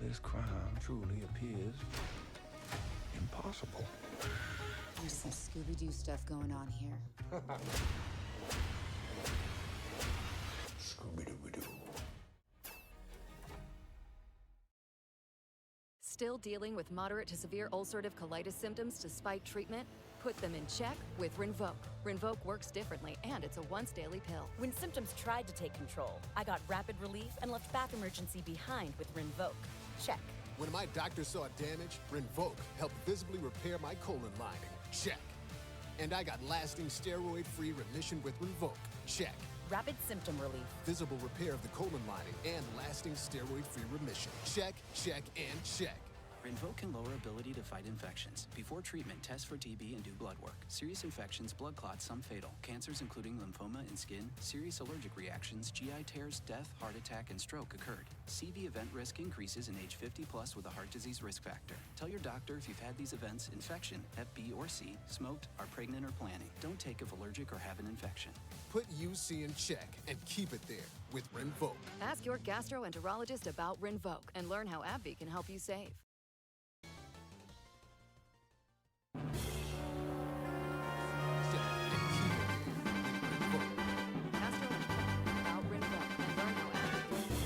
This crime truly appears impossible. There's some Scooby-Doo stuff going on here. Scooby-Doo-Doo. Still dealing with moderate to severe ulcerative colitis symptoms despite treatment? Put them in check with Rinvoq. Rinvoq works differently, and it's a once-daily pill. When symptoms tried to take control, I got rapid relief and left back emergency behind with Rinvoq. Check. When my doctor saw damage, Rinvoq helped visibly repair my colon lining. Check. And I got lasting steroid-free remission with Rinvoq. Check. Rapid symptom relief. Visible repair of the colon lining and lasting steroid-free remission. Check, check, and check. Rinvoq can lower ability to fight infections. Before treatment, test for TB and do blood work. Serious infections, blood clots, some fatal. Cancers including lymphoma and skin, serious allergic reactions, GI tears, death, heart attack, and stroke occurred. CV event risk increases in age 50 plus with a heart disease risk factor. Tell your doctor if you've had these events, infection, Hep B or C, smoked, are pregnant or planning. Don't take if allergic or have an infection. Put UC in check and keep it there with Rinvoq. Ask your gastroenterologist about Rinvoq and learn how AbbVie can help you save. About Rinvoq and learn how AbbVie.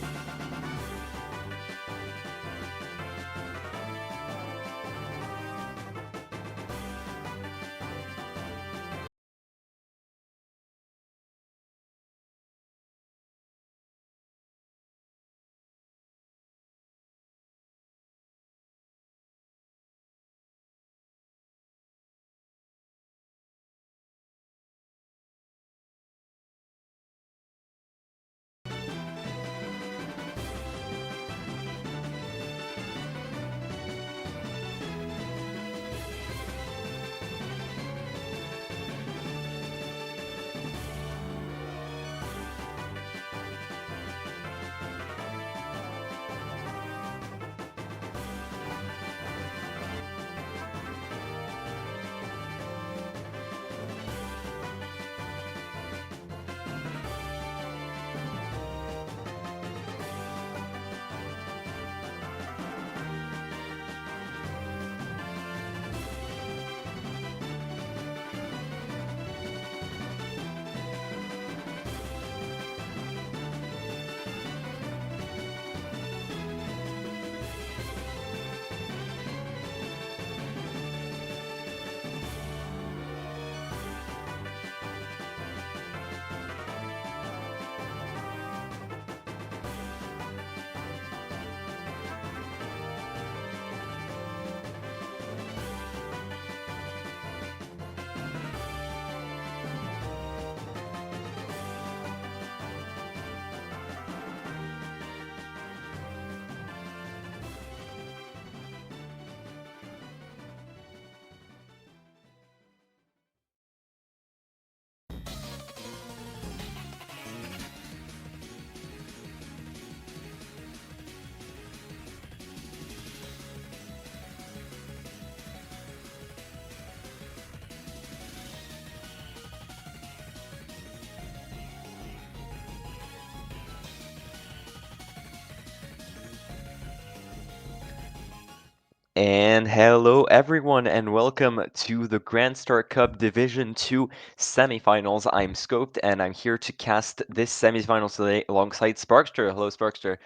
And hello everyone and welcome to the Grand Star Cup Division 2 semifinals. I'm Scoped and I'm here to cast this semifinals today alongside Sparkster. Hello Sparkster.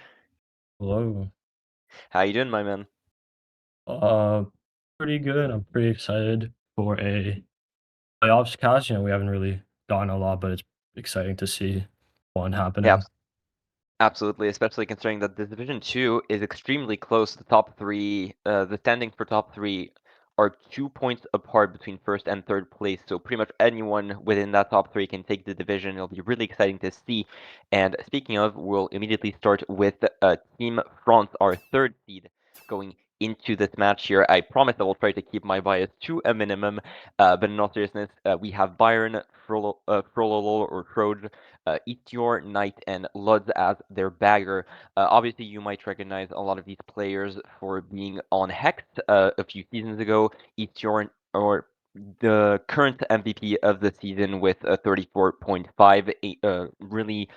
Hello. How you doing, my man? Uh, Pretty good. I'm pretty excited for a playoffs cast. We haven't really gotten a lot, but it's exciting to see one Yeah, happening. absolutely, especially considering that this Division 2 is extremely close. The top three, the standings for top three are 2 points apart between first and third place. So pretty much anyone within that top three can take the division. It'll be really exciting to see. And speaking of, we'll immediately start with Team France, our third seed, going into this match here. I promise I will try to keep my bias to a minimum, but in all seriousness, we have Byron, Frololo or Troj, Itior, Knight, and Luds as their bagger. Obviously, you might recognize a lot of these players for being on Hex a few seasons ago. Itior, or the current MVP of the season with a 34.5, really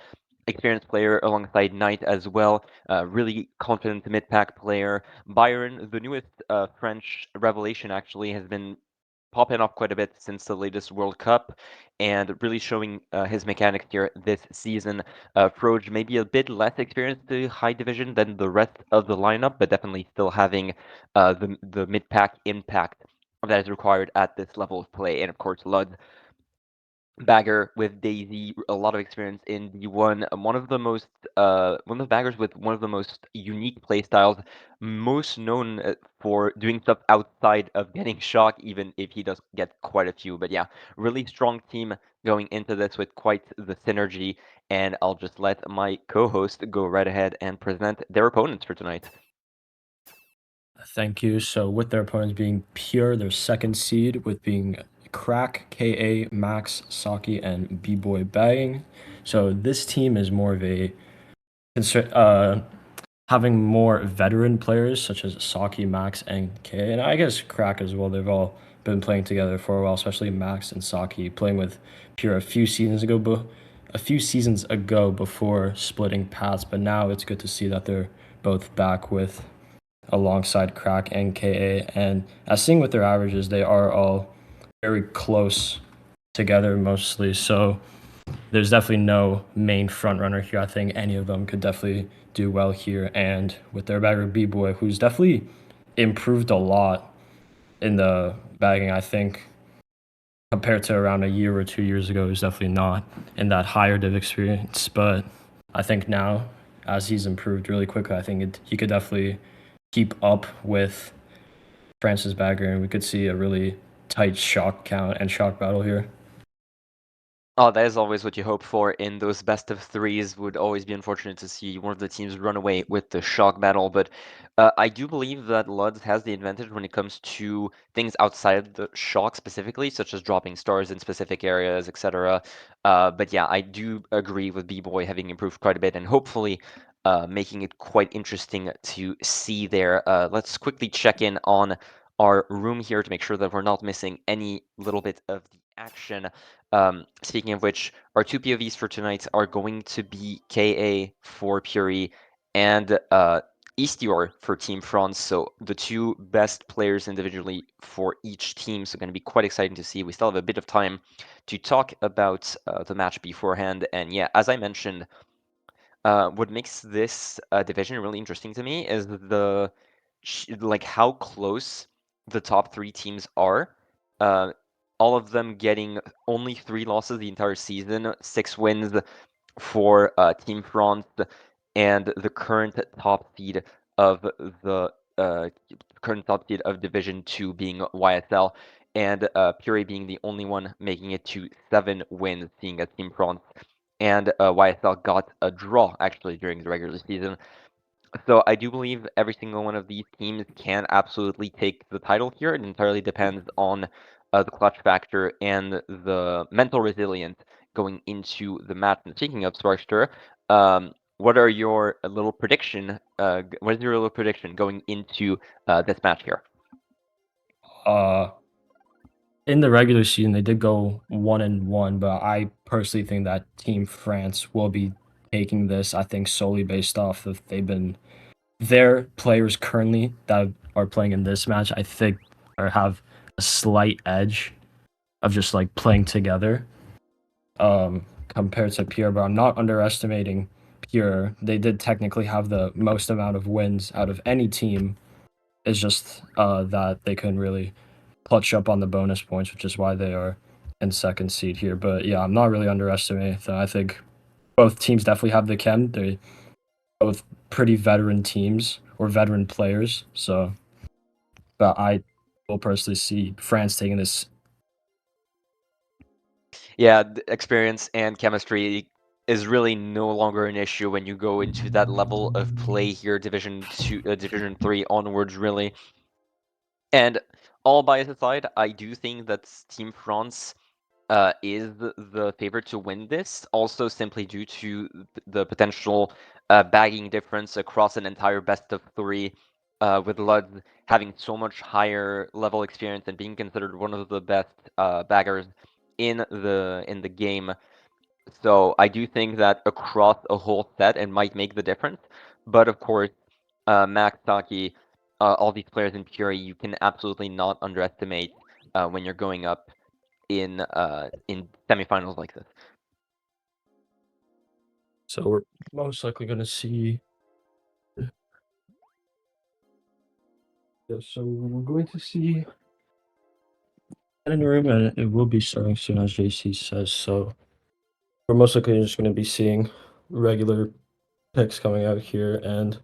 experienced player alongside Knight as well. Really confident mid-pack player. Byron, the newest French revelation, actually has been popping off quite a bit since the latest World Cup and really showing his mechanics here this season. Froj maybe a bit less experienced to high division than the rest of the lineup, but definitely still having the mid-pack impact that is required at this level of play. And of course, Lud bagger with Daisy, a lot of experience in D1. One of the most, one of the baggers with one of the most unique play styles, most known for doing stuff outside of getting shock, even if he does get quite a few. But yeah, really strong team going into this with quite the synergy. And I'll just let my co-host go right ahead and present their opponents for tonight. Thank you. So with their opponents being Pure, their second seed, with being Crack, KA, Max, Saki, and B-Boy Bagging. So this team is more of a having more veteran players such as Saki, Max, and K, and I guess Crack as well. They've all been playing together for a while, especially Max and Saki playing with Pure a few seasons ago before splitting paths. But now it's good to see that they're both back with alongside Crack and KA. And as seeing with their averages, they are all very close together mostly. So there's definitely no main front runner here. I think any of them could definitely do well here. And with their bagger B-Boy, who's definitely improved a lot in the bagging, I think, compared to around a year or 2 years ago, he's definitely not in that higher div experience. But I think now, as he's improved really quickly, I think he could definitely keep up with Francis Bagger, and we could see a really tight shock count and shock battle here. Oh, that is always what you hope for in those best of threes. Would always be unfortunate to see one of the teams run away with the shock battle, but I do believe that Luds has the advantage when it comes to things outside the shock specifically, such as dropping stars in specific areas, etc. But yeah, I do agree with B-Boy having improved quite a bit and hopefully making it quite interesting to see there. Let's quickly check in on our room here to make sure that we're not missing any little bit of the action. Speaking of which, our two POVs for tonight are going to be KA for Puri and Eastior for Team France. So the two best players individually for each team. So going to be quite exciting to see. We still have a bit of time to talk about the match beforehand. And yeah, as I mentioned, what makes this division really interesting to me is like how close the top three teams are. All of them getting only 3 losses the entire season, 6 wins for Team France, and the current top seed of the current top seed of Division 2 being YSL, and Pure being the only one making it to 7 wins, seeing as Team France and YSL got a draw actually during the regular season. So I do believe every single one of these teams can absolutely take the title here. It entirely depends on the clutch factor and the mental resilience going into the match. And speaking of Sparkster, what are your little prediction? What is your little prediction going into this match here? In the regular season, they did go 1-1, but I personally think that Team France will be taking this. I think solely based off of their players currently that are playing in this match. I think or have a slight edge of just like playing together, compared to Pure. But I'm not underestimating Pure. They did technically have the most amount of wins out of any team. It's just that they couldn't really clutch up on the bonus points, which is why they are in second seed here. But yeah, I'm not really underestimating them. I think both teams definitely have the chem. They're both pretty veteran teams or veteran players. So, but I will personally see France taking this. Yeah, experience and chemistry is really no longer an issue when you go into that level of play here, Division 2, Division 3 onwards, really. And all bias aside, I do think that Team France is the favorite to win this, also simply due to the potential bagging difference across an entire best of 3, with Lud having so much higher level experience and being considered one of the best baggers in the game. So I do think that across a whole set, it might make the difference. But of course, Max, Saki, all these players in Puri, you can absolutely not underestimate when you're going up in semifinals like this. So we're most likely going to see. Yeah, so we're going to see in the room, and it will be starting soon, as JC says. So we're most likely just going to be seeing regular picks coming out here, and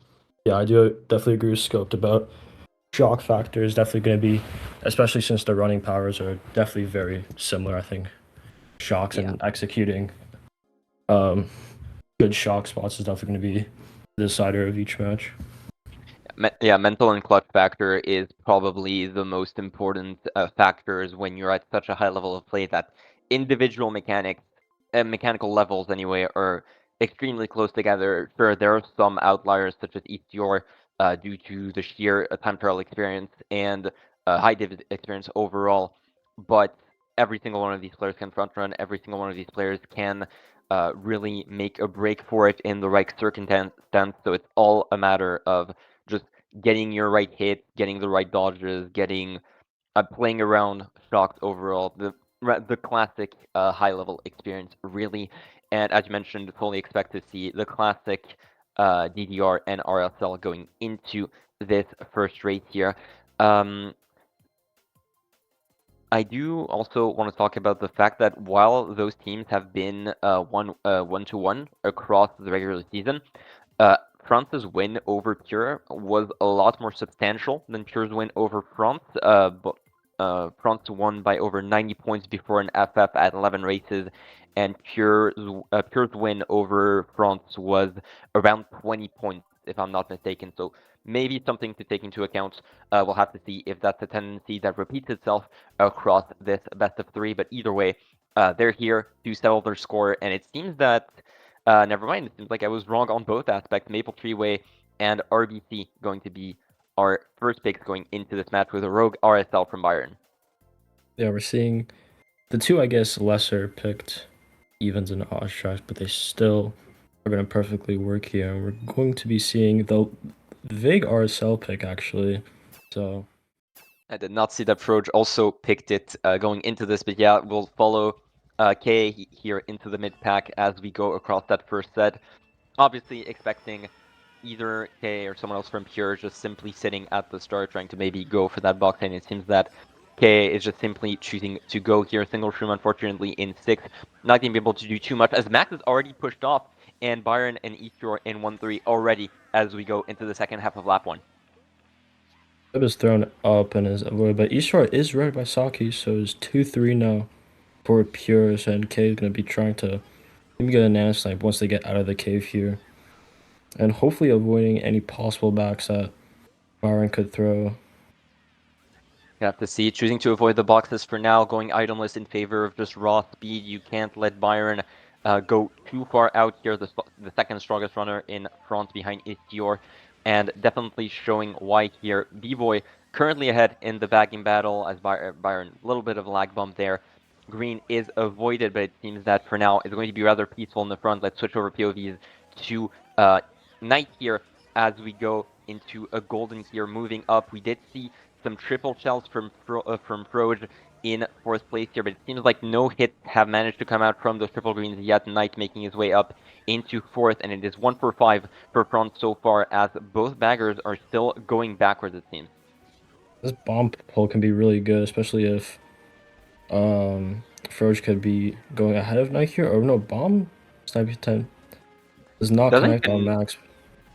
yeah, I do definitely agree with Scoped about shock factor is definitely going to be, especially since the running powers are definitely very similar. I think shocks Yeah. and executing good shock spots is definitely going to be the decider of each match. Yeah, mental and clutch factor is probably the most important factors when you're at such a high level of play that individual mechanical levels anyway, are extremely close together. Sure, there are some outliers such as Eastior due to the sheer time trial experience and high div experience overall, but every single one of these players can front run. Every single one of these players can really make a break for it in the right circumstance. So it's all a matter of just getting your right hit, getting the right dodges, getting playing around shocks overall, the classic high level experience really. And as you mentioned, fully expect to see the classic DDR and RSL going into this first race here. I do also want to talk about the fact that while those teams have been 1-1 across the regular season, France's win over Pure was a lot more substantial than Pure's win over France. France won by over 90 points before an FF at 11 races, and Pure's win over France was around 20 points, if I'm not mistaken. So maybe something to take into account. We'll have to see if that's a tendency that repeats itself across this best of three. But either way, they're here to settle their score, and it seems that never mind. It seems like I was wrong on both aspects. Maple Treeway and RBC going to be our first picks going into this match with a Rogue RSL from Bayern. Yeah, we're seeing the two, I guess, lesser picked evens and odds tracks, but they still are going to perfectly work here. And we're going to be seeing the Vig RSL pick, actually. So I did not see that Proj also picked it going into this, but yeah, we'll follow K here into the mid pack as we go across that first set. Obviously expecting either K or someone else from Pure just simply sitting at the start trying to maybe go for that box, and it seems that K is just simply choosing to go here. Single shroom, unfortunately, in 6. Not going to be able to do too much, as Max is already pushed off, and Byron and Eastshore in 1-3 already as we go into the second half of lap 1. Web is thrown up and is avoided, but Ishtar is read by Saki, so it's 2-3 now for Pure, and K is going to be trying to maybe get a nano snipe once they get out of the cave here. And hopefully avoiding any possible backs that Byron could throw. You have to see, choosing to avoid the boxes for now, going itemless in favor of just raw speed. You can't let Byron go too far out here, the second strongest runner in France behind Istior, and definitely showing why here. B-Boy currently ahead in the bagging battle as Byron, a little bit of a lag bump there. Green is avoided, but it seems that for now it's going to be rather peaceful in the front. Let's switch over POVs to Knight here as we go into a golden here, moving up. We did see some triple shells from Froj in 4th place here, but it seems like no hits have managed to come out from those triple greens yet. Knight making his way up into 4th, and it is 1-for-5 for France so far, as both baggers are still going backwards, it seems. This bomb pull can be really good, especially if Froj could be going ahead of Knight here. Or no, bomb sniper 10 does not connect on Max.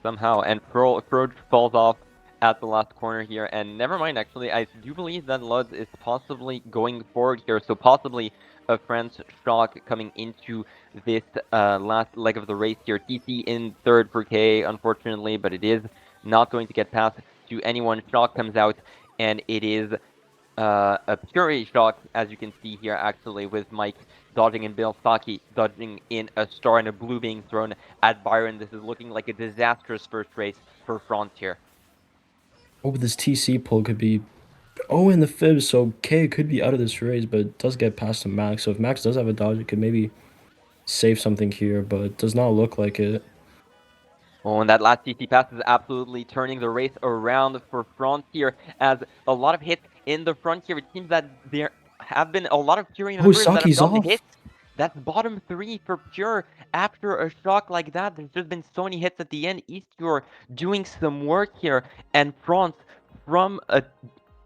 Somehow, and Froj falls off at the last corner here, and never mind, actually, I do believe that Lutz is possibly going forward here, so possibly a France shock coming into this last leg of the race here. TC in 3rd for K, unfortunately, but it is not going to get past to anyone. Shock comes out, and it is a pure shock, as you can see here, actually, with Mike dodging in Bill, Saki dodging in a star, and a blue being thrown at Byron. This is looking like a disastrous first race for France here. Oh, but this TC pull could be... Oh, and the fib, so K could be out of this race, but it does get past to Max. So if Max does have a dodge, it could maybe save something here, but it does not look like it. Oh, and that last CC pass is absolutely turning the race around for Frontier, as a lot of hits in the front here. It seems that there have been a lot of Fury Oh, members that have Saki's gotten off. hit. That's bottom 3 for Pure. After a shock like that, there's just been so many hits at the end. Eastpure doing some work here, and France, from a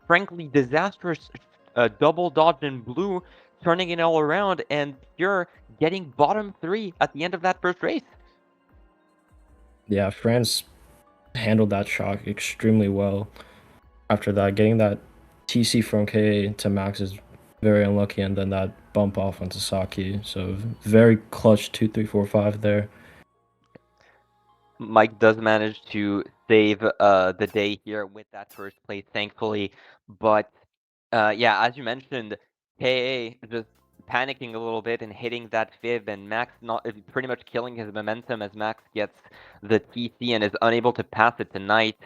frankly disastrous double dodge in blue, turning it all around, and Pure getting bottom 3 at the end of that first race. Yeah, France handled that shock extremely well. After that, getting that TC from KA to Max is very unlucky, and then that bump off onto Saki. So very clutch 2, 3, 4, 5 there. Mike does manage to save the day here with that first place, thankfully. But yeah, as you mentioned, KA just panicking a little bit and hitting that fib, and Max not pretty much killing his momentum as Max gets the TC and is unable to pass it tonight.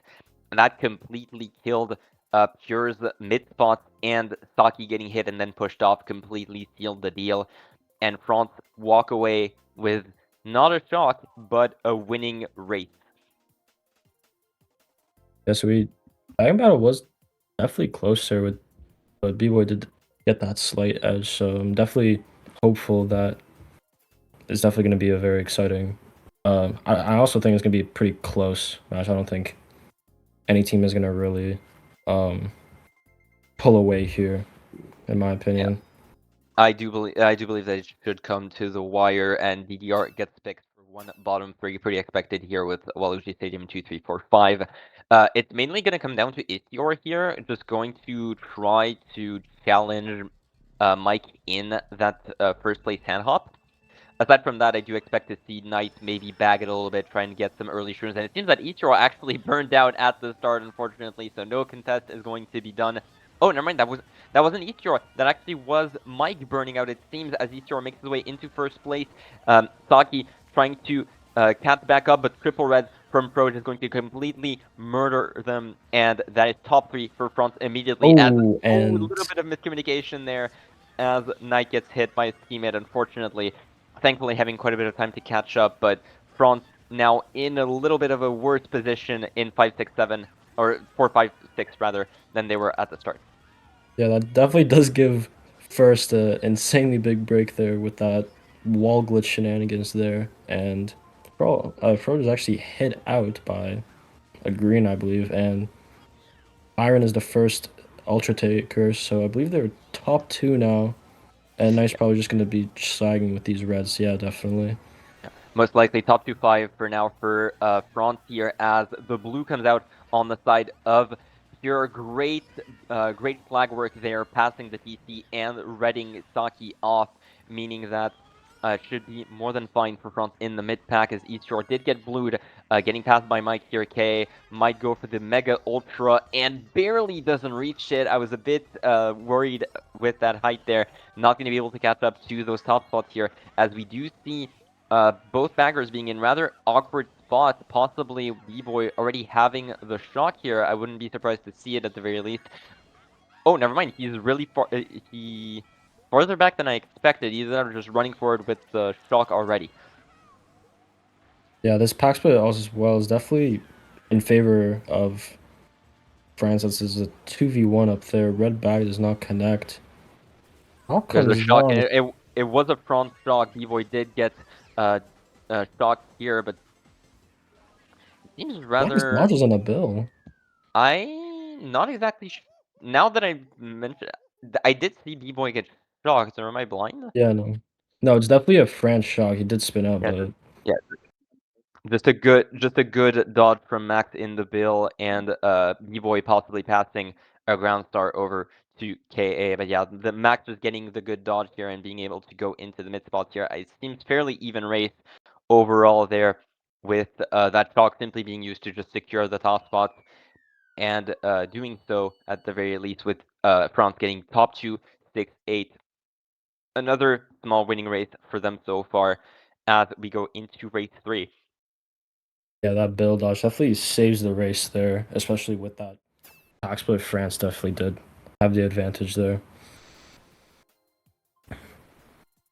And that completely killed Pure's mid spot, and Saki getting hit and then pushed off completely sealed the deal. And France walk away with not a shock, but a winning race. Yeah, so Dragon Battle was definitely closer with, but B-Boy did get that slight edge. So I'm definitely hopeful that it's definitely going to be a very exciting. I also think it's going to be a pretty close match. I don't think any team is going to really pull away here, in my opinion. I do believe that it should come to the wire, and DDR gets picked for one bottom 3, pretty expected here with Waluigi Stadium 2, 3, 4, 5. It's mainly going to come down to Isior here, just going to try to challenge Mike in that first place hand hop. Aside from that, I do expect to see Knight maybe bag it a little bit, try and get some early shrooms. And it seems that Ichiro actually burned out at the start, unfortunately, so no contest is going to be done. Oh, never mind, that wasn't Ichiro. That actually was Mike burning out, it seems, as Ichiro makes his way into first place. Saki trying to catch back up, but triple red from Proj is going to completely murder them, and that is top 3 for France immediately. A little bit of miscommunication there as Knight gets hit by his teammate, unfortunately. Thankfully having quite a bit of time to catch up, but France now in a little bit of a worse position in 5-6-7, or 4-5-6 rather, than they were at the start. Yeah, that definitely does give First an insanely big break there with that wall glitch shenanigans there, and Fro is actually hit out by a green, I believe, and Iron is the first Ultra taker, so I believe they're top 2 now. And Knight's probably just going to be slagging with these reds. Yeah, definitely. Most likely top 2-5 for now for Frontier, as the blue comes out on the side of Pure. Great flag work there, passing the TC and redding Saki off, meaning that should be more than fine for France in the mid pack, as East Shore did get blued, getting passed by Mike here. K might go for the Mega Ultra and barely doesn't reach it. I was a bit worried with that height there. Not going to be able to catch up to those top spots here, as we do see both baggers being in rather awkward spots, possibly B-Boy already having the shock here. I wouldn't be surprised to see it at the very least. Oh, never mind. He's really far. He farther back than I expected. He's just running forward with the shock already. Yeah, this pack split as well is definitely in favor of France. This is a 2v1 up there. Red bag does not connect. How There's comes a shock. down? It was a front shock. B-Boy did get shocked here, but it seems rather... dodges on a bill. I'm not exactly now that I mentioned, I did see B-Boy get shocked, or am I blind? Yeah, no. No, it's definitely a France shock. He did spin out, but... Yeah, just a good dodge from Max in the bill, and B-Boy possibly passing a ground star over to KA. But yeah, the Max was getting the good dodge here and being able to go into the mid spots here. It seems fairly even race overall there, with that shock simply being used to just secure the top spots, and doing so at the very least with France getting top 2, 6, 8. Another small winning race for them so far as we go into race 3. Yeah, that bill dodge definitely saves the race there, especially with that pack split. France definitely did have the advantage there.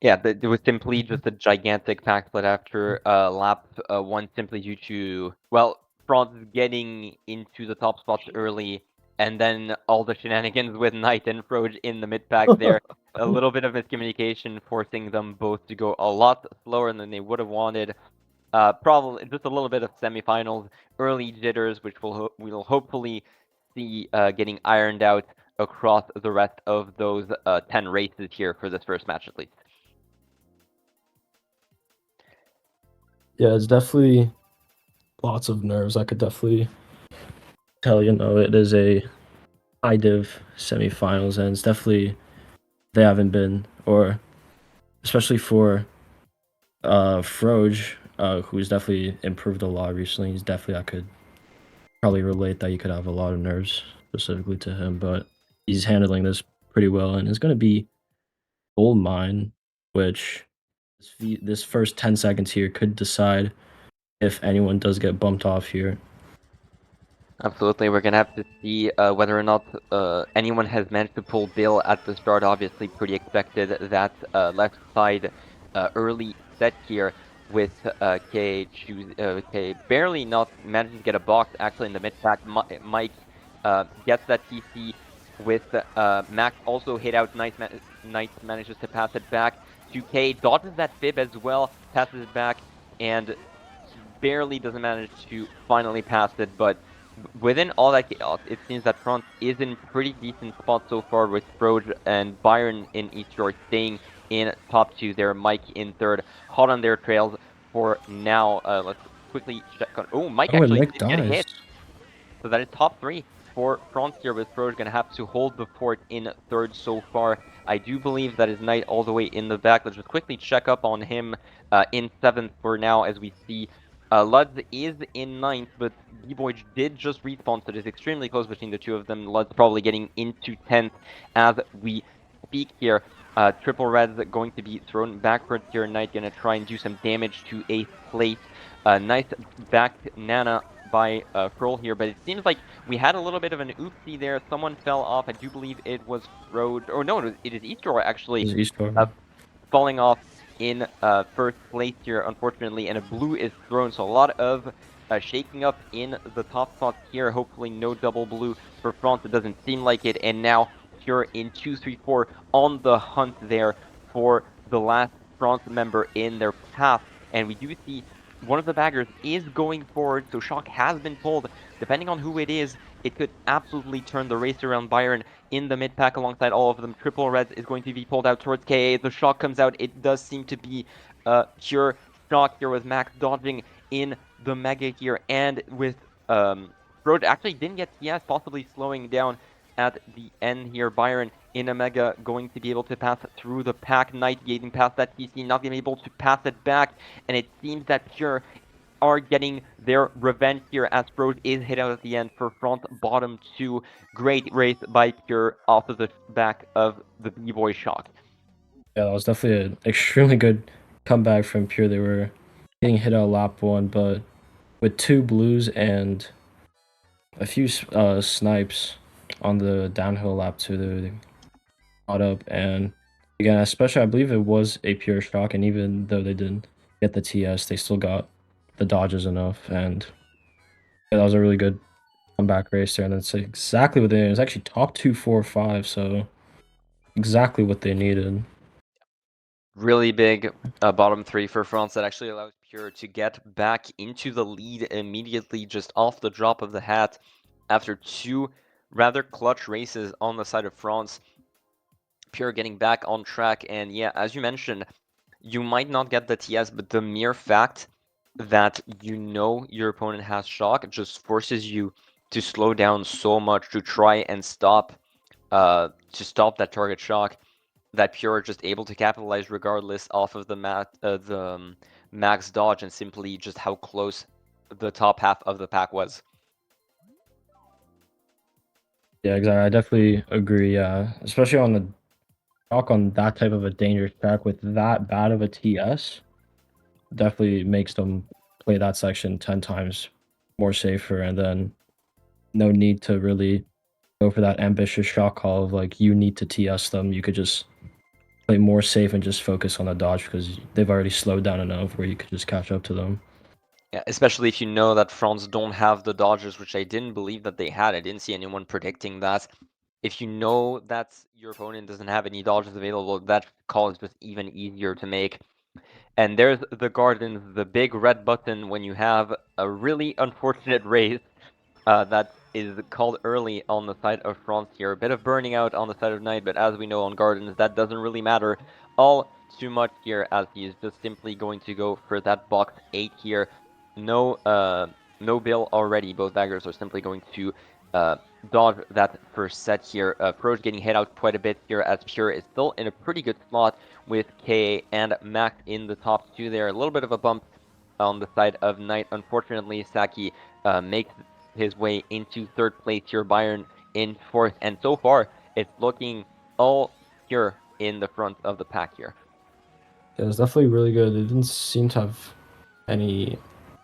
Yeah, it was simply just a gigantic pack split after lap 1 simply due to, well, France getting into the top spots early, and then all the shenanigans with Knight and Froge in the mid-pack there. A little bit of miscommunication forcing them both to go a lot slower than they would have wanted. Probably just a little bit of semifinals, early jitters, which we'll hopefully see getting ironed out across the rest of those 10 races here for this first match at least. Yeah, it's definitely lots of nerves. I could definitely tell, it is a high div semifinals, and it's definitely they haven't been, or especially for Froge, who's definitely improved a lot recently. He's definitely, I could probably relate that you could have a lot of nerves specifically to him, but he's handling this pretty well, and it's going to be gold mine, which this first 10 seconds here could decide if anyone does get bumped off here. Absolutely, we're gonna have to see whether or not anyone has managed to pull Bill at the start. Obviously, pretty expected that left side early set here with K barely not managing to get a box actually in the mid pack. Mike gets that TC with Max also hit out. Knight manages to pass it back to K, dodges that fib as well, passes it back, and barely doesn't manage to finally pass it, but within all that chaos, it seems that France is in pretty decent spot so far with Froge and Byron in each short staying in top 2 there, Mike in 3rd, hot on their trails for now. Let's quickly check on... Oh, Mike actually did get a hit. So that is top 3 for France here, with Froge going to have to hold the fort in 3rd so far. I do believe that is Knight all the way in the back. Let's just quickly check up on him in 7th for now, as we see Luds is in 9th, but B-Boy did just respawn, so it is extremely close between the two of them. Luds probably getting into 10th as we speak here. Triple Red's going to be thrown backwards here. Knight going to try and do some damage to 8th place. Nice back Nana by Frohl here, but it seems like we had a little bit of an oopsie there. Someone fell off. I do believe it was Road, or no, it is Eastor actually. Falling off in 1st place here, unfortunately, and a blue is thrown, so a lot of shaking up in the top spots here. Hopefully no double blue for France. It doesn't seem like it, and now Pure in 2-3-4 on the hunt there for the last France member in their path, and we do see one of the baggers is going forward, so Shock has been pulled. Depending on who it is, it could absolutely turn the race around. Byron in the mid-pack alongside all of them. Triple Reds is going to be pulled out towards KA. The Shock comes out. It does seem to be pure Shock here, with Max dodging in the Mega here, and with Road actually didn't get TS, possibly slowing down at the end here. Byron in a Mega going to be able to pass through the pack. Knight getting past that TC, not being able to pass it back, and it seems that Pure are getting their revenge here as Froge is hit out at the end for front bottom 2. Great race by Pure off of the back of the B-Boy Shock. Yeah, that was definitely an extremely good comeback from Pure. They were getting hit out lap 1, but with 2 blues and a few snipes on the downhill lap 2, they caught up. And again, especially I believe it was a Pure Shock, and even though they didn't get the TS, they still got the dodges enough, and yeah, that was a really good comeback race there, and that's exactly what they needed. It was actually top 2, 4, 5, so exactly what they needed. Really big bottom 3 for France that actually allows Pure to get back into the lead immediately, just off the drop of the hat, after 2 rather clutch races on the side of France. Pure getting back on track, and yeah, as you mentioned, you might not get the TS, but the mere fact that you know your opponent has Shock just forces you to slow down so much to try and stop that target Shock, that Pure are just able to capitalize regardless off of the max dodge, and simply just how close the top half of the pack was. Yeah, exactly. I definitely agree. Yeah, especially on the Shock on that type of a dangerous track with that bad of a TS, definitely makes them play that section 10 times more safer, and then no need to really go for that ambitious Shock call of like, you need to TS them. You could just play more safe and just focus on the dodge because they've already slowed down enough where you could just catch up to them. Yeah, especially if you know that France don't have the dodges, which I didn't believe that they had. I didn't see anyone predicting that. If you know that your opponent doesn't have any dodges available, that call is just even easier to make. And there's the Gardens, the big red button when you have a really unfortunate race that is called early on the side of France here. A bit of burning out on the side of Knight, but as we know on Gardens, that doesn't really matter all too much here, as he is just simply going to go for that box 8 here. No bill already. Both baggers are simply going to dodge that first set here. Pro's getting hit out quite a bit here, as Pure is still in a pretty good slot with KA and Max in the top 2 there. A little bit of a bump on the side of Knight. Unfortunately, Saki makes his way into 3rd place here. Bayern in 4th, and so far it's looking all Pure in the front of the pack here. Yeah, it's definitely really good. They didn't seem to have any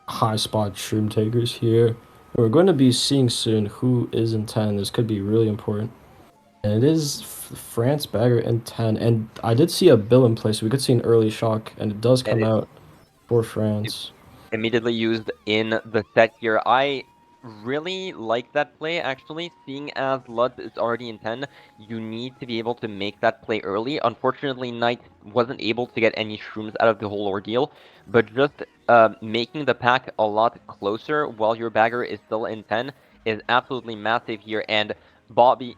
high spot shroom takers here. We're going to be seeing soon who is in 10. This could be really important. And it is France bagger in 10. And I did see a bill in place, so we could see an early shock, and it does come out for France. Immediately used in the set here. I really like that play, actually. Seeing as Lutz is already in 10, you need to be able to make that play early. Unfortunately, Knight wasn't able to get any shrooms out of the whole ordeal, but just making the pack a lot closer while your bagger is still in 10 is absolutely massive here. And B-Boy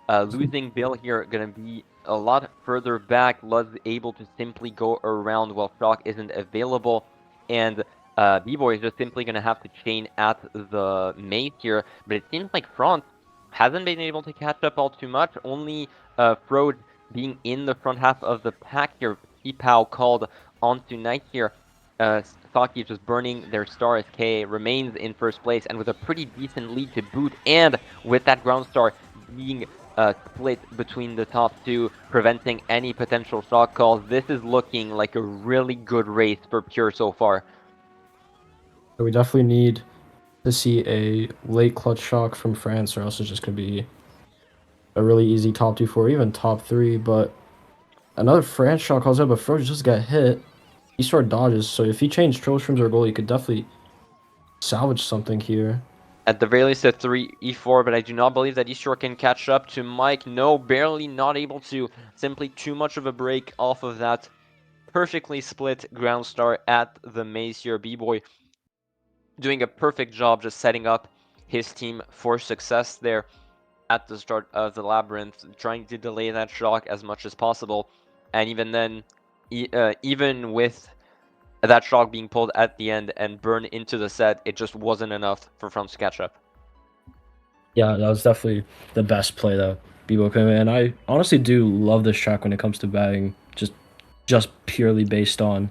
losing Bill here gonna be a lot further back. Luz able to simply go around while Shock isn't available, and B-Boy is just simply gonna have to chain at the maze here. But it seems like France hasn't been able to catch up all too much. Only Frode being in the front half of the pack here. P-Pow called onto Knight here. Saki just burning their star as K remains in 1st place, and with a pretty decent lead to boot, and with that ground star being split between the top 2, preventing any potential shock calls. This is looking like a really good race for Pure so far. We definitely need to see a late clutch shock from France, or else it's just going to be a really easy top 2 for even top 3. But another France shock calls out, but Froge just got hit. He sort of dodges, so if he changed Troll Shrooms or goal, he could definitely salvage something here. At the very least, a 3-E4, but I do not believe that Eastshore can catch up to Mike. No, barely not able to. Simply too much of a break off of that perfectly split ground star at the maze here. B-Boy doing a perfect job just setting up his team for success there at the start of the labyrinth, trying to delay that shock as much as possible. And even then, even with that shock being pulled at the end and burned into the set, it just wasn't enough for France to catch up. Yeah, that was definitely the best play that B-Boy came in. And I honestly do love this track when it comes to bagging, just purely based on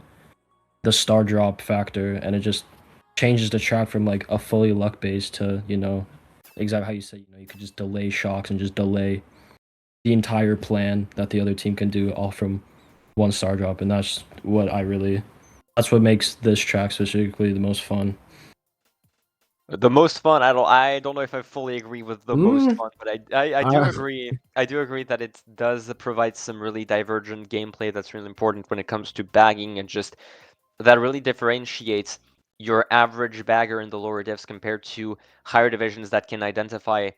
the star drop factor, and it just changes the track from like a fully luck base to, you know, exactly how you said, you know, you could just delay shocks and just delay the entire plan that the other team can do all from one star drop. And that's what makes this track specifically the most fun. The most fun, I don't know if I fully agree with the most fun, but I do agree. I do agree that it does provide some really divergent gameplay that's really important when it comes to bagging, and just that really differentiates your average bagger in the lower divs compared to higher divisions that can identify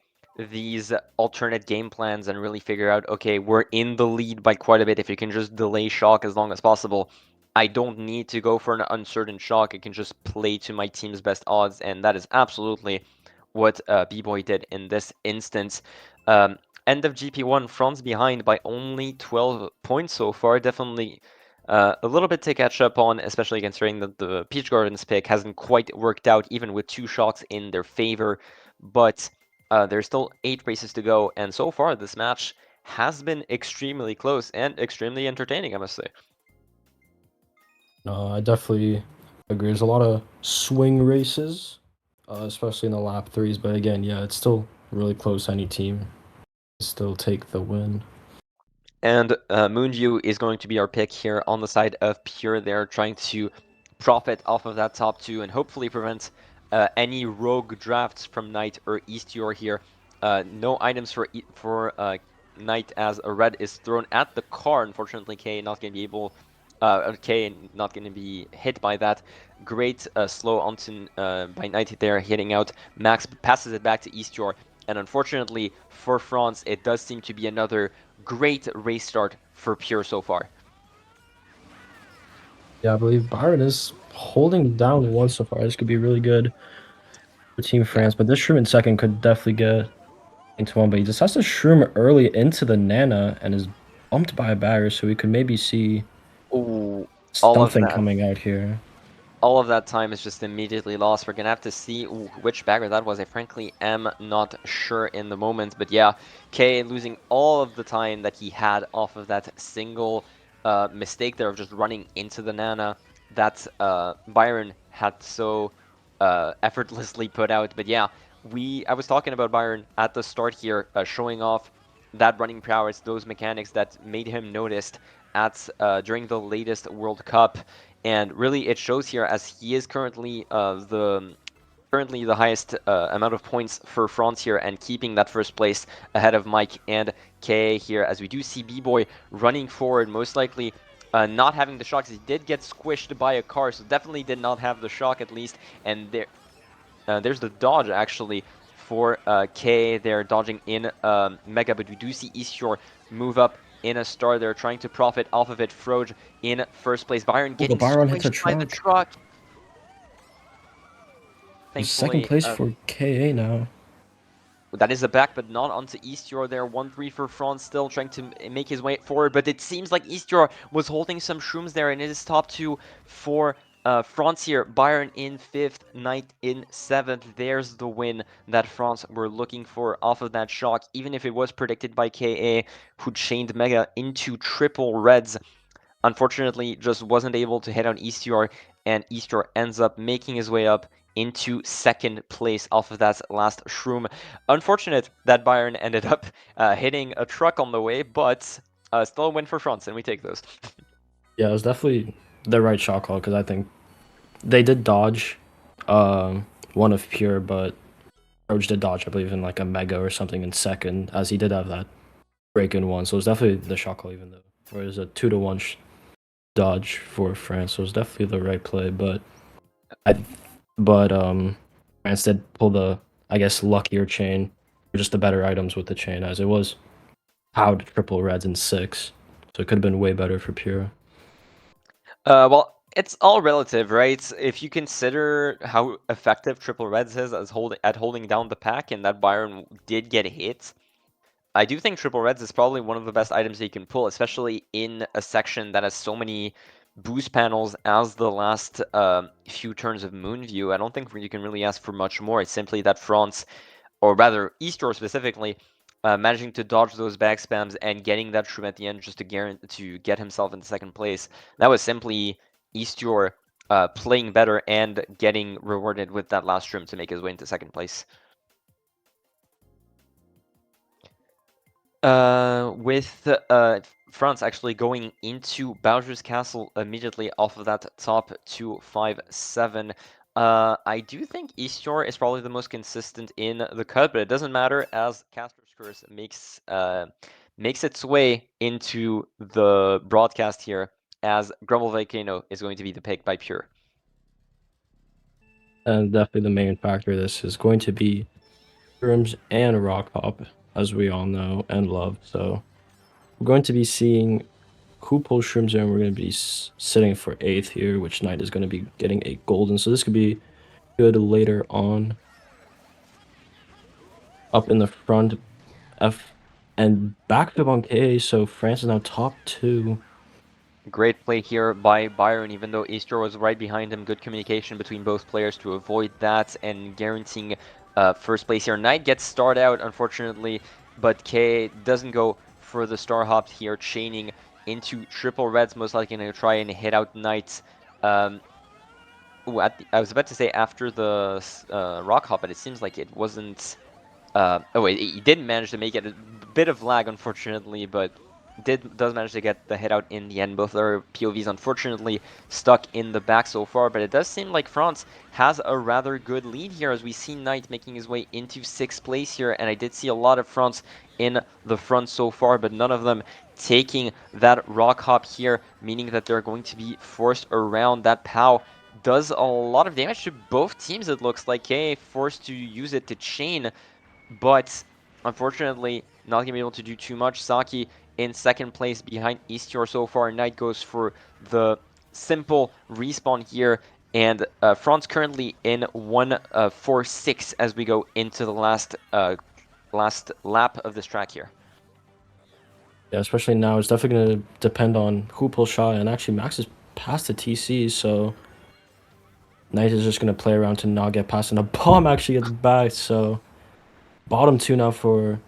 these alternate game plans and really figure out, okay, we're in the lead by quite a bit. If you can just delay shock as long as possible, I don't need to go for an uncertain shock. I can just play to my team's best odds, and that is absolutely what B-Boy did in this instance. End of GP1, France behind by only 12 points so far. Definitely a little bit to catch up on, especially considering that the Peach Gardens pick hasn't quite worked out, even with 2 shocks in their favor. But there's still 8 races to go, and so far this match has been extremely close and extremely entertaining, I must say. No, I definitely agree. There's a lot of swing races, especially in the lap 3s. But again, yeah, it's still really close. Any team can still take the win. And Moonview is going to be our pick here on the side of Pure. They're trying to profit off of that top 2 and hopefully prevent any rogue drafts from Knight or Eastyor here. No items for Knight as a red is thrown at the car. Unfortunately, K not going to be able, K not going to be hit by that. Great slow onto by Knight there, hitting out. Max passes it back to Eastjor, and unfortunately for France, it does seem to be another great race start for Pure so far. Yeah, I believe Byron is holding down one so far. This could be really good for Team France, but this shroom in second could definitely get into one, but he decides to shroom early into the Nana and is bumped by a barrier, so we could maybe see Ooh, all of something that. coming out here. All of that time is just immediately lost. We're gonna have to see which bagger that was. I frankly am not sure in the moment, but yeah, K losing all of the time that he had off of that single mistake there of just running into the Nana that Byron had so effortlessly put out. But yeah, I was talking about Byron at the start here, showing off that running prowess, those mechanics that made him noticed at during the latest World Cup. And really, it shows here as he is currently the highest amount of points for France here and keeping that first place ahead of Mike and KA here, as we do see B-Boy running forward, most likely not having the shock. He did get squished by a car, so definitely did not have the shock at least. And there's the dodge actually for KA. They're dodging in Mega, but we do see Eastshore move up in a star. They're trying to profit off of it. Froj in first place. Byron getting Byron hits a squished by the truck. truck. Second Thankfully, place for KA now. that is a back, but not onto Eastjor there. 1-3 for France, still trying to make his way forward, but it seems like Eastjor was holding some shrooms there, and it is top 2 for France here. Byron in 5th, Knight in 7th. There's the win that France were looking for off of that shock, even if it was predicted by KA, who chained Mega into triple reds. Unfortunately, just wasn't able to hit on Eastjor, and Eastjor ends up making his way up into second place off of that last shroom. Unfortunate that Byron ended up hitting a truck on the way, but still a win for France, and we take those. Yeah, it was definitely the right shot call, because I think they did dodge one of Pure, but Roach did dodge, I believe, in like a Mega or something in second, as he did have that break in one. So it was definitely the shot call, even though it was a 2-to-1 dodge for France. So it was definitely the right play, but France did pull the, I guess, luckier chain, or just the better items with the chain, as it was how to triple reds in 6, so it could have been way better for Pure. Well, it's all relative, right? If you consider how effective triple reds is as holding down the pack, and that Byron did get hit, I do think triple reds is probably one of the best items that you can pull, especially in a section that has so many boost panels as the last few turns of Moonview. I don't think you can really ask for much more. It's simply that France, or rather Eastro specifically, managing to dodge those back spams and getting that shroom at the end just to get himself in second place. That was simply Eastro playing better and getting rewarded with that last shroom to make his way into second place. With France actually going into Bowser's Castle immediately off of that top 2-5-7. I do think Eastshore is probably the most consistent in the cut, but it doesn't matter as Casper's Curse makes its way into the broadcast here, as Grumble Volcano is going to be the pick by Pure. And definitely the main factor of this is going to be Shrooms and Rock Hop, as we all know and love. So we're going to be seeing who pulls Shrooms in. We're going to be sitting for 8th here, which Knight is going to be getting a golden. So this could be good later on. Up in the front, F and back up on KA. So France is now top 2. Great play here by Byron, even though Easter was right behind him. Good communication between both players to avoid that and guaranteeing first place here. Knight gets starred out, unfortunately, but K doesn't go for the star hop here, chaining into triple reds, most likely going to try and hit out Knight. I was about to say after the rock hop, but it seems like it wasn't... oh wait, he didn't manage to make it. A bit of lag, unfortunately, but does manage to get the hit out in the end. Both their POVs unfortunately stuck in the back so far, but it does seem like France has a rather good lead here as we see Knight making his way into 6th place here, and I did see a lot of France in the front so far, but none of them taking that rock hop here, meaning that they're going to be forced around. That POW does a lot of damage to both teams, it looks like. KA forced to use it to chain, but unfortunately not going to be able to do too much. Saki in 2nd place behind Eastior so far. Knight goes for the simple respawn here, and France currently in 1-4-6 as we go into the last lap of this track here. Yeah, especially now, it's definitely going to depend on who pulls shot, and actually Max is past the TC, so Knight is just going to play around to not get past, and a bomb actually gets back, so bottom 2 now for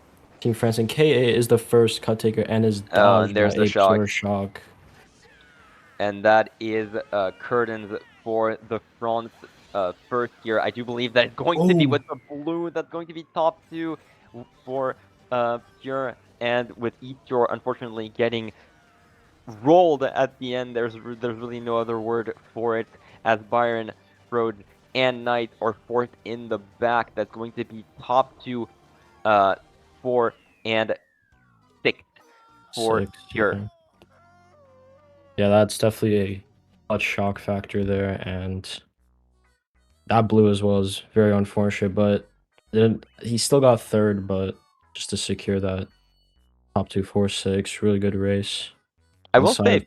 Team France, and KA is the first cut taker and is dodged and there's by the a pure shock. And that is curtains for the France first here. I do believe that it's going to be with the blue. That's going to be top 2 for Pure, and with Eastior unfortunately getting rolled at the end. There's really no other word for it, as Byron, Frode, and Knight are 4th in the back. That's going to be top 2, 4, and 6th for Pure. Yeah, that's definitely a clutch shock factor there, and that blue as well is very unfortunate, but he still got 3rd, but just to secure that top 2, 4, 6, really good race. I will say,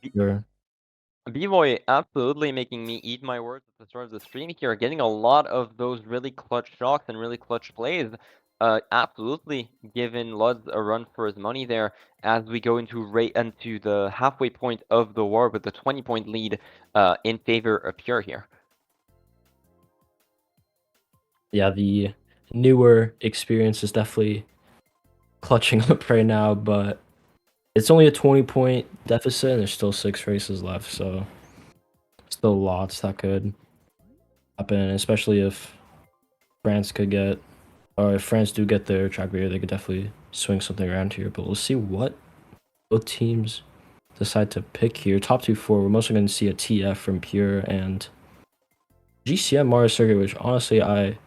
B-Boy absolutely making me eat my words at the start of the stream here, getting a lot of those really clutch shocks and really clutch plays. Absolutely giving Luds a run for his money there as we go into the halfway point of the war with the 20-point lead in favor of Pure here. Yeah, the newer experience is definitely clutching up right now, but it's only a 20-point deficit, and there's still 6 races left, so still lots that could happen, especially if France could get, or if France do get their track leader, they could definitely swing something around here, but we'll see what both teams decide to pick here. Top 2, 4, we're mostly going to see a TF from Pure and GCM Mario Circuit, which honestly, I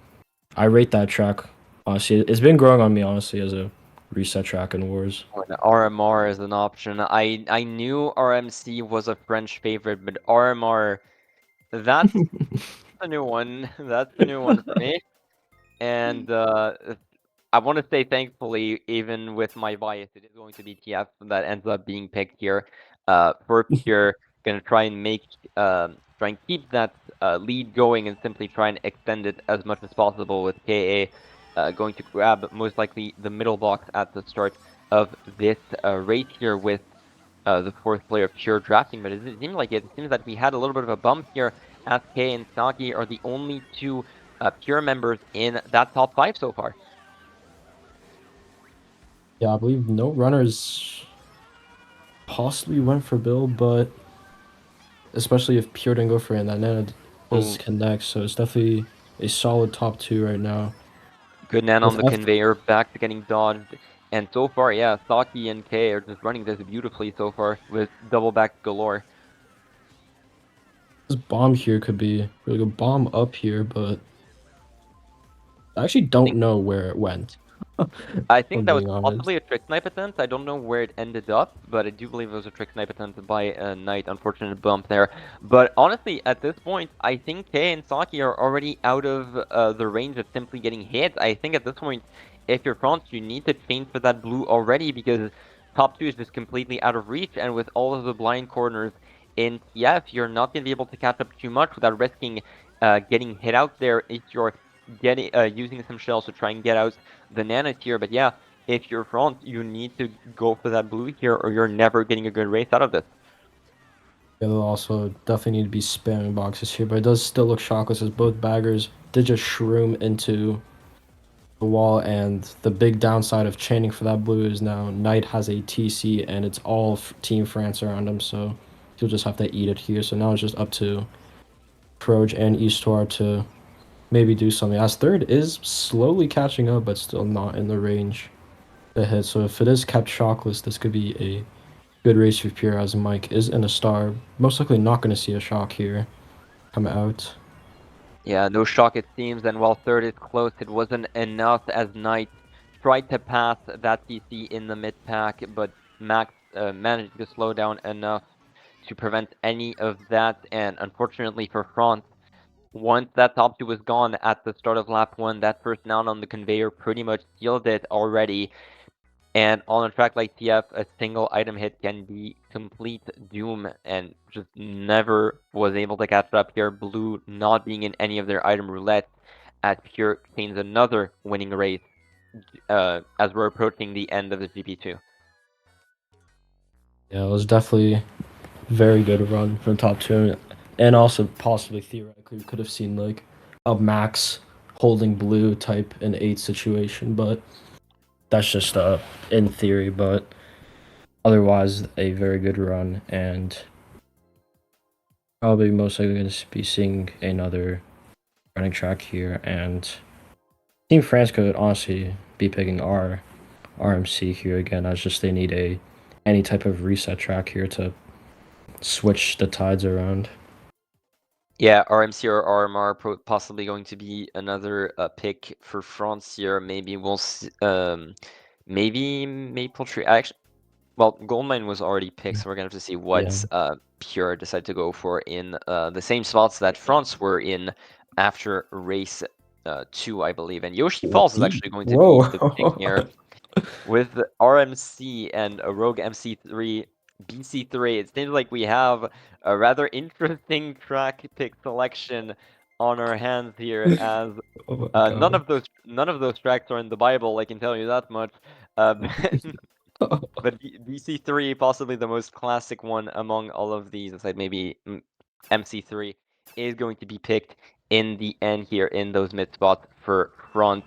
rate that track. Honestly, it's been growing on me, honestly, as a reset track in Wars. RMR is an option. I knew RMC was a French favorite, but RMR, that's a new one. That's a new one for me. And I want to say, thankfully, even with my bias, it is going to be TF that ends up being picked here. For Pure, gonna try and keep that lead going and simply try and extend it as much as possible, with KA going to grab most likely the middle box at the start of this race here, with the 4th player of Pure drafting. But it seems that we had a little bit of a bump here, as K and Saki are the only 2 Pure members in that top 5 so far. Yeah, I believe no runners possibly went for Bill, but especially if Pure didn't go for it, and that Nana does connect, so it's definitely a solid top 2 right now. Good Nana on the conveyor, back to getting dodged, and so far, yeah, Saki and K are just running this beautifully so far with double back galore. This bomb here could be really good. Bomb up here, but I actually don't know where it went. I think that was possibly a trick snipe attempt. I don't know where it ended up, but I do believe it was a trick snipe attempt by Knight. Unfortunate bump there. But honestly, at this point, I think Kei and Saki are already out of the range of simply getting hit. I think at this point, if you're France, you need to chain for that blue already, because top 2 is just completely out of reach, and with all of the blind corners in TF, you're not going to be able to catch up too much without risking getting hit out there if you're using some shells to try and get out the Nana tier. But yeah, if you're front, you need to go for that blue here, or you're never getting a good race out of this. Yeah, they'll also definitely need to be spamming boxes here, but it does still look shockless as both baggers did just shroom into the wall, and the big downside of chaining for that blue is now Knight has a TC, and it's all Team France around him, so he'll just have to eat it here. So now it's just up to Proj and Eastor to maybe do something, as third is slowly catching up, but still not in the range to hit. So if it is kept shockless, this could be a good race for Pure as Mike is in a star. Most likely not going to see a shock here come out. Yeah, no shock it seems, and while third is close, it wasn't enough as Knight tried to pass that TC in the mid-pack, but Max managed to slow down enough to prevent any of that, and unfortunately for France, once that top two was gone at the start of lap 1, that first down on the conveyor pretty much sealed it already. And on a track like TF, a single item hit can be complete doom, and just never was able to catch up here. Blue not being in any of their item roulette at Pure contains another winning race as we're approaching the end of the GP2. Yeah, it was definitely very good run from top two, and also possibly theoretically we could have seen like a Max holding blue type in 8 situation, but that's just in theory. But otherwise, a very good run, and probably most likely going to be seeing another running track here. And Team France could honestly be picking our RMC here again, as just they need any type of reset track here to switch the tides around. Yeah, RMC or RMR possibly going to be another pick for France here. Maybe we'll see, maybe Maple Tree. Actually, well, Goldmine was already picked, so we're gonna have to see what Pure decide to go for in the same spots that France were in after race 2, I believe. And Yoshi Falls is actually going to be the pick here with the RMC and a Rogue MC3, BC3. It seems like we have a rather interesting track pick selection on our hands here, as Oh my none God. of those tracks are in the Bible. I can tell you that much. But BC3, possibly the most classic one among all of these, aside maybe MC3, is going to be picked in the end here in those mid spots for France.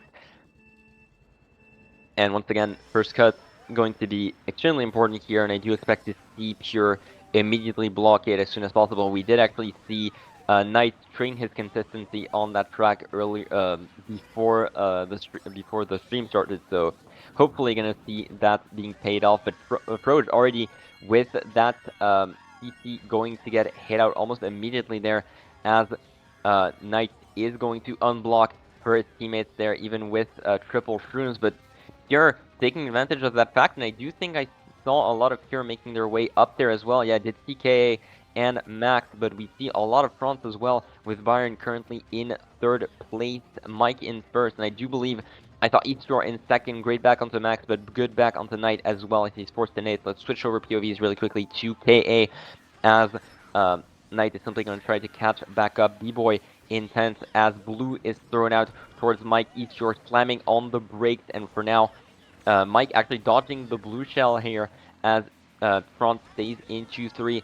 And once again, first cut going to be extremely important here, and I do expect to see Pure immediately block it as soon as possible. We did actually see Knight string his consistency on that track earlier before the stream started, so hopefully gonna see that being paid off. But Frode already with that CC going to get hit out almost immediately there, as Knight is going to unblock for his teammates there, even with triple shrooms, but Pure taking advantage of that fact, and I do think I saw a lot of Pure making their way up there as well. Yeah, I did CKA and Max, but we see a lot of France as well, with Byron currently in third place, Mike in first, and I do believe I thought Eatstor in second, great back onto Max, but good back onto Knight as well as he's forced to Nate. Let's switch over POVs really quickly to KA, as Knight is simply going to try to catch back up B-Boy in 10th, as Blue is thrown out towards Mike Eatstor, slamming on the brakes, and for now, Mike actually dodging the blue shell here as France stays in 2-3.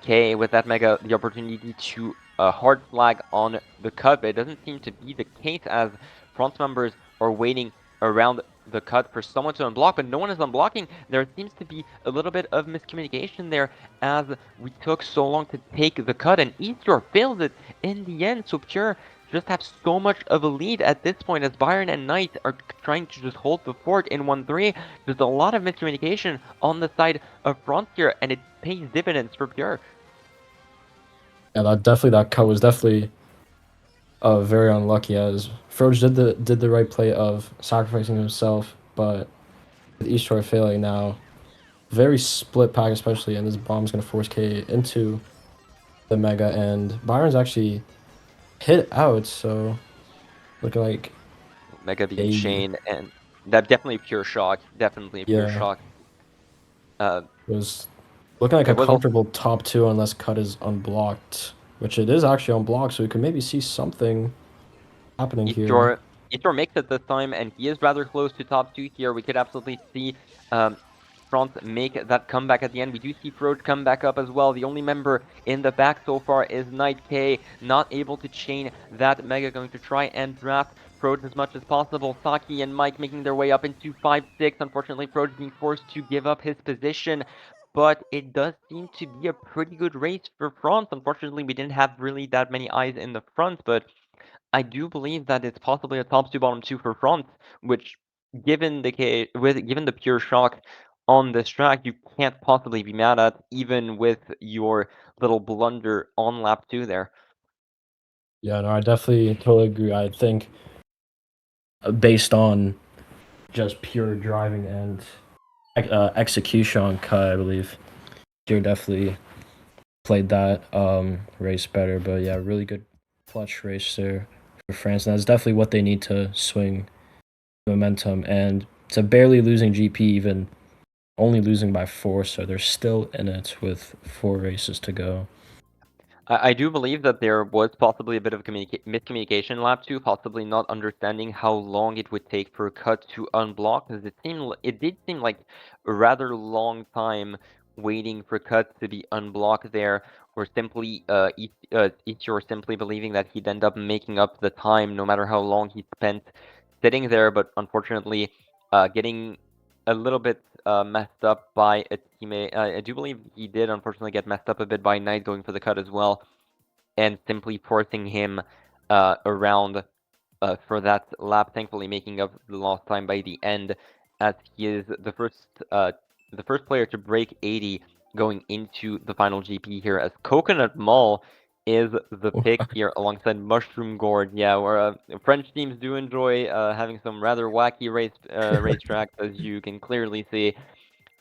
K with that Mega, the opportunity to hard flag on the cut, but it doesn't seem to be the case, as France members are waiting around the cut for someone to unblock, but no one is unblocking. There seems to be a little bit of miscommunication there, as we took so long to take the cut, and Easter fails it in the end, so Pure just have so much of a lead at this point, as Byron and Knight are trying to just hold the fort in 1-3. There's a lot of miscommunication on the side of France here, and it pays dividends for Pure. Yeah, that cut was definitely very unlucky, as Froge did the right play of sacrificing himself, but with Eastor failing now, very split pack especially, and this bomb's gonna force K into the Mega, and Byron's actually hit out, so looking like Mega being chained, and that definitely Pure shock. Definitely a Pure shock. It was looking like a comfortable top two unless cut is unblocked, which it is actually unblocked, so we could maybe see something happening here. Easter makes it this time, and he is rather close to top two here. We could absolutely see France make that comeback at the end. We do see Frode come back up as well. The only member in the back so far is Knight K, not able to chain that Mega, going to try and draft Frode as much as possible. Saki and Mike making their way up into 5-6. Unfortunately, Frode being forced to give up his position, but it does seem to be a pretty good race for France. Unfortunately, we didn't have really that many eyes in the front, but I do believe that it's possibly a top two, bottom two for France, which, given the Pure shock on this track, you can't possibly be mad at, even with your little blunder on lap 2 there. Yeah, no, I definitely totally agree. I think based on just pure driving and execution on Kai, I believe Pierre definitely played that race better. But yeah, really good clutch race there for France. And that's definitely what they need to swing momentum. And it's a barely losing GP, even only losing by 4, so they're still in it with 4 races to go. I do believe that there was possibly a bit of miscommunication lap 2, possibly not understanding how long it would take for a cut to unblock, because it did seem like a rather long time waiting for cut to be unblocked there, or simply Ichior simply believing that he'd end up making up the time no matter how long he spent sitting there, but unfortunately getting a little bit messed up by a teammate. I do believe he did unfortunately get messed up a bit by Knight going for the cut as well, and simply forcing him around for that lap, thankfully making up the lost time by the end, as he is the first player to break 80 going into the final GP here, as Coconut Mall is the pick here alongside Mushroom Gourd. Yeah, where French teams do enjoy having some rather wacky racetracks, as you can clearly see.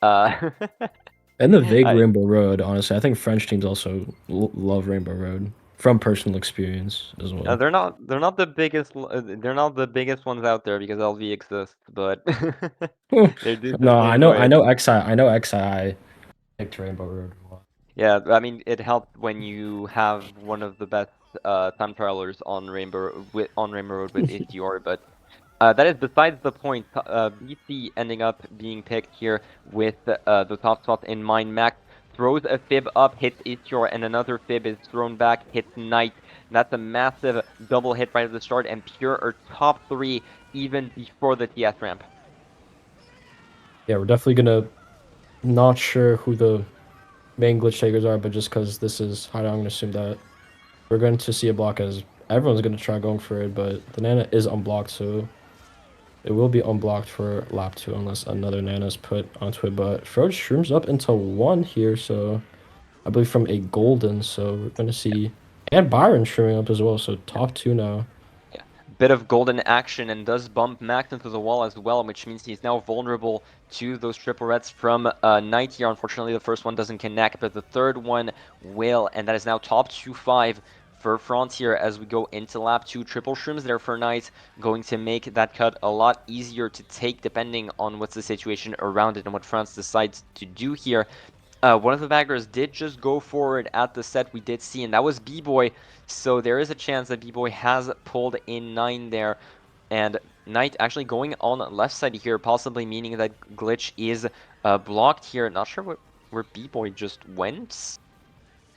And the vague I, Rainbow Road, honestly, I think French teams also love Rainbow Road from personal experience as well. they're not the biggest they're not the biggest ones out there because LV exists, but they do No, simply enjoy it. I know XI picked Rainbow Road a lot. Yeah, I mean it helped when you have one of the best time trialers on Rainbow Road with Istior, but that is besides the point. BC ending up being picked here with the top spot in mind. Max throws a fib up, hits Istior, and another fib is thrown back, hits Knight. That's a massive double hit right at the start, and Pure are top 3 even before the TS ramp. Yeah, we're definitely gonna not sure who the main glitch takers are, but just because this is how I'm gonna assume that we're going to see a block as everyone's gonna try going for it, but the Nana is unblocked, so it will be unblocked for lap 2 unless another Nana is put onto it. But Frode shrooms up into 1 here, so I believe from a golden, so we're gonna see, and Byron shrooming up as well, so top 2 now. Bit of golden action, and does bump Max into the wall as well, which means he's now vulnerable to those triple reds from Knight here. Unfortunately, the first one doesn't connect, but the third one will, and that is now top 2-5 for Frontier as we go into lap 2. Triple shrooms there for Knight, going to make that cut a lot easier to take depending on what's the situation around it and what France decides to do here. One of the baggers did just go forward at the set we did see, and that was B-Boy. So there is a chance that B-Boy has pulled in 9 there. And Knight actually going on left side here, possibly meaning that Glitch is blocked here. Not sure where B-Boy just went.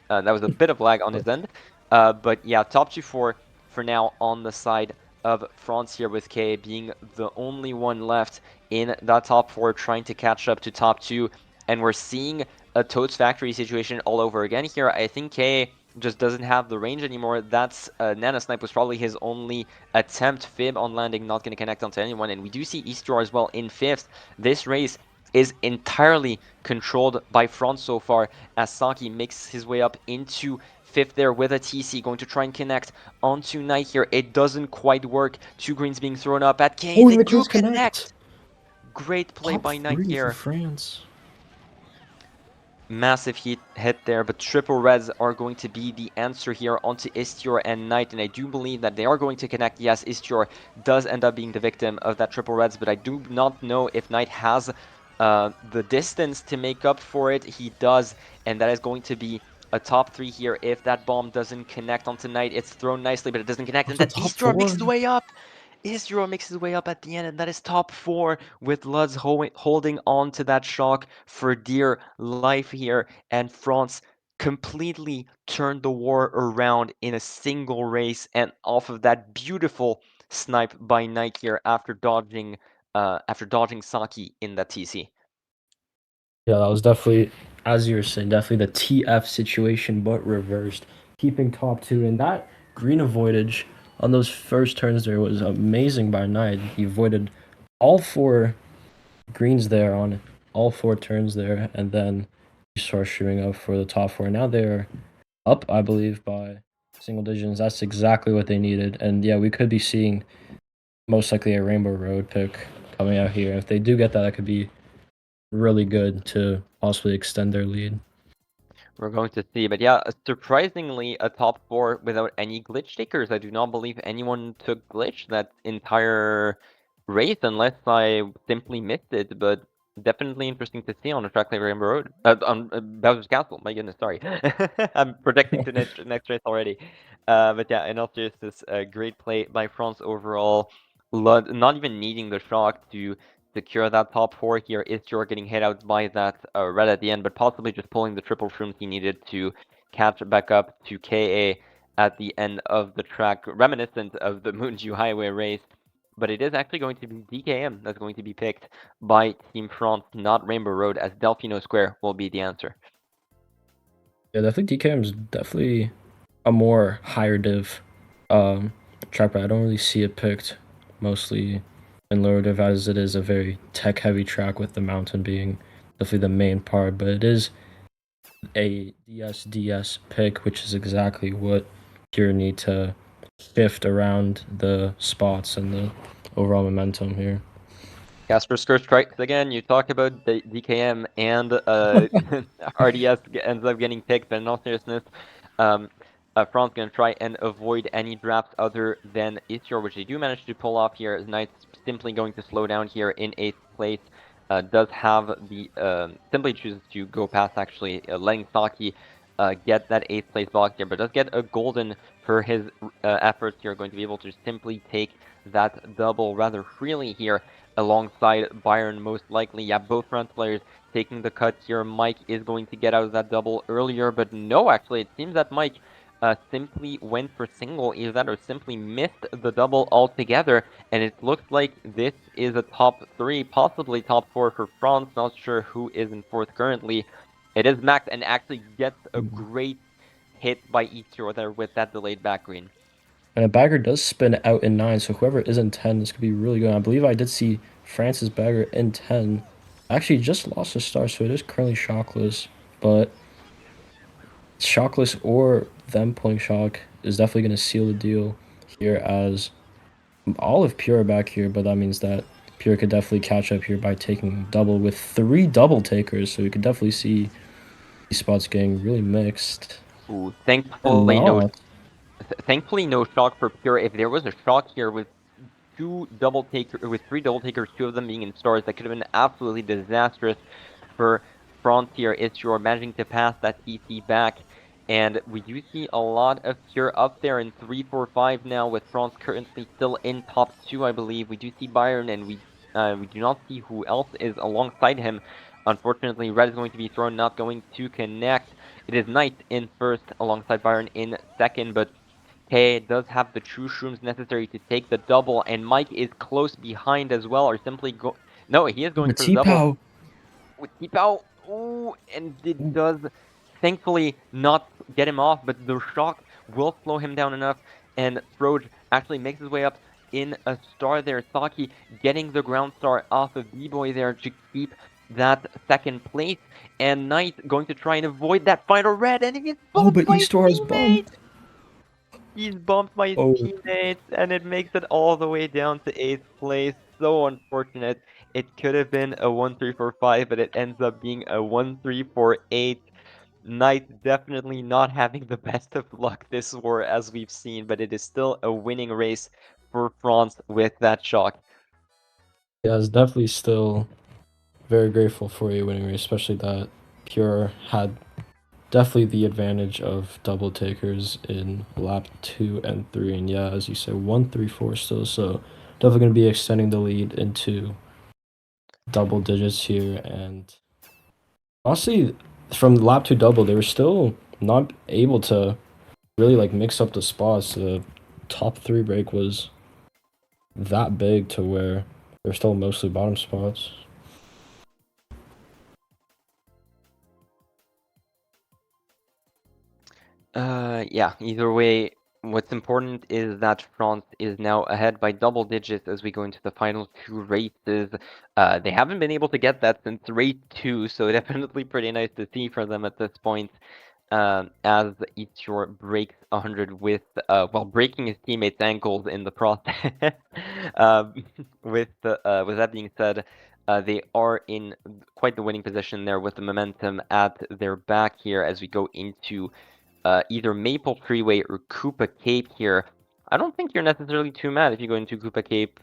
That was a bit of lag on his end. But yeah, top 2-4 for now on the side of France here, with K being the only one left in that top 4 trying to catch up to top 2. And we're seeing a Toad's Factory situation all over again here. I think K just doesn't have the range anymore. That's Nana Snipe was probably his only attempt. Fib on landing, not going to connect onto anyone. And we do see Eastjar as well in 5th. This race is entirely controlled by France so far, as Saki makes his way up into 5th there with a TC, going to try and connect onto Knight here. It doesn't quite work. 2 greens being thrown up at K. Oh, They and do just connect. Great play Top by Knight 3 here. for France. Massive hit there, but triple reds are going to be the answer here onto Istior and Knight, and I do believe that they are going to connect. Yes, Istior does end up being the victim of that triple reds, but I do not know if Knight has the distance to make up for it. He does, and that is going to be a top 3 here. If that bomb doesn't connect onto Knight, it's thrown nicely, but it doesn't connect, and then Istior makes his way up. Istior makes his way up at the end, and that is top 4 with Lutz holding on to that shock for dear life here, and France completely turned the war around in a single race, and off of that beautiful snipe by Knight here after dodging Saki in that TC. Yeah, that was definitely, as you were saying, definitely the TF situation, but reversed, keeping top 2. And that green avoidage on those first turns there was amazing by Knight. He avoided all 4 greens there on all 4 turns there, and then you start streaming up for the top 4. Now they're up, I believe, by single digits. That's exactly what they needed. And yeah, we could be seeing most likely a Rainbow Road pick coming out here. If they do get that, that could be really good to possibly extend their lead. We're going to see, but yeah, surprisingly, a top 4 without any glitch takers. I do not believe anyone took glitch that entire race, unless I simply missed it, but definitely interesting to see on a track like Rainbow Road. On Bowser's Castle, my goodness, sorry. I'm projecting to next race already. But yeah, in all seriousness, great play by France overall. Not even needing the shock to secure that top 4 here. Istyor getting hit out by that red at the end, but possibly just pulling the triple shrooms he needed to catch back up to KA at the end of the track, reminiscent of the Moonju Highway race. But it is actually going to be DKM that's going to be picked by Team France, not Rainbow Road, as Delfino Square will be the answer. Yeah, I think DKM is definitely a more higher div track, but I don't really see it picked mostly in lower div, as it is a very tech heavy track with the mountain being definitely the main part. But it is a DS pick, which is exactly what Pure need to shift around the spots and the overall momentum here. Casper Scourge strikes again. You talk about the DKM and RDS ends up getting picked, but in all seriousness, France going to try and avoid any drafts other than Istyor, which they do manage to pull off here. Knight's simply going to slow down here in 8th place. Does have the simply chooses to go past actually letting Saki get that 8th place box here, but does get a golden for his efforts here. Going to be able to simply take that double rather freely here alongside Byron, most likely. Yeah, both France players taking the cut here. Mike is going to get out of that double earlier, but no, actually, it seems that Mike simply went for single, either that or simply missed the double altogether, and it looks like this is a top 3, possibly top 4 for France. Not sure who is in 4th currently. It is Max, and actually gets a great hit by Istyor there with that delayed back green. And a bagger does spin out in 9, so whoever is in 10, this could be really good. I believe I did see France's bagger in 10. Actually, just lost a star, so it is currently shockless. But shockless or them pulling shock is definitely going to seal the deal here, as all of Pure back here, but that means that Pure could definitely catch up here by taking double with 3 double takers, so we could definitely see these spots getting really mixed. Ooh, thankfully no shock for Pure. If there was a shock here with 3 double takers, 2 of them being in stars, that could have been absolutely disastrous for France here. Istyor managing to pass that TC back, and we do see a lot of Pure up there in 3, 4, 5 now, with France currently still in top 2, I believe. We do see Byron, and we do not see who else is alongside him. Unfortunately, red is going to be thrown, not going to connect. It is Knight in 1st alongside Byron in 2nd, but K does have the true shrooms necessary to take the double, and Mike is close behind as well, or simply go... No, he is going for the double. With T-Pow, ooh, and it does thankfully not get him off, but the shock will slow him down enough, and Froge actually makes his way up in a star there. Saki getting the ground star off of B-Boy there to keep that 2nd place, and Knight going to try and avoid that final red, and he's bumped by his teammate! He's bumped by his teammates, and it makes it all the way down to 8th place. So unfortunate. It could have been a 1-3-4-5, but it ends up being a 1-3-4-8. Knight definitely not having the best of luck this war, as we've seen, but it is still a winning race for France with that shock. Yeah, it's definitely still very grateful for a winning race, especially that Pure had definitely the advantage of double takers in lap 2 and 3, and yeah, as you said, 1-3-4 still, so definitely going to be extending the lead into double digits here. And honestly, from lap 2 double, they were still not able to really like mix up the spots. The top 3 break was that big to where they're still mostly bottom spots. Yeah, either way, What's important is that France is now ahead by double digits as we go into the final two races. They haven't been able to get that since race 2, so definitely pretty nice to see for them at this point. As Eature breaks 100 with, well, breaking his teammates' ankles in the process. With that being said, they are in quite the winning position there with the momentum at their back here as we go into either Maple Freeway or Koopa Cape here. I don't think you're necessarily too mad if you go into Koopa Cape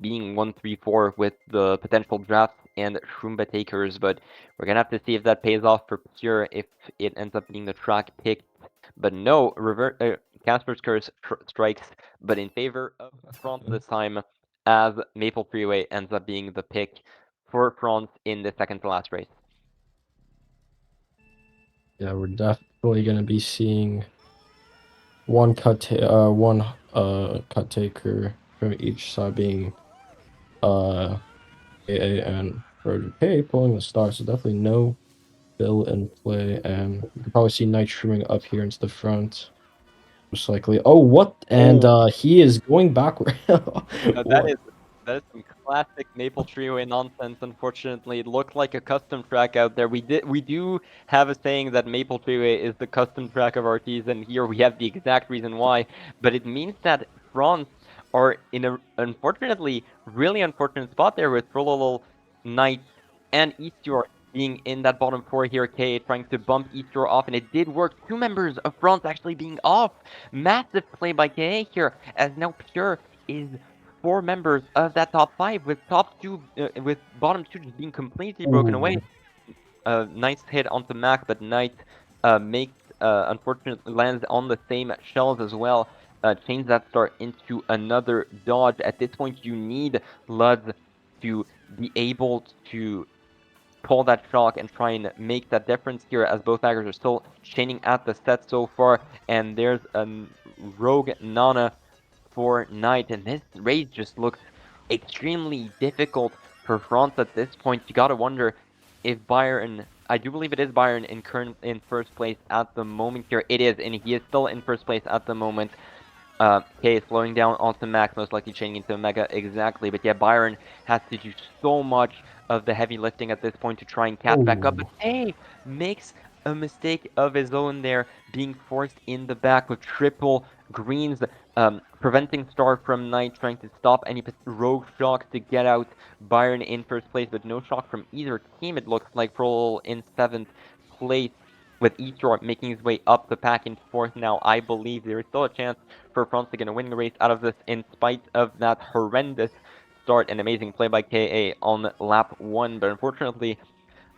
being 1-3-4 with the potential drafts and Shroomba takers, but we're gonna have to see if that pays off for Pure if it ends up being the track picked. But no, Casper's Curse strikes, but in favor of France this time, as Maple Freeway ends up being the pick for France in the second to last race. Yeah, we're definitely gonna be seeing one cut taker from each side, being AA and Roger K pulling the start. So definitely no Bill in play, and you can probably see Knight streaming up here into the front. Most likely. Oh, what? And he is going backward. What? That is some classic Maple Trio nonsense. Unfortunately, it looked like a custom track out there. We do have a saying that Maple Trio is the custom track of RTs, and here we have the exact reason why. But it means that France are in a unfortunately really unfortunate spot there with Frololo, Knight, and Eastyor being in that bottom 4 here. K trying to bump Eastyor off, and it did work. 2 members of France actually being off. Massive play by KA here, as now Pure is 4 members of that top 5, with with bottom 2 just being completely broken away. Nice hit onto Mac, but Knight makes unfortunately lands on the same shells as well. Change that start into another dodge. At this point, you need Luds to be able to pull that shock and try and make that difference here, as both baggers are still chaining at the set so far. And there's a rogue Nana for Knight, and this raid just looks extremely difficult for France at this point. You gotta wonder if Byron, I do believe it is Byron in first place at the moment here. It is, and he is still in first place at the moment. K is slowing down onto Max, most likely chaining into Omega, exactly. But yeah, Byron has to do so much of the heavy lifting at this point to try and catch back up. But K makes a mistake of his own there, being forced in the back with triple greens, preventing Star from Knight, trying to stop any rogue shocks to get out. Byron in first place, but no shock from either team, it looks like. Prol in 7th place, with Eastro making his way up the pack in 4th now. I believe there is still a chance for France to get a winning race out of this, in spite of that horrendous start. An amazing play by KA on lap 1, but unfortunately,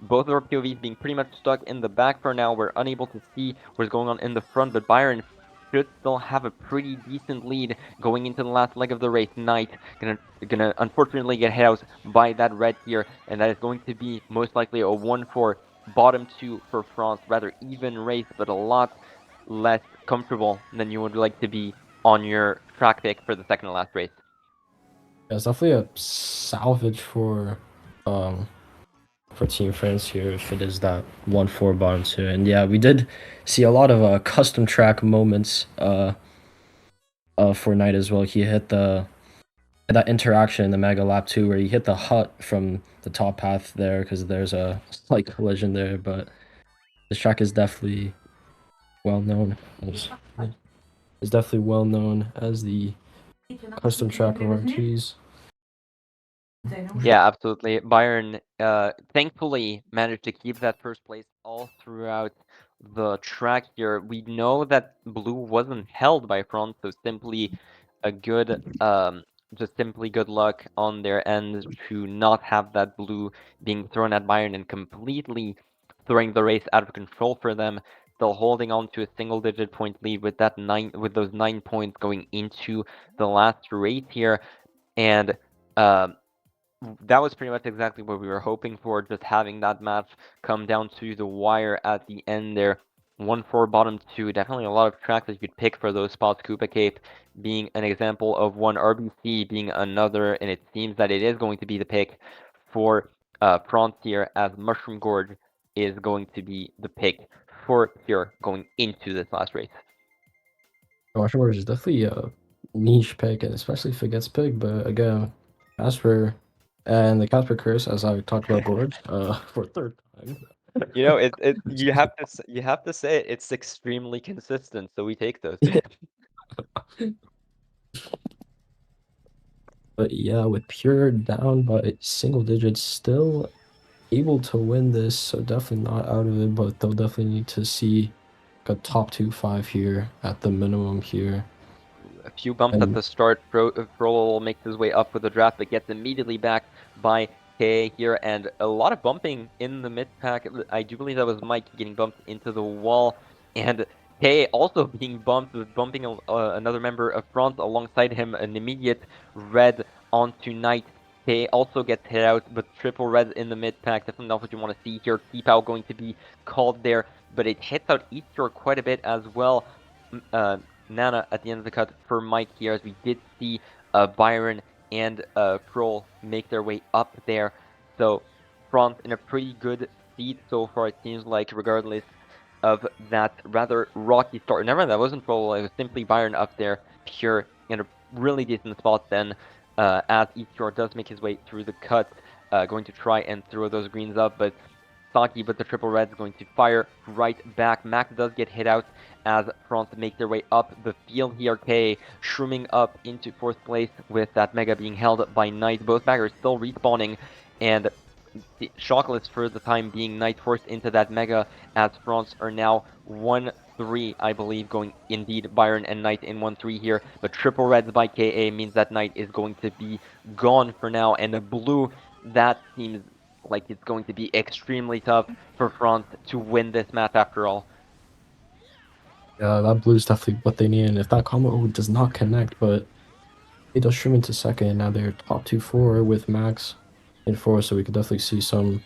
both of our POVs being pretty much stuck in the back for now. We're unable to see what's going on in the front, but Byron should still have a pretty decent lead going into the last leg of the race. Knight gonna unfortunately get hit out by that red here, and that is going to be most likely a 1-4 bottom 2 for France. Rather even race, but a lot less comfortable than you would like to be on your track pick for the second to last race. Yeah, it's definitely a salvage for Team France here if it is that 1-4 bottom 2. And yeah, we did see a lot of custom track moments for Knight as well. He hit that interaction in the Mega Lap 2 where he hit the hut from the top path there, because there's a slight collision there. But this track is definitely well known as the custom track of RTs. Yeah, absolutely. Byron thankfully managed to keep that first place all throughout the track here. We know that blue wasn't held by France, so simply a good just simply good luck on their end to not have that blue being thrown at Byron and completely throwing the race out of control for them. Still holding on to a single-digit point lead with those 9 points going into the last race here. And that was pretty much exactly what we were hoping for, just having that match come down to the wire at the end there. 1-4 bottom 2, definitely a lot of tracks that you could pick for those spots. Koopa Cape being an example of one, RBC being another, and it seems that it is going to be the pick for France here, as Mushroom Gorge is going to be the pick for Pure going into this last race. Washington is definitely a niche pick, and especially if it gets picked. But again, Casper and the Casper curse, as I talked about board, for a third time. You know, you have to say it. It's extremely consistent, so we take those. But yeah, with Pure down by single digits, still able to win this, so definitely not out of it. But they'll definitely need to see a top 2-5 here at the minimum here. A few bumps at And the start. Frollo makes his way up with the draft, but gets immediately back by K here, and a lot of bumping in the mid pack. I do believe that was Mike getting bumped into the wall, and K also being bumped, bumping another member of front alongside him, an immediate red onto Knight. K also gets hit out, but triple red in the mid pack. Definitely not what you want to see here. Keep out going to be called there, but it hits out Easter quite a bit as well. Nana at the end of the cut for Mike here, as we did see Byron and Kroll make their way up there. So front in a pretty good seat so far, it seems like, regardless of that rather rocky start. Never mind, that wasn't Kroll, it was simply Byron up there, pure, in a really decent spot then, as Eastshore does make his way through the cut, going to try and throw those greens up, but Saki with the triple red is going to fire right back. Max does get hit out as France make their way up the field here. K shrooming up into 4th place with that Mega being held by Knight. Both baggers still respawning, and shockless for the time being. Knight forced into that Mega as France are now 1-3, I believe, going indeed Byron and Knight in 1-3 here. But triple reds by KA means that Knight is going to be gone for now, and the blue, that seems like it's going to be extremely tough for France to win this match after all. yeah, that blue is definitely what they need. And if that combo does not connect, but it does shroom into second, now they're top 2-4 with Max in 4, so we could definitely see some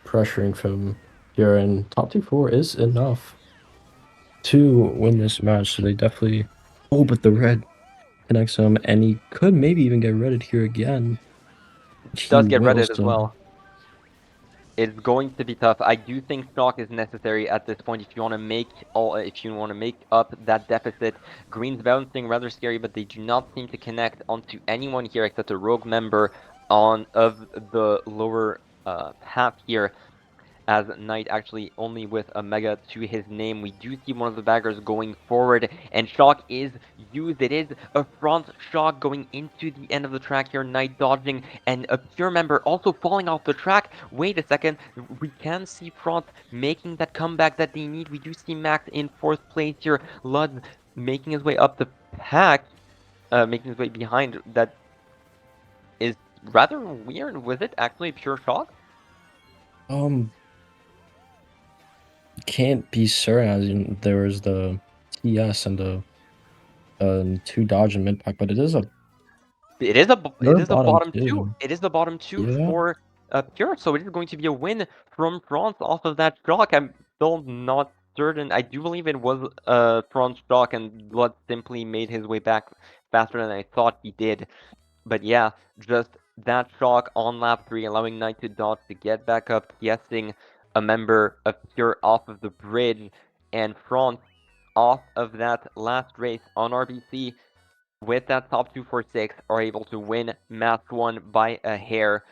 pressuring from here. And top 2-4 is enough to win this match, so they definitely. Oh, but the red connects him, and he could maybe even get redded here again. He does get will, redded as so. well. It's going to be tough. I do think stock is necessary at this point if you want to make up that deficit. Green's bouncing rather scary, but they do not seem to connect onto anyone here except a rogue member of the lower half here. As Knight actually only with a Mega to his name. We do see one of the baggers going forward, and shock is used. It is a front shock going into the end of the track here. Knight dodging, and a pure member also falling off the track. Wait a second, we can see front making that comeback that they need. We do see Max in 4th place here. Lud making his way up the pack, making his way behind. That is rather weird. Was it actually pure shock? Can't be certain, as in there was the TS and the 2 dodge and mid pack, but it is a bottom two. two. It is the bottom two Yeah. for Pure, so it is going to be a win from France off of that shock. I'm still not certain. I do believe it was France shock, and Blood simply made his way back faster than I thought he did. But yeah, just that shock on lap 3, allowing Knight to dodge to get back up, guessing a member of Pure off of the bridge, and France off of that last race on RBC with that top 246 are able to win match 1 by a hair.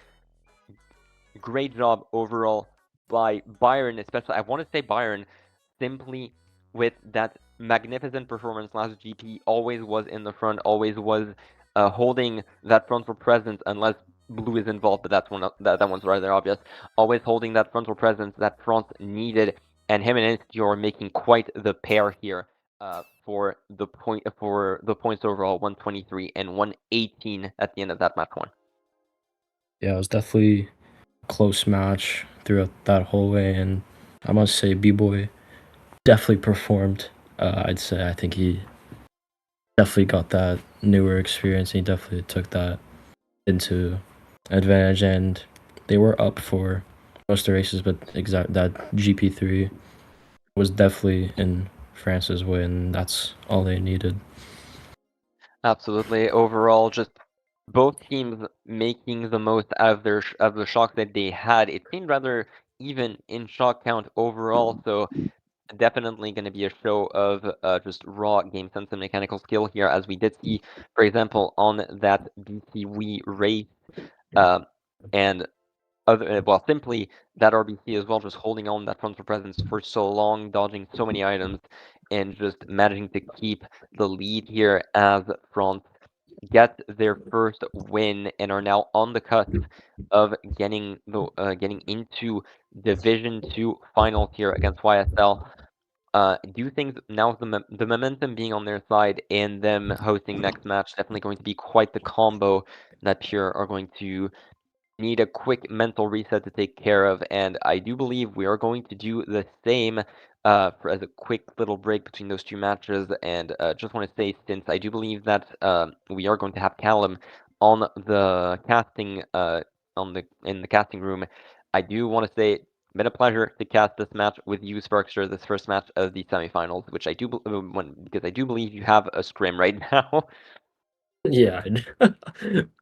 Great job overall by Byron, especially. I want to say Byron simply with that magnificent performance last GP, always was in the front, always was holding that frontal presence, unless blue is involved, but that one's rather obvious. Always holding that frontal presence that France needed, and him and Instio are making quite the pair here for the points overall, 123 and 118 at the end of that match 1. Yeah, it was definitely a close match throughout that whole way, and I must say B-Boy definitely performed. I'd say I think he definitely got that newer experience. He definitely took that into advantage, and they were up for most of the races, but that GP3 was definitely in France's way, and that's all they needed. Absolutely. Overall, just both teams making the most out of the shock that they had. It seemed rather even in shock count overall. So definitely going to be a show of just raw game sense and mechanical skill here, as we did see, for example, on that MKWii race, and well, simply that RBC as well, just holding on that frontal presence for so long, dodging so many items, and just managing to keep the lead here as France get their first win and are now on the cusp of getting into Division 2 finals here against YSL. Do you think now the momentum being on their side and them hosting next match definitely going to be quite the combo that Pure are going to need a quick mental reset to take care of, and I do believe we are going to do the same as a quick little break between those two matches. And just want to say, since I do believe that we are going to have Callum on the casting in the casting room, I do want to say been a pleasure to cast this match with you, Sparkster, this first match of the semifinals, which I do because I do believe you have a scrim right now. Yeah.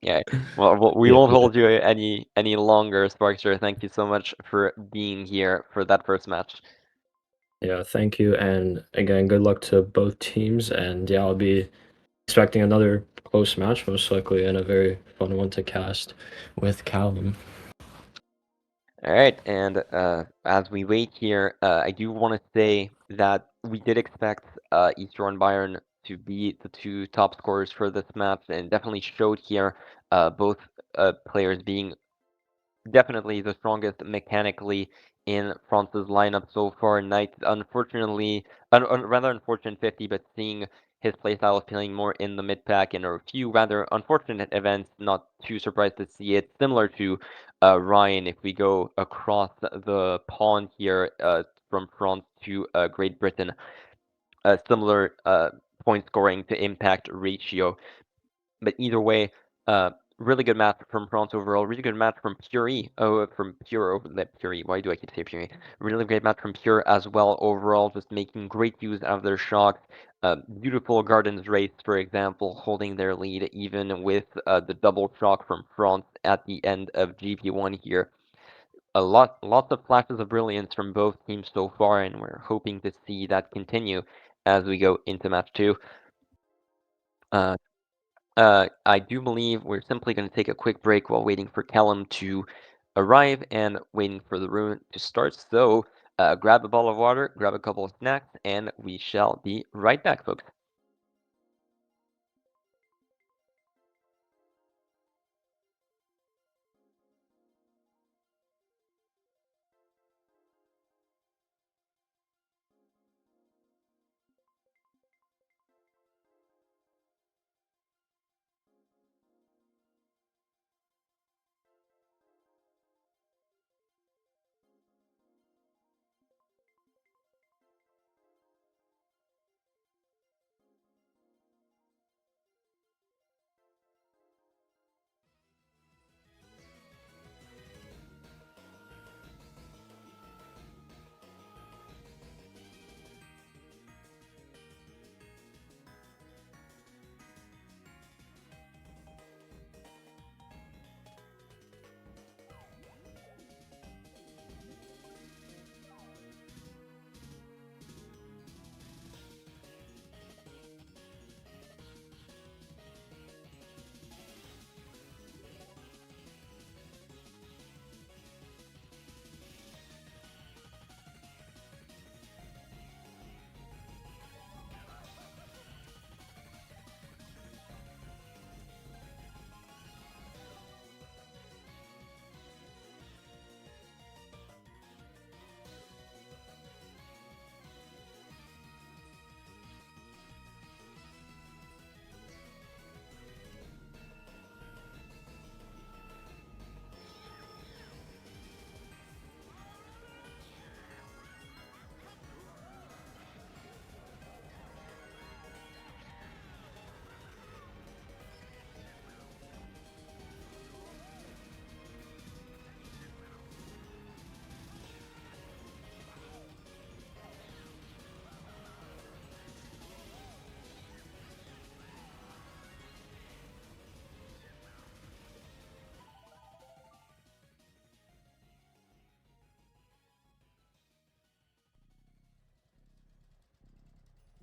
Yeah. Well, we Yeah. won't hold you any longer, Sparkster. Thank you so much for being here for that first match. Yeah, thank you. And again, good luck to both teams. And yeah, I'll be expecting another close match, most likely, and a very fun one to cast with Callum. All right, and as we wait here, I do want to say that we did expect Easter and Bayern to be the two top scorers for this match, and definitely showed here, both players being definitely the strongest mechanically in France's lineup so far. Knight, unfortunately, rather unfortunate 50, but seeing his playstyle of playing more in the mid pack in a few rather unfortunate events, not too surprised to see it. Similar to Ryan, if we go across the pond here from France to Great Britain, similar point scoring to impact ratio. But either way, really good match from France overall. Really good match from Pure. Oh, from Pure over that Pure. Why do I keep saying Pure? Really great match from Pure as well overall. Just making great use out of their shocks. Beautiful Gardens race, for example, holding their lead even with the double shock from France at the end of GP1 here. Lots of flashes of brilliance from both teams so far, and we're hoping to see that continue as we go into match 2. I do believe we're simply going to take a quick break while waiting for Callum to arrive and waiting for the room to start. So grab a bottle of water, grab a couple of snacks, and we shall be right back, folks.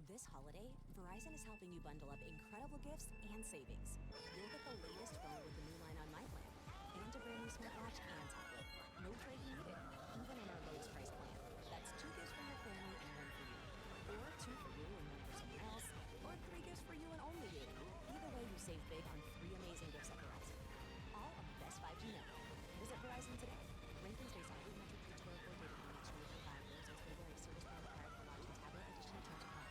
This holiday, Verizon is helping you bundle up incredible gifts and savings. You'll get the latest phone with the new line on My Plan, and a brand new smartwatch and tablet. No trading needed, even on our lowest price plan. That's 2 gifts for your family and 1 for you. Or 2 for you and 1 for someone else. Or 3 gifts for you and only you. Either way, you save big on 3 amazing gifts at Verizon. All on the best 5G network. Visit Verizon today. Rankings based on biometric feature for data and exchange for 5 years as for a service plan required for watch and tablet. Additional terms apply.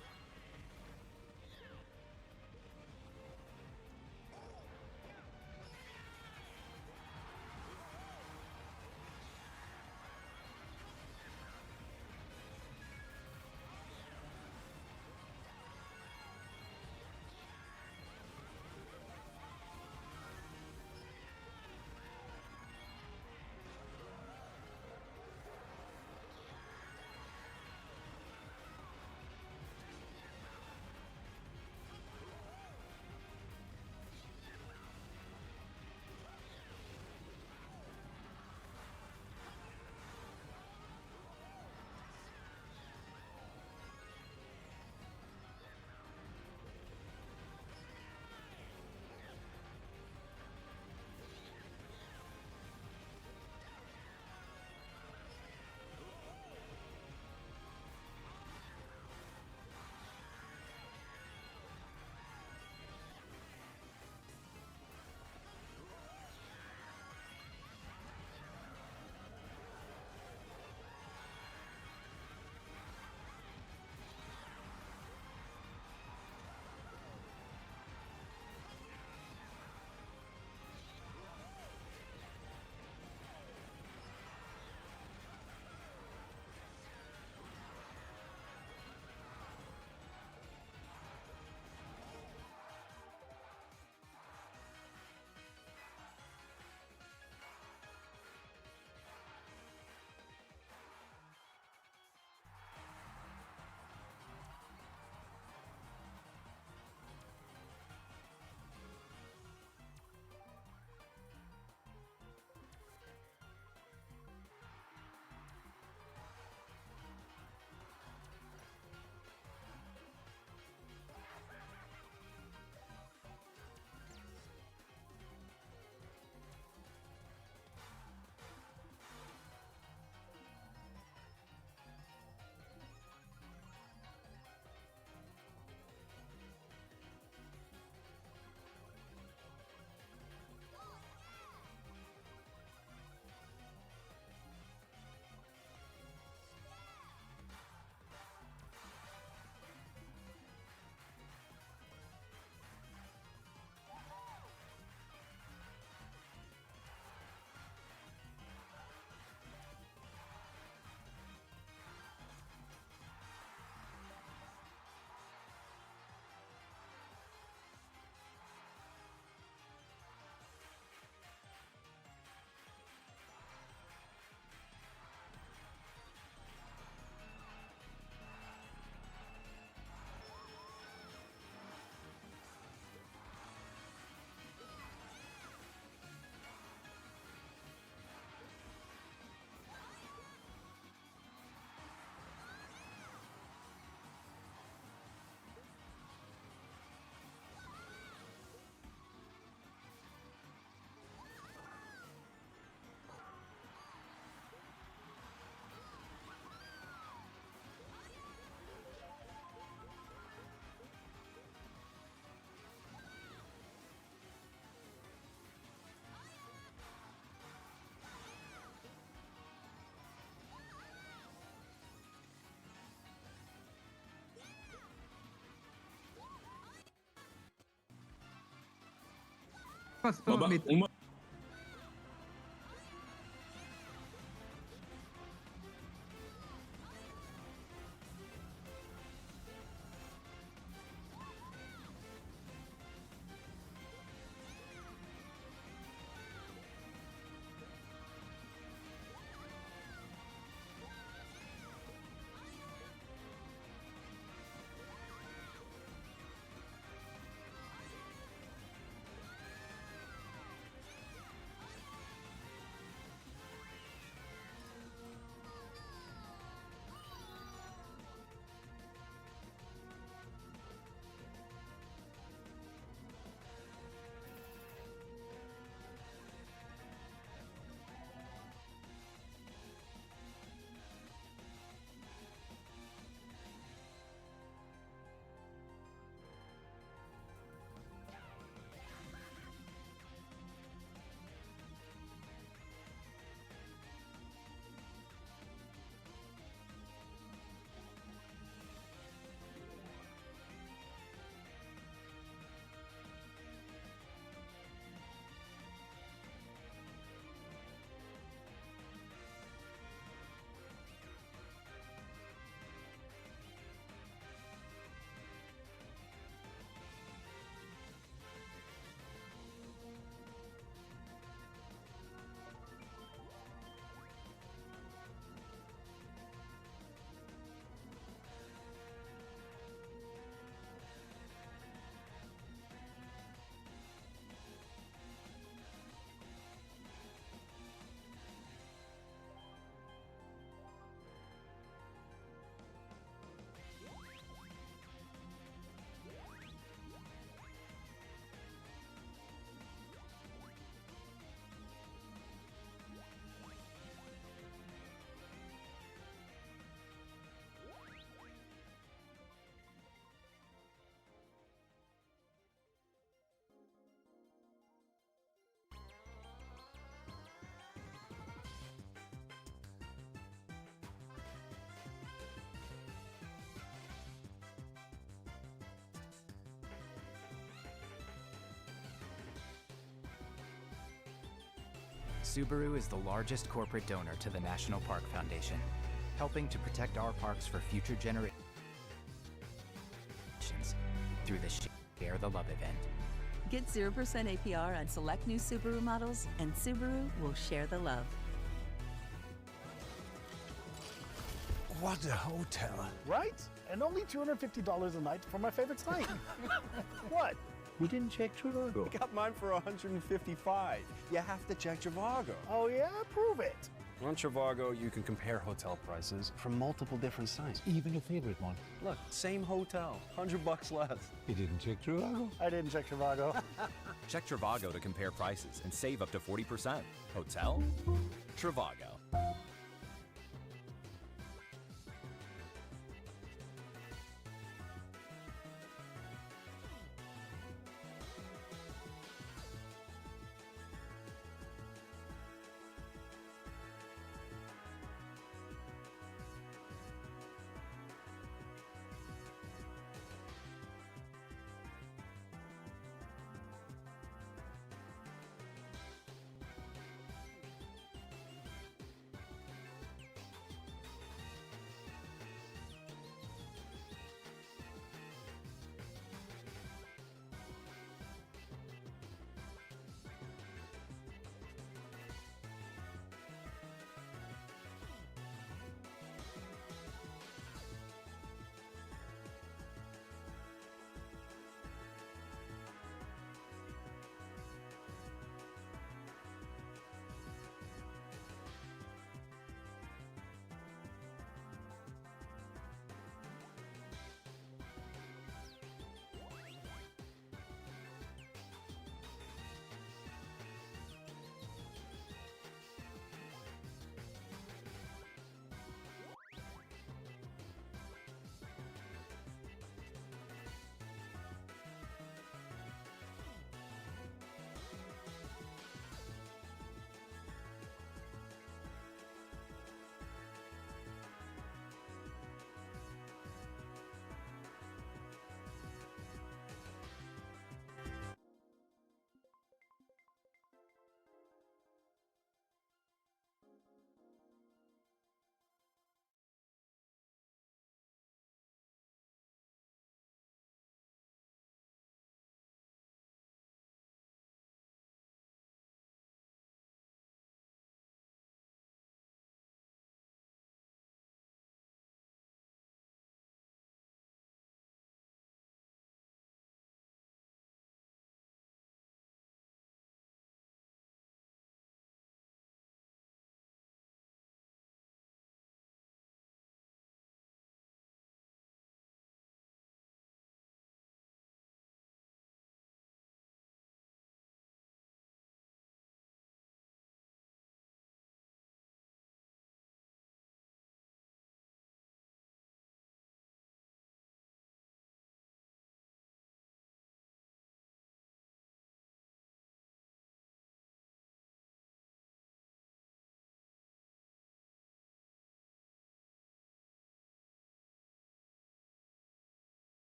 Subaru is the largest corporate donor to the National Park Foundation, helping to protect our parks for future generations through the Share the Love event. Get 0% APR on select new Subaru models, and Subaru will share the love. What a hotel. Right? And only $250 a night for my favorite site. What? We didn't check Trivago. I got mine for $155. You have to check Trivago. Oh yeah? Prove it. On Trivago, you can compare hotel prices from multiple different sites. Even your favorite one. Look, same hotel, $100 less. You didn't check Trivago. I didn't check Trivago. Check Trivago to compare prices and save up to 40%. Hotel? Trivago.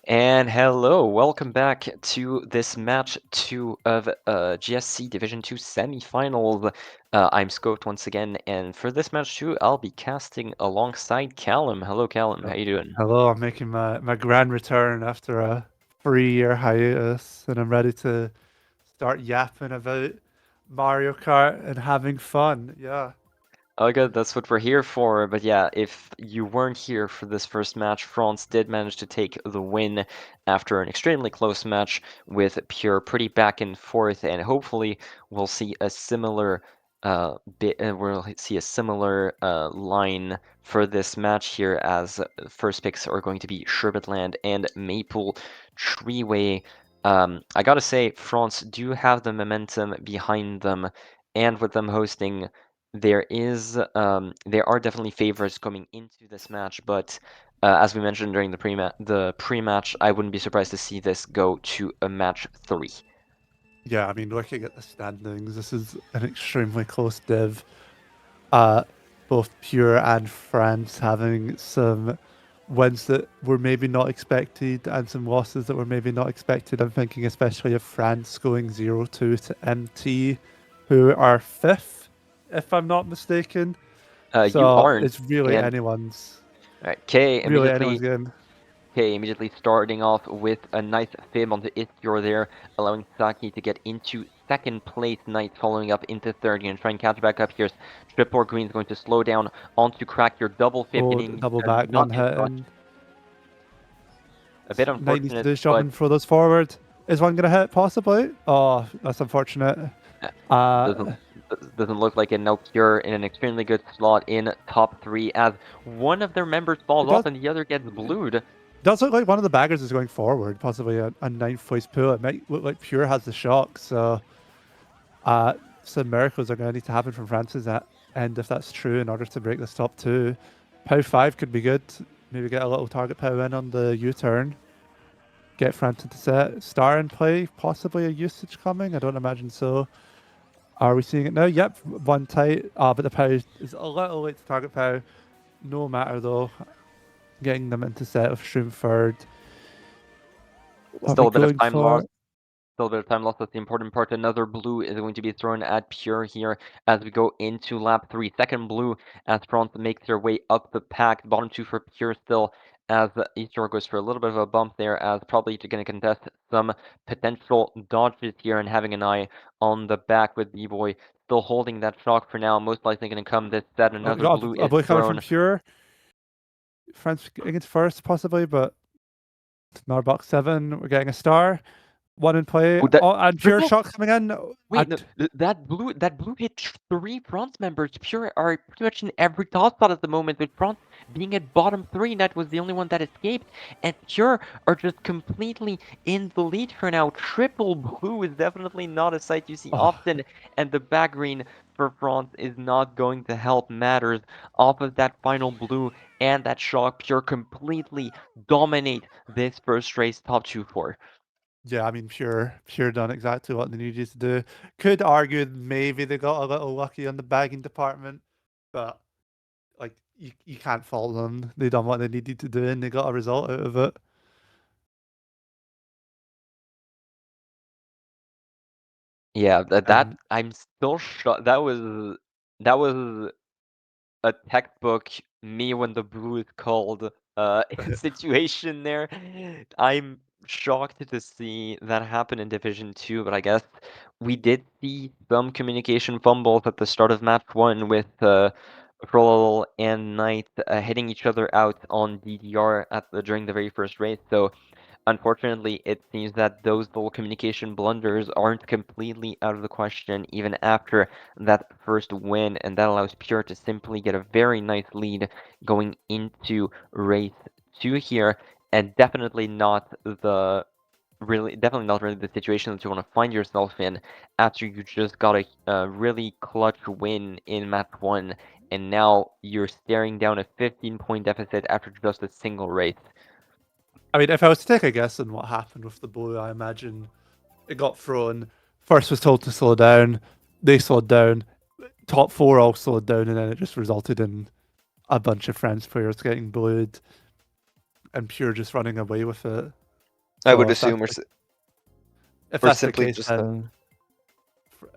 And hello, welcome back to this match 2 of GSC Division 2 semifinals. I'm Scott once again, and for this match 2, I'll be casting alongside Callum. Hello, Callum. How you doing? Hello, I'm making my grand return after a 3-year hiatus, and I'm ready to start yapping about Mario Kart and having fun. Yeah. Oh, good. That's what we're here for. But yeah, if you weren't here for this first match, France did manage to take the win after an extremely close match with Pure pretty back and forth, and hopefully we'll see a similar line for this match here, as first picks are going to be Sherbetland and Maple Treeway. I gotta say, France do have the momentum behind them, and with them hosting there are definitely favorites coming into this match, but as we mentioned during the pre-match, I wouldn't be surprised to see this go to a match 3. Yeah, I mean, looking at the standings, this is an extremely close div. Both Pure and France having some wins that were maybe not expected and some losses that were maybe not expected. I'm thinking especially of France going 0-2 to MT, who are 5th, if I'm not mistaken. You So aren't, it's really and anyone's. Alright, K Really anyone's game. immediately starting off with a nice fib onto Istior there, allowing Saki to get into second place. Knight following up into third. You're going to try and catch back up here. Triple Green's going to slow down onto Crack. Your double fib Oh, getting double back, not one in hit. front. And A bit Knight needs to unfortunate, do his job but and throw those forward. Is one going to hit, possibly? Oh, that's unfortunate. doesn't look like it. No, Pure in an extremely good slot in top 3 as one of their members falls off and the other gets blued. Does look like one of the baggers is going forward, possibly a 9th place pool. It might look like Pure has the shock, so some miracles are going to need to happen from France's end if that's true in order to break this top 2. POW 5 could be good. Maybe get a little target POW in on the U-turn. Get France into set. Star in play, possibly a usage coming. I don't imagine so. Are we seeing it now? Yep, one tight. But the POW is a little late to target POW. No matter though. Getting them into set of Shroom third. Still a bit of time lost. Still a bit of time lost. That's the important part. Another blue is going to be thrown at Pure here as we go into lap 3. Second blue as France makes their way up the pack. Bottom 2 for Pure still as Eastor goes for a little bit of a bump there as probably going to contest some potential dodges here and having an eye on the back with B-Boy still holding that shock for now. Most likely going to come this set. Another blue is coming thrown. from Pure. France getting it first, possibly, but Narbox 7, we're getting a star. One in play. And Pure shock coming in. Wait, no, that blue hit 3 France members. Pure are pretty much in every top spot at the moment, with France being at bottom 3. That was the only one that escaped, and Pure are just completely in the lead for now. Triple blue is definitely not a sight you see often, and the back green for France is not going to help matters. Off of that final blue and that shock, Pure completely dominate this first race top 2-4. Yeah, I mean, Pure done exactly what they needed to do. Could argue maybe they got a little lucky on the bagging department, but like you can't fault them. They done what they needed to do and they got a result out of it. Yeah, that I'm still shocked. That was a textbook me when the blue is called situation there. I'm shocked to see that happen in Division 2, but I guess we did see some communication fumbles at the start of match 1 with Frollo and Knight hitting each other out on DDR during the very first race. So unfortunately, it seems that those little communication blunders aren't completely out of the question even after that first win, and that allows Pure to simply get a very nice lead going into race 2 here, and definitely not the really the situation that you want to find yourself in after you just got a really clutch win in match 1, and now you're staring down a 15-point deficit after just a single race. I mean, if I was to take a guess on what happened with the blue, I imagine it got thrown. First was told to slow down. They slowed down. Top 4 all slowed down, and then it just resulted in a bunch of France players getting blued and Pure just running away with it. I would assume if that's simply the case, just then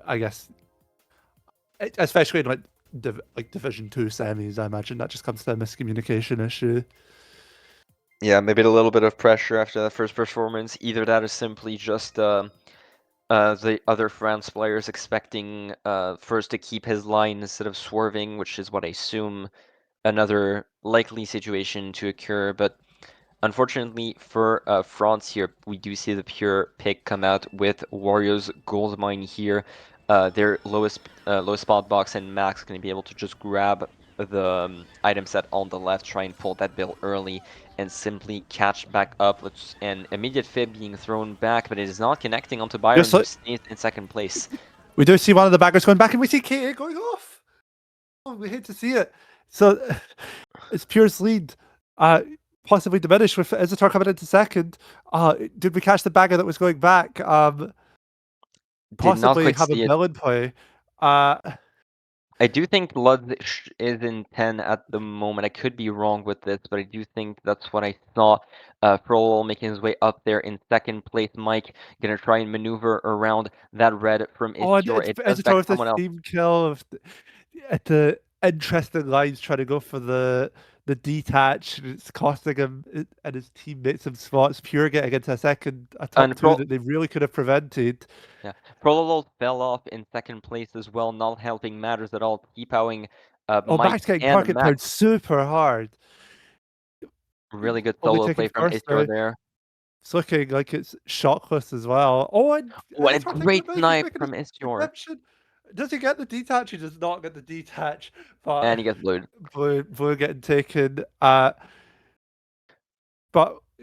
I guess, especially in like Division 2 semis, I imagine that just comes to a miscommunication issue. Yeah, maybe a little bit of pressure after that first performance. Either that is simply just the other France players expecting first to keep his line instead of swerving, which is what I assume another likely situation to occur. But unfortunately for France here, we do see the Pure pick come out with Wario's Goldmine here. Their lowest spot box, and Max going to be able to just grab the item set on the left, try and pull that bill early, and simply catch back up. An immediate fib being thrown back, but it is not connecting onto Byron, who stays in second place. We do see one of the baggers going back, and we see KA going off. Oh, we hate to see it. So it's Pure's lead possibly diminished with Izitar coming into second. Did we catch the bagger that was going back? Did not Possibly quite have a see it. bill in play. I do think Lud is in 10 at the moment. I could be wrong with this, but I do think that's what I saw. Frollo making his way up there in second place. Mike gonna try and maneuver around that red from Oh, and Istior. it's It does back Izitar with the someone else. team kill at the interesting lines trying to go for the detach. And it's costing him and his teammates some spots. Pure getting into a top And two that they really could have prevented. Yeah, Frollo fell off in second place as well, not helping matters at all. Keep-owing Oh, Mike Max getting and pocket Max. pound super hard. Really good Only solo taking play from first Istior now. there. It's looking like it's shockless as well. Oh, and Oh, and a Izitar great thinking he's snipe making from his Istior. redemption. Does he get the detach? He does not get the detach. But And he gets blued. Blue getting taken. But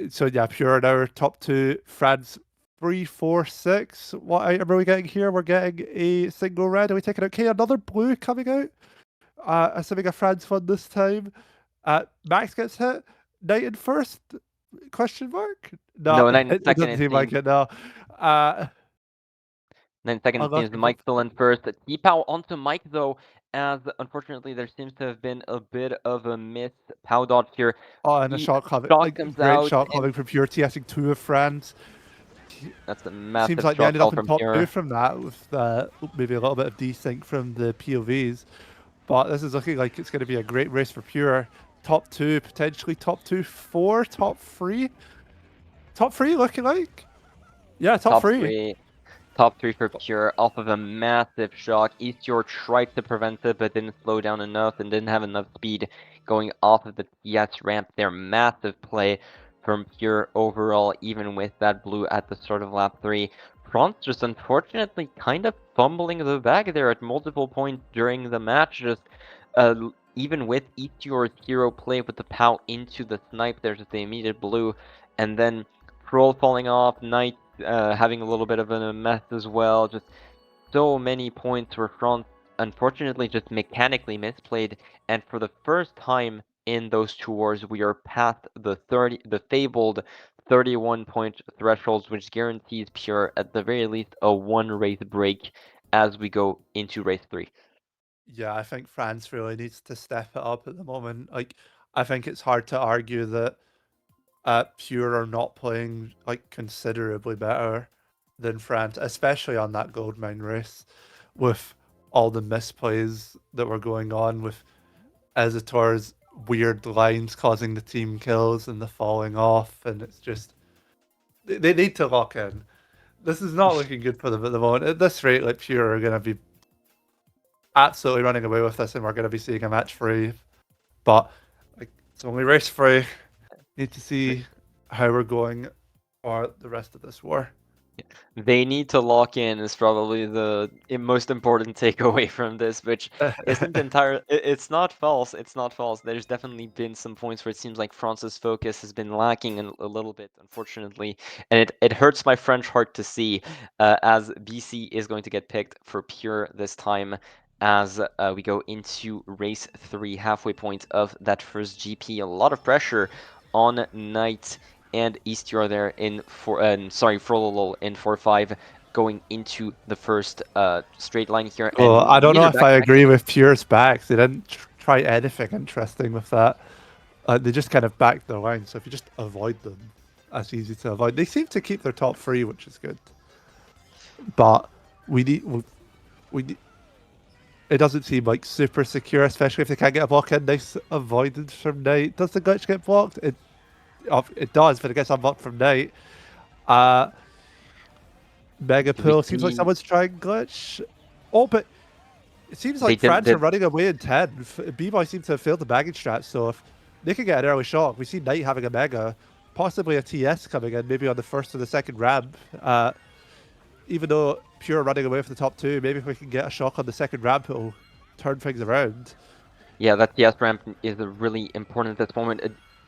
so yeah, Pure now top two. France 3, 4, 6. What item are we getting here? We're getting a single red. Are we taking out? Okay, another blue coming out. Assuming a France one this time. Max gets hit. Knight in first? Question mark? No, No, Knight in it second, doesn't it seem like seems. it now. Then second it seems Mike still in first. T-Pow onto Mike though, as unfortunately there seems to have been a bit of a miss. Pow dodge here. Oh, and a shot coming. Shot Like, comes great out shot and coming from Pure TSing 2 of France. that's a Seems massive like they shot ended call up in from top Pure. 2 from that, with maybe a little bit of desync from the POVs. But this is looking like it's going to be a great race for Pure. Top 2, potentially top 2, 4, top 3. Top 3 looking like? Yeah, top 3. Top 3 for Pure off of a massive shock. Eastyor tried to prevent it, but didn't slow down enough and didn't have enough speed going off of the TS ramp there. Massive play from Pure overall, even with that blue at the start of lap 3. France just unfortunately kind of fumbling the bag there at multiple points during the match. Just even with Eastyor's hero play with the POW into the snipe, there's just the immediate blue, and then Troll falling off, Knight having a little bit of a mess as well. Just so many points where France unfortunately just mechanically misplayed, and for the first time in those 2 wars, we are past the fabled 31 point thresholds, which guarantees Pure at the very least a 1 race break as we go into race 3. Yeah, I think France really needs to step it up at the moment. Like, I think it's hard to argue that Pure are not playing like considerably better than France, especially on that gold mine race, with all the misplays that were going on, with Izitar's weird lines causing the team kills and the falling off, and it's just they need to lock in. This is not looking good for them at the moment. At this rate, like Pure are gonna be absolutely running away with this, and we're gonna be seeing a match 3. But like, it's only race 3. Need to see how we're going for the rest of this war. They need to lock in is probably the most important takeaway from this, which isn't it's not false. It's not false. There's definitely been some points where it seems like France's focus has been lacking a little bit, unfortunately, and it hurts my French heart to see, as BC is going to get picked for Pure this time as we go into race 3, halfway point of that first GP. A lot of pressure on Knight and Eastyor there in Frollo in 4-5 going into the first straight line here. Well, And I don't know neither if I agree with Pure's backs. They didn't try anything interesting with that. They just kind of backed their line. So if you just avoid them, that's easy to avoid. They seem to keep their top 3, which is good. But we need. It doesn't seem like super secure, especially if they can't get a block in. Nice avoidance from Knight. Does the glitch get blocked? It does, but it gets unblocked from Knight. Mega Pool. Seems like someone's trying glitch. Oh, but it seems like France are running away in 10. B-Boy seems to have failed the baggage strat, so if they can get an early shock, we see Knight having a Mega, possibly a TS coming in, maybe on the first or the second ramp. Even though Pure running away for the top 2, maybe if we can get a shock on the second ramp, it'll turn things around. Yeah, that TS ramp is really important at this moment.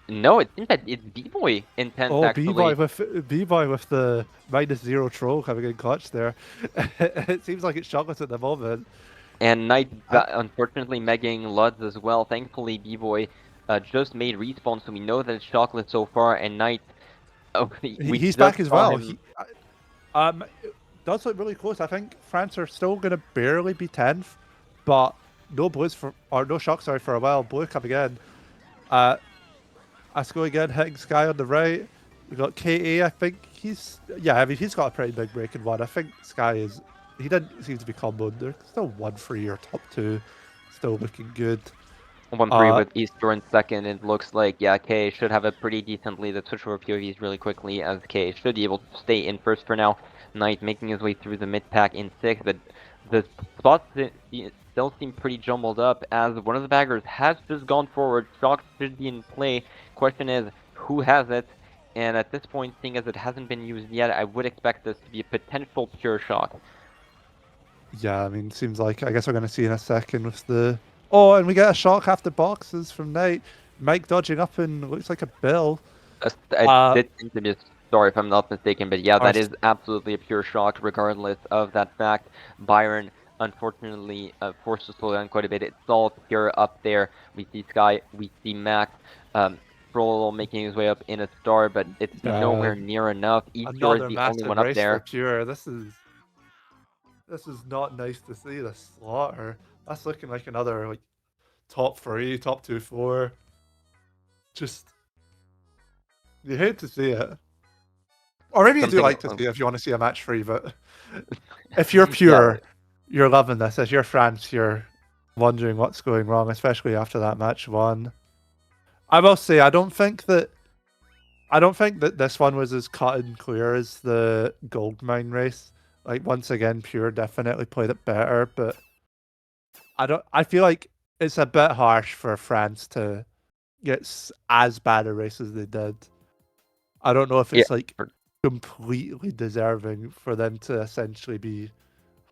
No, it seems that it's B-Boy in 10th, actually. B-Boy with the -0 troll coming in clutch there. It seems like it's shockless at the moment. And Knight, unfortunately, megging Luds as well. Thankfully, B-Boy just made respawn, so we know that it's chocolate so far, and Knight, we He's just back as saw well. him. It does look really close. I think France are still going to barely be 10th, but no blues no shocks, sorry, for a while. Blue coming in. Asco again hitting Sky on the right. We got KA, I think he's got a pretty big break in one. I think Sky he didn't seem to be comboed. They're still 1-3 or top 2. Still looking good. 1-3 with Easter in second. It looks like, yeah, K should have a pretty decent lead. Let's switch over POVs really quickly, as K should be able to stay in first for now. Knight making his way through the mid pack in 6th, but the spots still seem pretty jumbled up, as one of the baggers has just gone forward. Shock should be in play. Question is, who has it? And at this point, seeing as it hasn't been used yet, I would expect this to be a potential pure shock. Yeah, I mean, seems like, I guess we're going to see in a second with the... Oh, and we get a shock after boxes from Knight. Mike dodging up and looks like a bill. I did seem to be a story, if I'm not mistaken, but yeah, that is absolutely a pure shock, regardless of that fact. Byron, unfortunately, forced to slow down quite a bit. It's all pure up there. We see Sky, we see Max. Frollo making his way up in a star, but it's nowhere near enough. Easter is the only one up there. Pure. This is not nice to see, this slaughter. That's looking like another like top 3, top 2, 4. Just, you hate to see it. Or maybe you do like to see it if you want to see a match 3, but if you're pure, you're loving this. If you're France, you're wondering what's going wrong, especially after that match 1. I will say, I don't think that this one was as cut and clear as the gold mine race. Like, once again, Pure definitely played it better, but I feel like it's a bit harsh for France to get as bad a race as they did. I don't know if it's like completely deserving for them to essentially be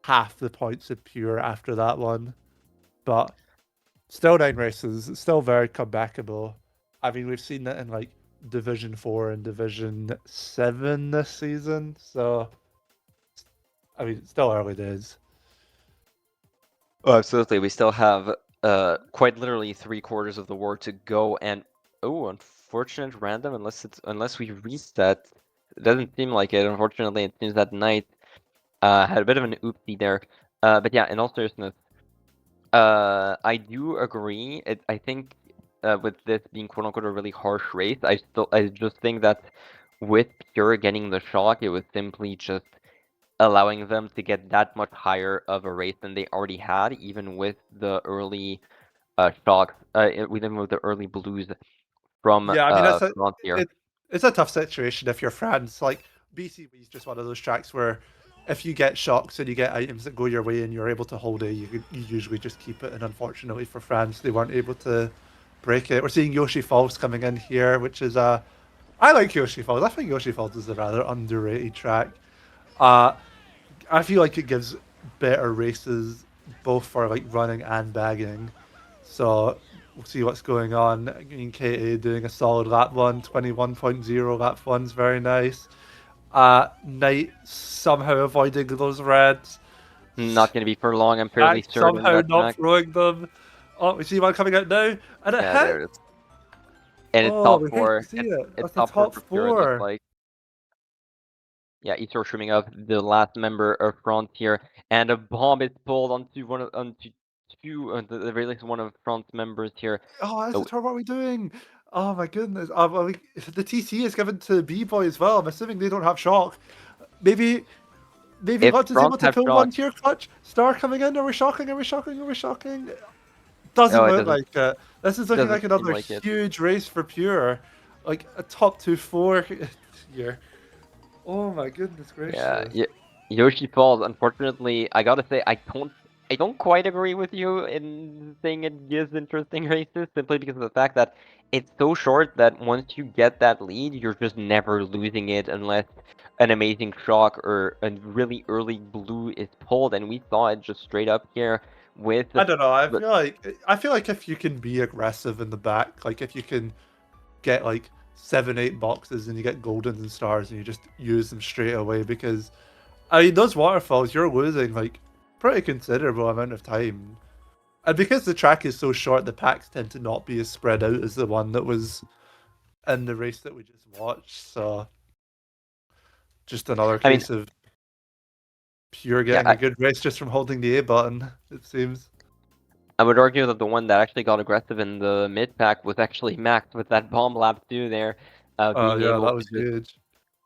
half the points of Pure after that one. But still 9 races, it's still very comebackable. I mean, we've seen that in like Division 4 and Division 7 this season, so I mean, it's still early days. Oh, absolutely. We still have quite literally 3/4 of the war to go, and unfortunate random. Unless we reset, it doesn't seem like it. Unfortunately, it seems that Knight had a bit of an oopsie there. But yeah, in all seriousness, I do agree. I think with this being quote unquote a really harsh race, I just think that with Pure getting the shock, it was simply just allowing them to get that much higher of a race than they already had, even with the early shocks, even with the early blues from Frontier. It's a tough situation if you're France. Like, BCB is just one of those tracks where if you get shocks and you get items that go your way and you're able to hold it, you usually just keep it. And unfortunately for France, they weren't able to break it. We're seeing Yoshi Falls coming in here, which is I like Yoshi Falls. I think Yoshi Falls is a rather underrated track. I feel like it gives better races both for like running and bagging. So we'll see what's going on. I mean, KA doing a solid lap 1, 21.0 lap 1's very nice. Knight somehow avoiding those reds. Not going to be for long, I'm fairly certain. Somehow not throwing them. Oh, we see one coming out now. And it hit. There it is. And it's top 4. It's top 4 for Pure, it looks like. Yeah, Easter shooting up the last member of Frontier, and a bomb is pulled onto the very least one of Front's members here. Oh, what are we doing? Oh my goodness! The TC is given to B-Boy as well. I'm assuming they don't have shock. Maybe Lutz is able to pull one tier clutch. Star coming in. Are we shocking? Doesn't look like it. This is looking like another huge race for Pure, like a top 2, 4 here. Oh my goodness gracious. Yeah, Yoshi Falls, unfortunately, I gotta say, I don't quite agree with you in saying it gives interesting races, simply because of the fact that it's so short that once you get that lead, you're just never losing it unless an amazing shock or a really early blue is pulled, and we saw it just straight up here with... I don't know, I feel like if you can be aggressive in the back, like if you can get like 7, 8 boxes and you get goldens and stars and you just use them straight away, because I mean those waterfalls, you're losing like pretty considerable amount of time. And because the track is so short, the packs tend to not be as spread out as the one that was in the race that we just watched. So just another I mean, case of Pure yeah, getting a good race just from holding the A button, it seems. I would argue that the one that actually got aggressive in the mid pack was actually Max with that bomb lap 2 there, being Yeah, able that to was just huge.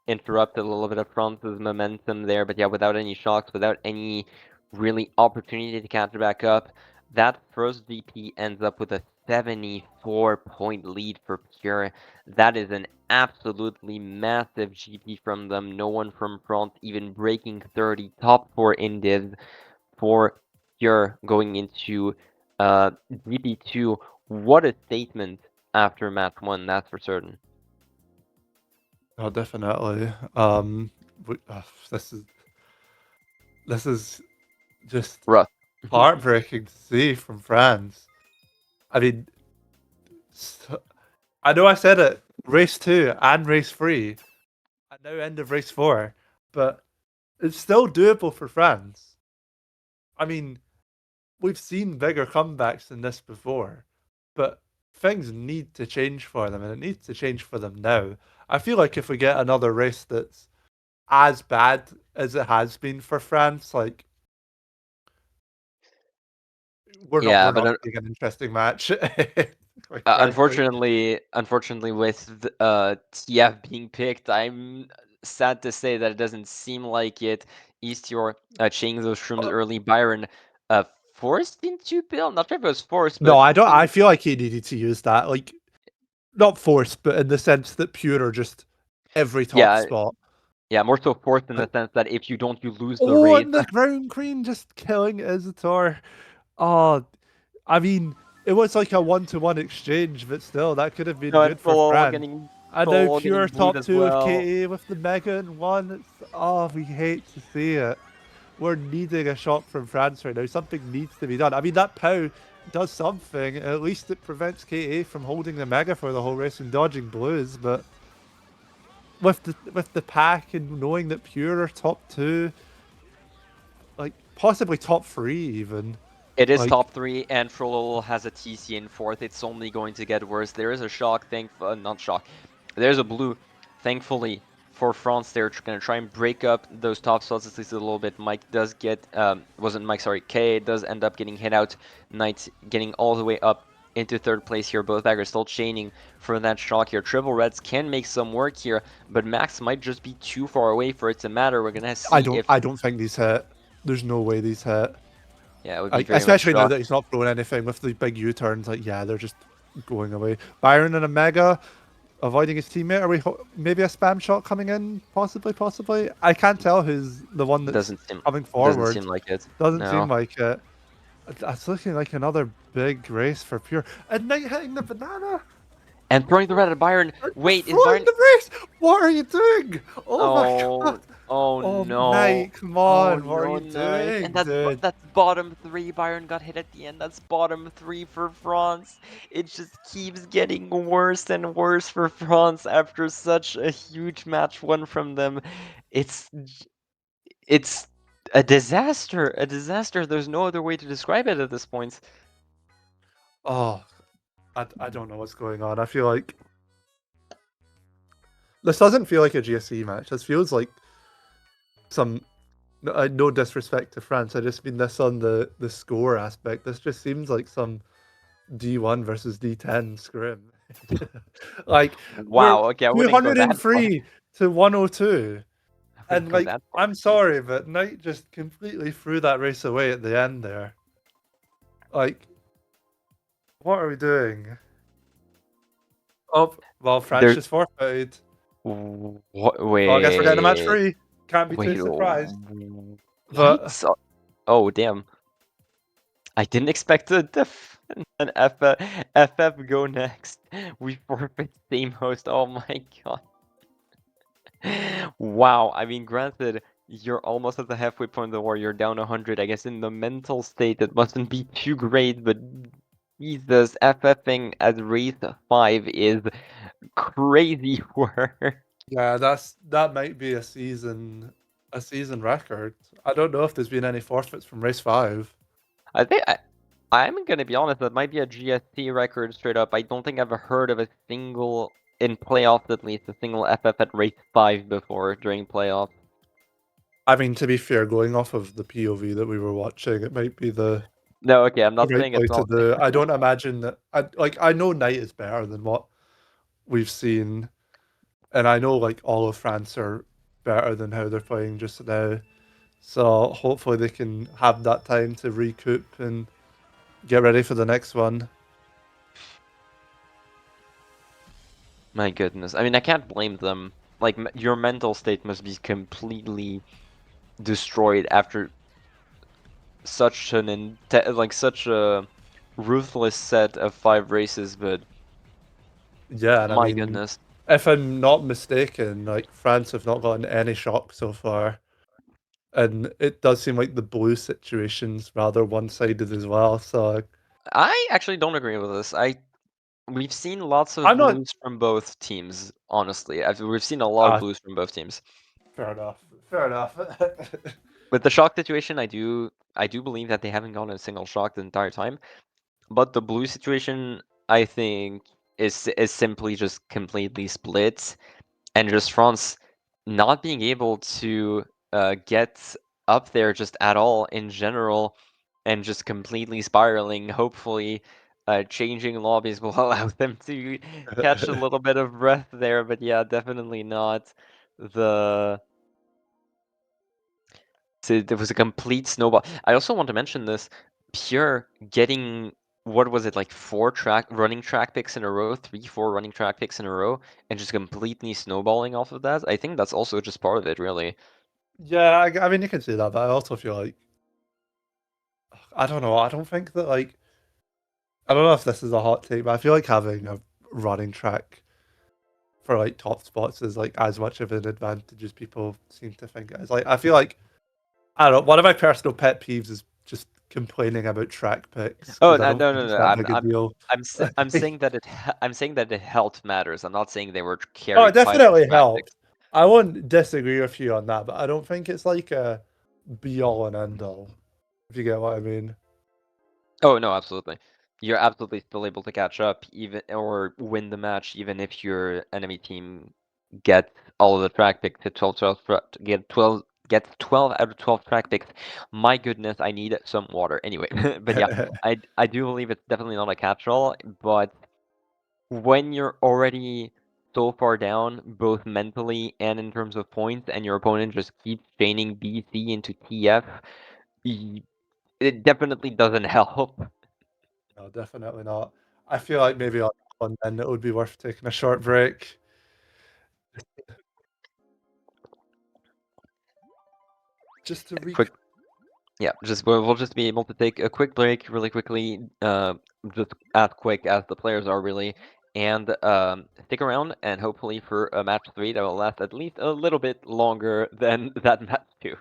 interrupt a little bit of France's momentum there. But yeah, without any shocks, without any really opportunity to counter back up, that first VP ends up with a 74-point lead for Pure. That is an absolutely massive GP from them. No one from France even breaking 30, top 4 in divs for Pure going into GP2. What a statement after match 1, that's for certain. Oh, definitely. This is just rough, heartbreaking to see from France. I mean, I know I said it race 2 and race 3, and now end of race 4, but it's still doable for France. I mean, we've seen bigger comebacks than this before, but things need to change for them, and it needs to change for them now. I feel like if we get another race that's as bad as it has been for France, like we're yeah, not but seeing an interesting match. Quite frankly. unfortunately, with TF being picked, I'm sad to say that it doesn't seem like it. Eastior chaining those shrooms early. Byron forced into Bill. Not sure if it was forced, No, but I don't. I feel like he needed to use that, like not forced, but in the sense that Pure are just every top yeah, spot. yeah, more so forced in the sense that if you don't, you lose the Oh, race. and the ground queen just killing Isator. Oh, I mean, it was like a 1-to-1 exchange, but still, that could have been No, and good for France. And now Solol Pure getting booed top as 2 with well. KA with the Mega in 1. We hate to see it. We're needing a shot from France right now. Something needs to be done. I mean, that POW does something. At least it prevents KA from holding the Mega for the whole race and dodging blues. But with the pack and knowing that Pure are top 2, like possibly top 3 even. It is Like, top 3, and Trollol has a TC in 4th. It's only going to get worse. There is a shock, not shock. There's a blue, thankfully, for France. They're going to try and break up those top spots at least a little bit. Mike does get, wasn't Mike, sorry, K does end up getting hit out. Knight getting all the way up into 3rd place here. Both baggers still chaining for that shock here. Triple Reds can make some work here, but Max might just be too far away for it to matter. We're going to see if... I don't think these hit. There's no way these hit. Yeah, it would be Like, very much especially now shock. that he's not throwing anything with the big U-turns. Like, yeah, they're just going away. Byron and a Mega avoiding his teammate. Are we maybe a spam shot coming in? Possibly. I can't tell who's the one that's coming forward. Doesn't seem like it. Doesn't No. seem like it. It's looking like another big race for Pure. And Knight hitting the banana. And throwing the red at Byron. Wait, is Byron... the race? What are you doing? Oh my god. Oh no. Knight, come on. Oh, what are no, you doing, And dude? that's bottom 3. Byron got hit at the end. That's bottom 3 for France. It just keeps getting worse and worse for France after such a huge match won from them. It's a disaster. A disaster. There's no other way to describe it at this point. Oh, I don't know what's going on. I feel like this doesn't feel like a GSC match. This feels like some... no disrespect to France. I just mean this on the score aspect. This just seems like some D1 versus D10 scrim. Like, wow, okay, I wouldn't go that far. 203 to 102. And go like, that far. I'm sorry, but Knight just completely threw that race away at the end there. Like, what are we doing? Oh, well, France just forfeited. Wait. Oh, I guess we're getting a match 3. Can't be too surprised. But oh damn! I didn't expect an FF go next. We forfeit same host. Oh my god! Wow. I mean, granted, you're almost at the halfway point of the war. You're down 100. I guess in the mental state, it mustn't be too great. But Jesus, FFing at race 5 is crazy work. yeah, that might be a season a season record. I don't know if there's been any forfeits from race 5. I think I'm gonna be honest, that might be a GSC record straight up. I don't think I've heard of a single, in playoffs at least, a single FF at race 5 before during playoffs. I mean, to be fair, going off of the POV that we were watching, it might be the No, okay, I'm not right saying it's play to not. do. I don't imagine that. I know Knight is better than what we've seen, and I know like all of France are better than how they're playing just now. So hopefully they can have that time to recoup and get ready for the next one. My goodness. I mean, I can't blame them. Like, your mental state must be completely destroyed after such such a ruthless set of 5 races, but Yeah, and I my mean, goodness. if I'm not mistaken, like France have not gotten any shock so far. And it does seem like the blue situation's rather one-sided as well. So I actually don't agree with this. We've seen lots of I'm not. blues from both teams, honestly. We've seen a lot of blues from both teams. Fair enough. Fair enough. With the shock situation, I do believe that they haven't gotten a single shock the entire time. But the blue situation, I think, is simply just completely split, and just France not being able to get up there just at all in general, and just completely spiraling. Hopefully, changing lobbies will allow them to catch a little bit of breath there. But yeah, definitely not the. There was a complete snowball. I also want to mention this. Pure getting, what was it, like 4 running track picks in a row, 3, 4 running track picks in a row, and just completely snowballing off of that. I think that's also just part of it, really. Yeah, I mean, you can see that, but I also feel like I don't know. I don't think that like I don't know if this is a hot take, but I feel like having a running track for like top spots is like as much of an advantage as people seem to think it is. Like I feel like I don't know. One of my personal pet peeves is just complaining about track picks Oh because I no, don't no, think no, it's no. that big a deal. I'm saying that I'm saying that it health matters. I'm not saying they were Oh, it carried by the definitely track picks. helped. I won't disagree with you on that, but I don't think it's like a be all and end all. If you get what I mean. Oh no, absolutely. You're absolutely still able to catch up, even or win the match, even if your enemy team gets all of the track picks, hit 12, gets 12 out of 12 track picks. My goodness, I need some water. Anyway, but yeah, I do believe it's definitely not a catch-all, but when you're already so far down, both mentally and in terms of points, and your opponent just keeps chaining BC into TF, it definitely doesn't help. No, definitely not. I feel like maybe on that one then it would be worth taking a short break. Just to Quick, recap. just we'll just be able to take a quick break really quickly, just as quick as the players are really, and stick around and hopefully for a match 3 that will last at least a little bit longer than that match 2.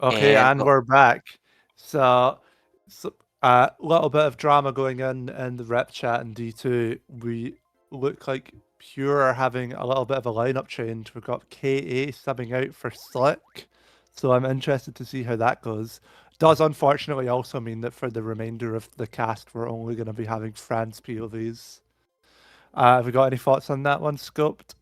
Okay, and well, we're back. So, a little bit of drama going in the rep chat in D2. We look like Pure are having a little bit of a lineup change. We've got KA subbing out for Slick, so I'm interested to see how that goes. Does unfortunately also mean that for the remainder of the cast, we're only going to be having France POVs. Have we got any thoughts on that one, Scoped?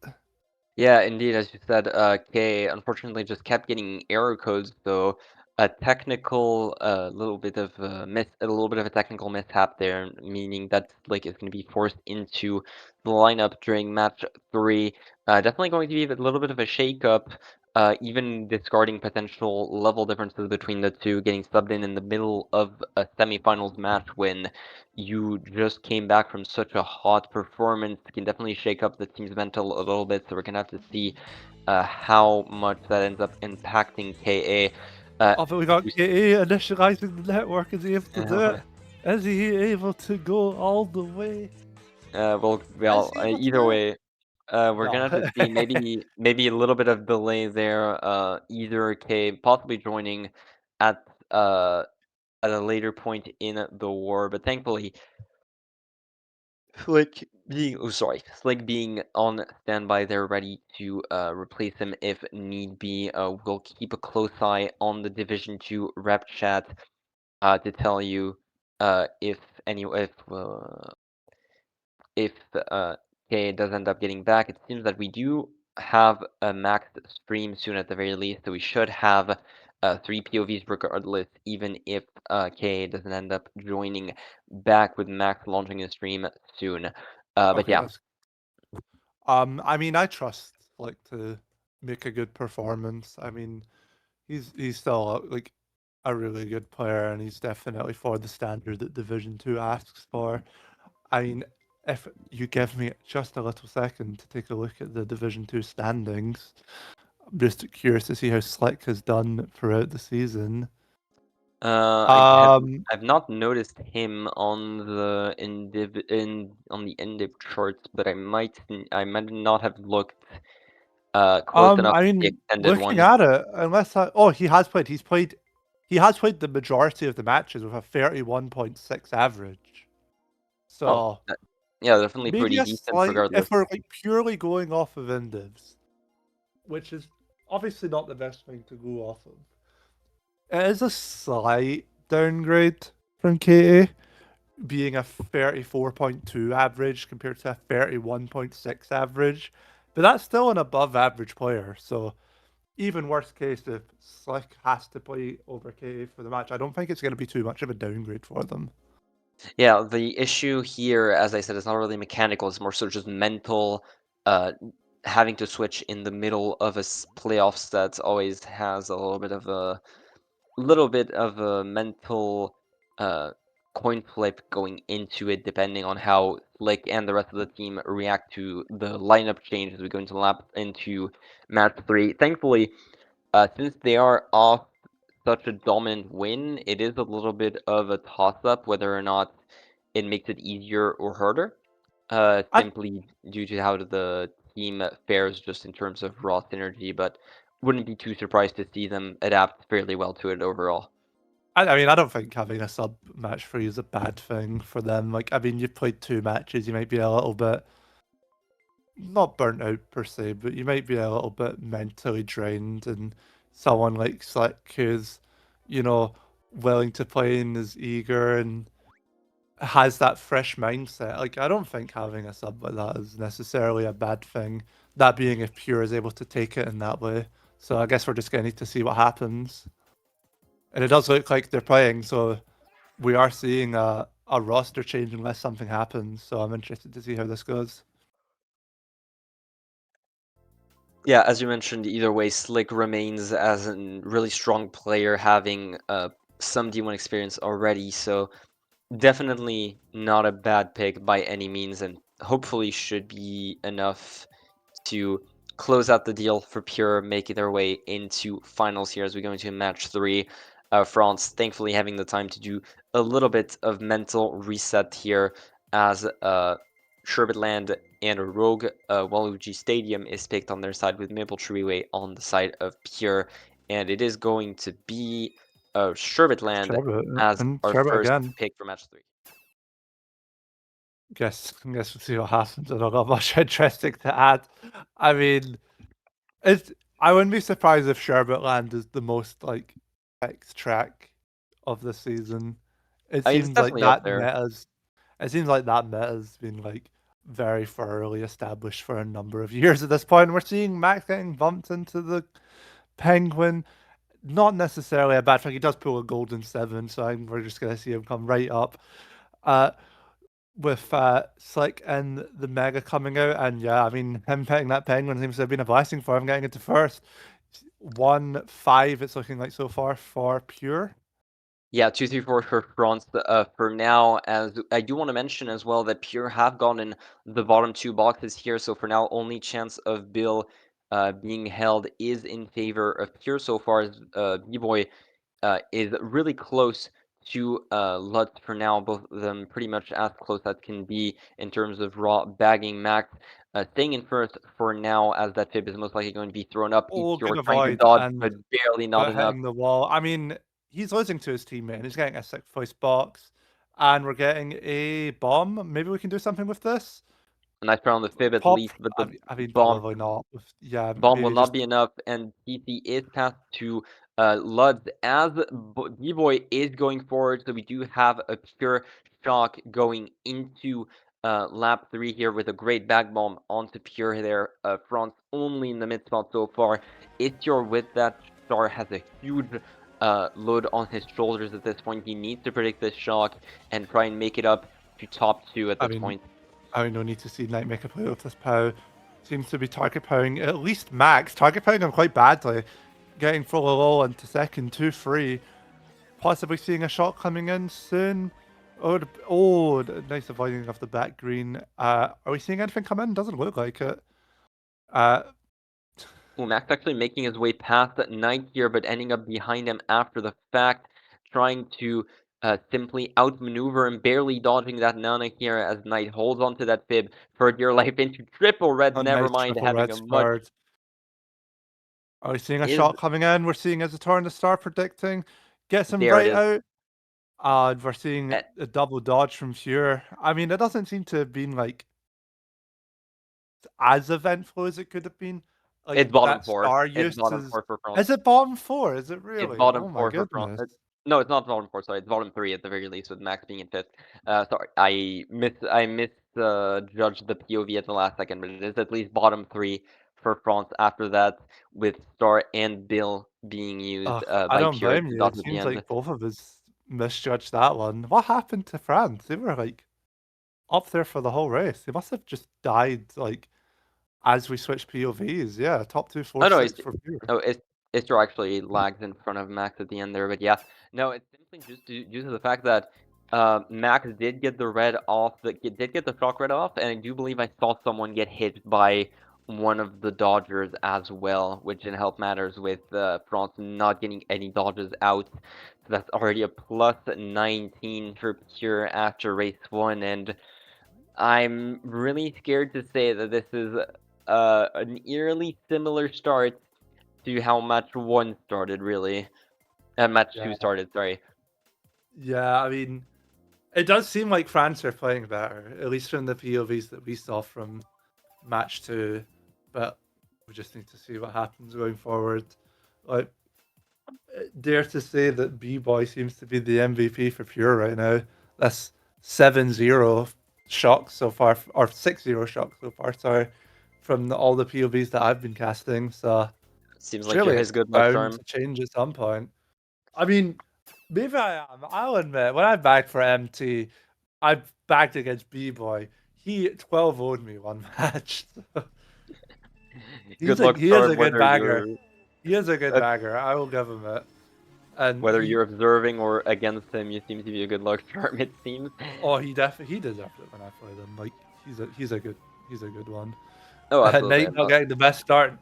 yeah, indeed, as you said, K unfortunately just kept getting error codes, so a technical, little bit of a little bit of a technical mishap there, meaning that Slick is going to be forced into the lineup during match 3. Definitely going to be a little bit of a shakeup, even discarding potential level differences between the two, getting subbed in the middle of a semifinals match when you just came back from such a hot performance. Can definitely shake up the team's mental a little bit, so we're gonna have to see how much that ends up impacting KA. Oh, but we got KA initializing the network. Is he able to do it? Is he able to go all the way? Either way, we're No. gonna have to see maybe a little bit of delay there. Either K possibly joining at uh at a later point in the war, but thankfully Slick being on standby there, ready to replace him if need be. We'll keep a close eye on the Division 2 rep chat to tell you if if K does end up getting back. It seems that we do have a maxed stream soon at the very least, so we should have 3 POVs regardless, even if KA doesn't end up joining back with Max launching a stream soon. But Okay, yeah. I mean, I trust Slick to make a good performance. I mean, he's still like a really good player, and he's definitely for the standard that Division 2 asks for. I mean, if you give me just a little second to take a look at the Division 2 standings, I'm just curious to see how Slick has done throughout the season. I've not noticed him on the on the indiv charts, but I might not have looked close enough I to the mean, extended looking one. at it, he has played the majority of the matches with a 31.6 average. Oh, So yeah, definitely maybe pretty a decent slight, regardless. if we're like purely going off of indivs, which is obviously not the best thing to go off of. It is a slight downgrade from KA, being a 34.2 average compared to a 31.6 average, but that's still an above average player. So even worst case, if Slick has to play over KA for the match, I don't think it's going to be too much of a downgrade for them. Yeah, the issue here, as I said, is not really mechanical. It's more so just mental. Having to switch in the middle of a playoffs that always has a little bit of a mental coin flip going into it, depending on how Slick and the rest of the team react to the lineup change as we go into match 3. Thankfully, since they are off such a dominant win, it is a little bit of a toss-up whether or not it makes it easier or harder, simply due to how the team fares just in terms of raw synergy, but wouldn't be too surprised to see them adapt fairly well to it overall. I mean, I don't think having a sub match for you is a bad thing for them. Like, I mean, you've played 2 matches, you might be a little bit not burnt out per se, but you might be a little bit mentally drained, and someone like Slick who's, willing to play and is eager and has that fresh mindset. Like, I don't think having a sub like that is necessarily a bad thing. That being if Pure is able to take it in that way. So I guess we're just going to need to see what happens. And it does look like they're playing, so we are seeing a roster change unless something happens. So I'm interested to see how this goes. Yeah, as you mentioned, either way, Slick remains as a really strong player, having some D1 experience already. So definitely not a bad pick by any means, and hopefully should be enough to close out the deal for Pure, making their way into finals here as we go into match 3. France thankfully having the time to do a little bit of mental reset here as Sherbetland and Rogue Waluigi Stadium is picked on their side with Maple Treeway on the side of Pure, and it is going to be Sherbetland as our Sherbet first again. pick for match 3. Guess we'll see what happens. I don't got much interesting to add. I mean, I wouldn't be surprised if Sherbetland is the most like X track of the season. It It's seems like definitely up that there. meta's it seems like that meta's been like very thoroughly established for a number of years at this point. We're seeing Max getting bumped into the Penguin. Not necessarily a bad thing. He does pull a golden 7, so we're just gonna see him come right up. With Slick and the Mega coming out, and yeah, I mean, him picking that Penguin seems to have been a blessing for him getting into first. 1-5, it's looking like so far for Pure. Yeah, 2-3-4 for France for now. As I do want to mention as well that Pure have gotten the bottom 2 boxes here, so for now, only chance of Bill being held is in favor of Pure so far. As B-Boy is really close to Lutz for now, both of them pretty much as close as can be in terms of raw bagging. Max staying in first for now, as that fib is most likely going to be thrown up. Oh, good Pure trying to avoid, dodge, and but barely not but enough. hitting the wall. I mean, he's losing to his teammate, and he's getting a 6th voice box, and we're getting a bomb. Maybe we can do something with this. A nice try on the fib at Pop, least, but I the mean, I mean, bomb probably not. Yeah, bomb will maybe not just be enough, and TC is passed to Lutz as B-Boy is going forward, so we do have a Pure shock going into lap 3 here with a great back bomb onto Pure there. France only in the mid spot so far. Ityor with that star has a huge load on his shoulders at this point. He needs to predict this shock and try and make it up to top 2 at I this mean, point. no need to see Nightmaker play with this POW. Seems to be target powering at least Max. Target powering him quite badly. Getting full low into second, 2-3. Possibly seeing a shot coming in soon. Nice avoiding of the back green. Are we seeing anything come in? Doesn't look like it. Max actually making his way past Knight here, but ending up behind him after the fact, trying to simply outmaneuver him, barely dodging that Nana here as Knight holds onto that fib for dear life into triple red, A never nice mind triple having red a much. spurred. Are we seeing a Is shot coming in? We're seeing as a turn to start predicting. Gets him there it right is. out. We're seeing Uh, a double dodge from Fuhr. I mean, it doesn't seem to have been like as eventful as it could have been. Like It's bottom that 4. star It's used bottom is 4 for France. is it bottom 4? Is it It's really? bottom Oh my 4 for France. goodness. No, it's not bottom 4. Sorry, it's bottom 3 at the very least, with Max being in 5th. Sorry, I misjudged the POV at the last second, but it is at least bottom 3 for France after that, with Star and Bill being used I by don't Pure blame to you. dot It at the seems end. like both of us misjudged that one. What happened to France? They were like up there for the whole race. They must have just died like as we switched POVs. Yeah, top 2, 4, Oh no, 6 for Pure. Istro actually lags in front of Max at the end there, but yeah, no, it's simply just due to the fact that Max did get the red off, did get the shock red off, and I do believe I saw someone get hit by one of the dodgers as well, which in help matters with France not getting any dodges out. So that's already a plus 19 for Pure after race 1, and I'm really scared to say that this is an eerily similar start to how match 1 started, really. Match 2 Yeah. started, sorry. Yeah, I mean, it does seem like France are playing better, at least from the POVs that we saw from match 2. But we just need to see what happens going forward. Like, dare to say that B-Boy seems to be the MVP for Pure right now. That's 7-0 shocks so far, or 6-0 shocks so far, sorry, from all the POVs that I've been casting. So Seems like you're surely his it's good luck bound charm. to change at some point. I mean, Maybe I am. I'll admit, when I backed for MT, I backed against B-Boy. He 12 owed me one match. Good luck, He is Sarb, a good whether bagger. you're He is a good uh, bagger. I will give him it. And whether he, you're observing or against him, you seem to be a good luck charm, it seems. oh, he deserved it when I played him. Like he's a good one. Oh, absolutely. Knight not getting the best start.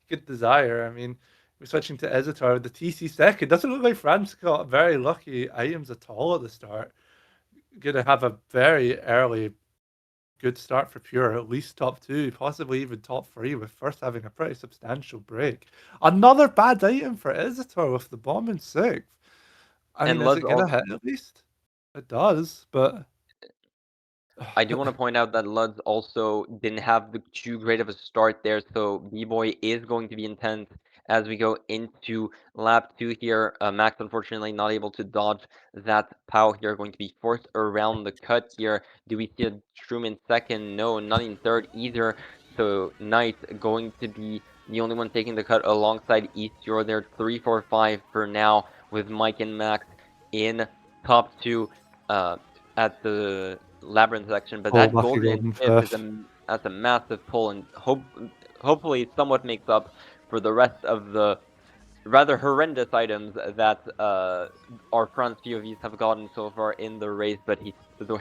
Good desire. I mean, we're switching to Ezitar with the TC second. Doesn't look like France got very lucky items at all at the start. Gonna have a very early good start for Pure, at least top 2, possibly even top 3, with first having a pretty substantial break. Another bad item for Izitar with the bomb in 6th. I And mean, is Lud it gonna also, hit at least? It does, but I do want to point out that Luds also didn't have too great of a start there, so B-Boy is going to be intense as we go into lap 2 here. Max, unfortunately, not able to dodge that POW here, going to be forced around the cut here. Do we see a Shroom in second? No, not in third either. So Knight going to be the only one taking the cut alongside East. You're there 3, 4, 5 for now, with Mike and Max in top 2 at the Labyrinth section, but oh, that lucky golden in golden fifth is fifth. that's a massive pull, and hopefully somewhat makes up for the rest of the rather horrendous items that our France POVs have gotten so far in the race. But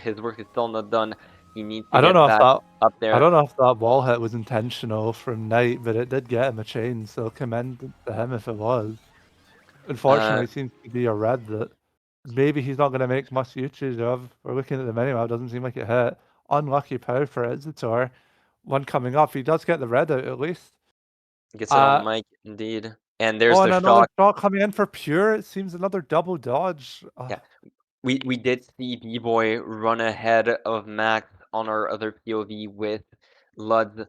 his work is still not done. He needs to I don't get know if back that up I there. don't know if that wall hit was intentional from Knight, but it did get him a chain, so commend to him if it was. Unfortunately, it seems to be a red that maybe he's not going to make much usage of. We're looking at the minimap, doesn't seem like it hit. Unlucky power for Izitor. One coming up, he does get the red out at least. Gets it on Mike, indeed. And there's Oh, the and another shock. shot coming in for Pure. It seems another double dodge. Yeah. We did see B-Boy run ahead of Max on our other POV with Lud's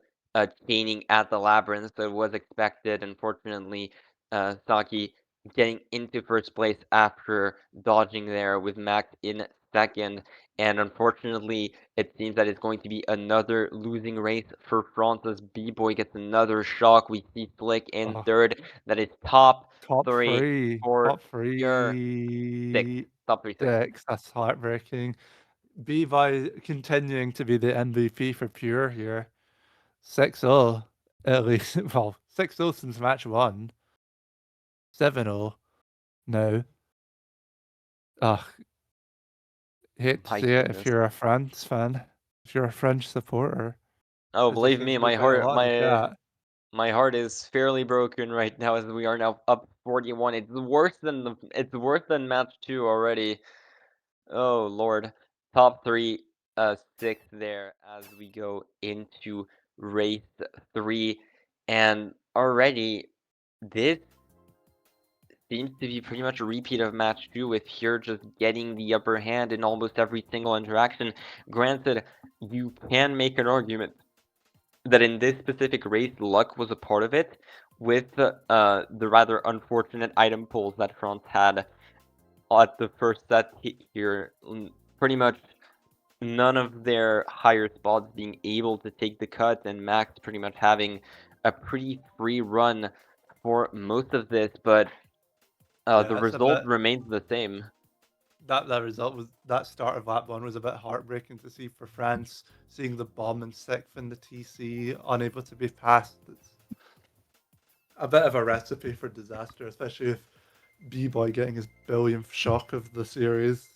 chaining at the Labyrinth, so it was expected. Unfortunately, Saki getting into first place after dodging there with Max in second. And unfortunately, it seems that it's going to be another losing race for France as B-Boy gets another shock. We see Slick in third. That is top Top 3 3. for Top Pure 6. 3. Top 3 6. 6. That's heartbreaking. Bevi continuing to be the MVP for Pure here. 6-0 at least. Well, 6-0 since match 1. 7-0 now. Ugh. Hate to My see it if goodness. you're a France fan. If you're a French supporter. Oh, As it believe seems me, there's my quite a heart, lot in the chat. my heart is fairly broken right now as we are now up 41. It's worse than match 2 already. Oh Lord. Top 3, 6 there as we go into race 3, and already this seems to be pretty much a repeat of match 2, with here just getting the upper hand in almost every single interaction. Granted, you can make an argument that in this specific race, luck was a part of it, with the rather unfortunate item pulls that France had at the first set here. Pretty much none of their higher spots being able to take the cut, and Max pretty much having a pretty free run for most of this, but the Yeah, it's a result bit. remains the same. That result was that start of lap 1 was a bit heartbreaking to see for France, seeing the bomb in 6th in the TC, unable to be passed. It's a bit of a recipe for disaster, especially if B-Boy getting his billionth shock of the series.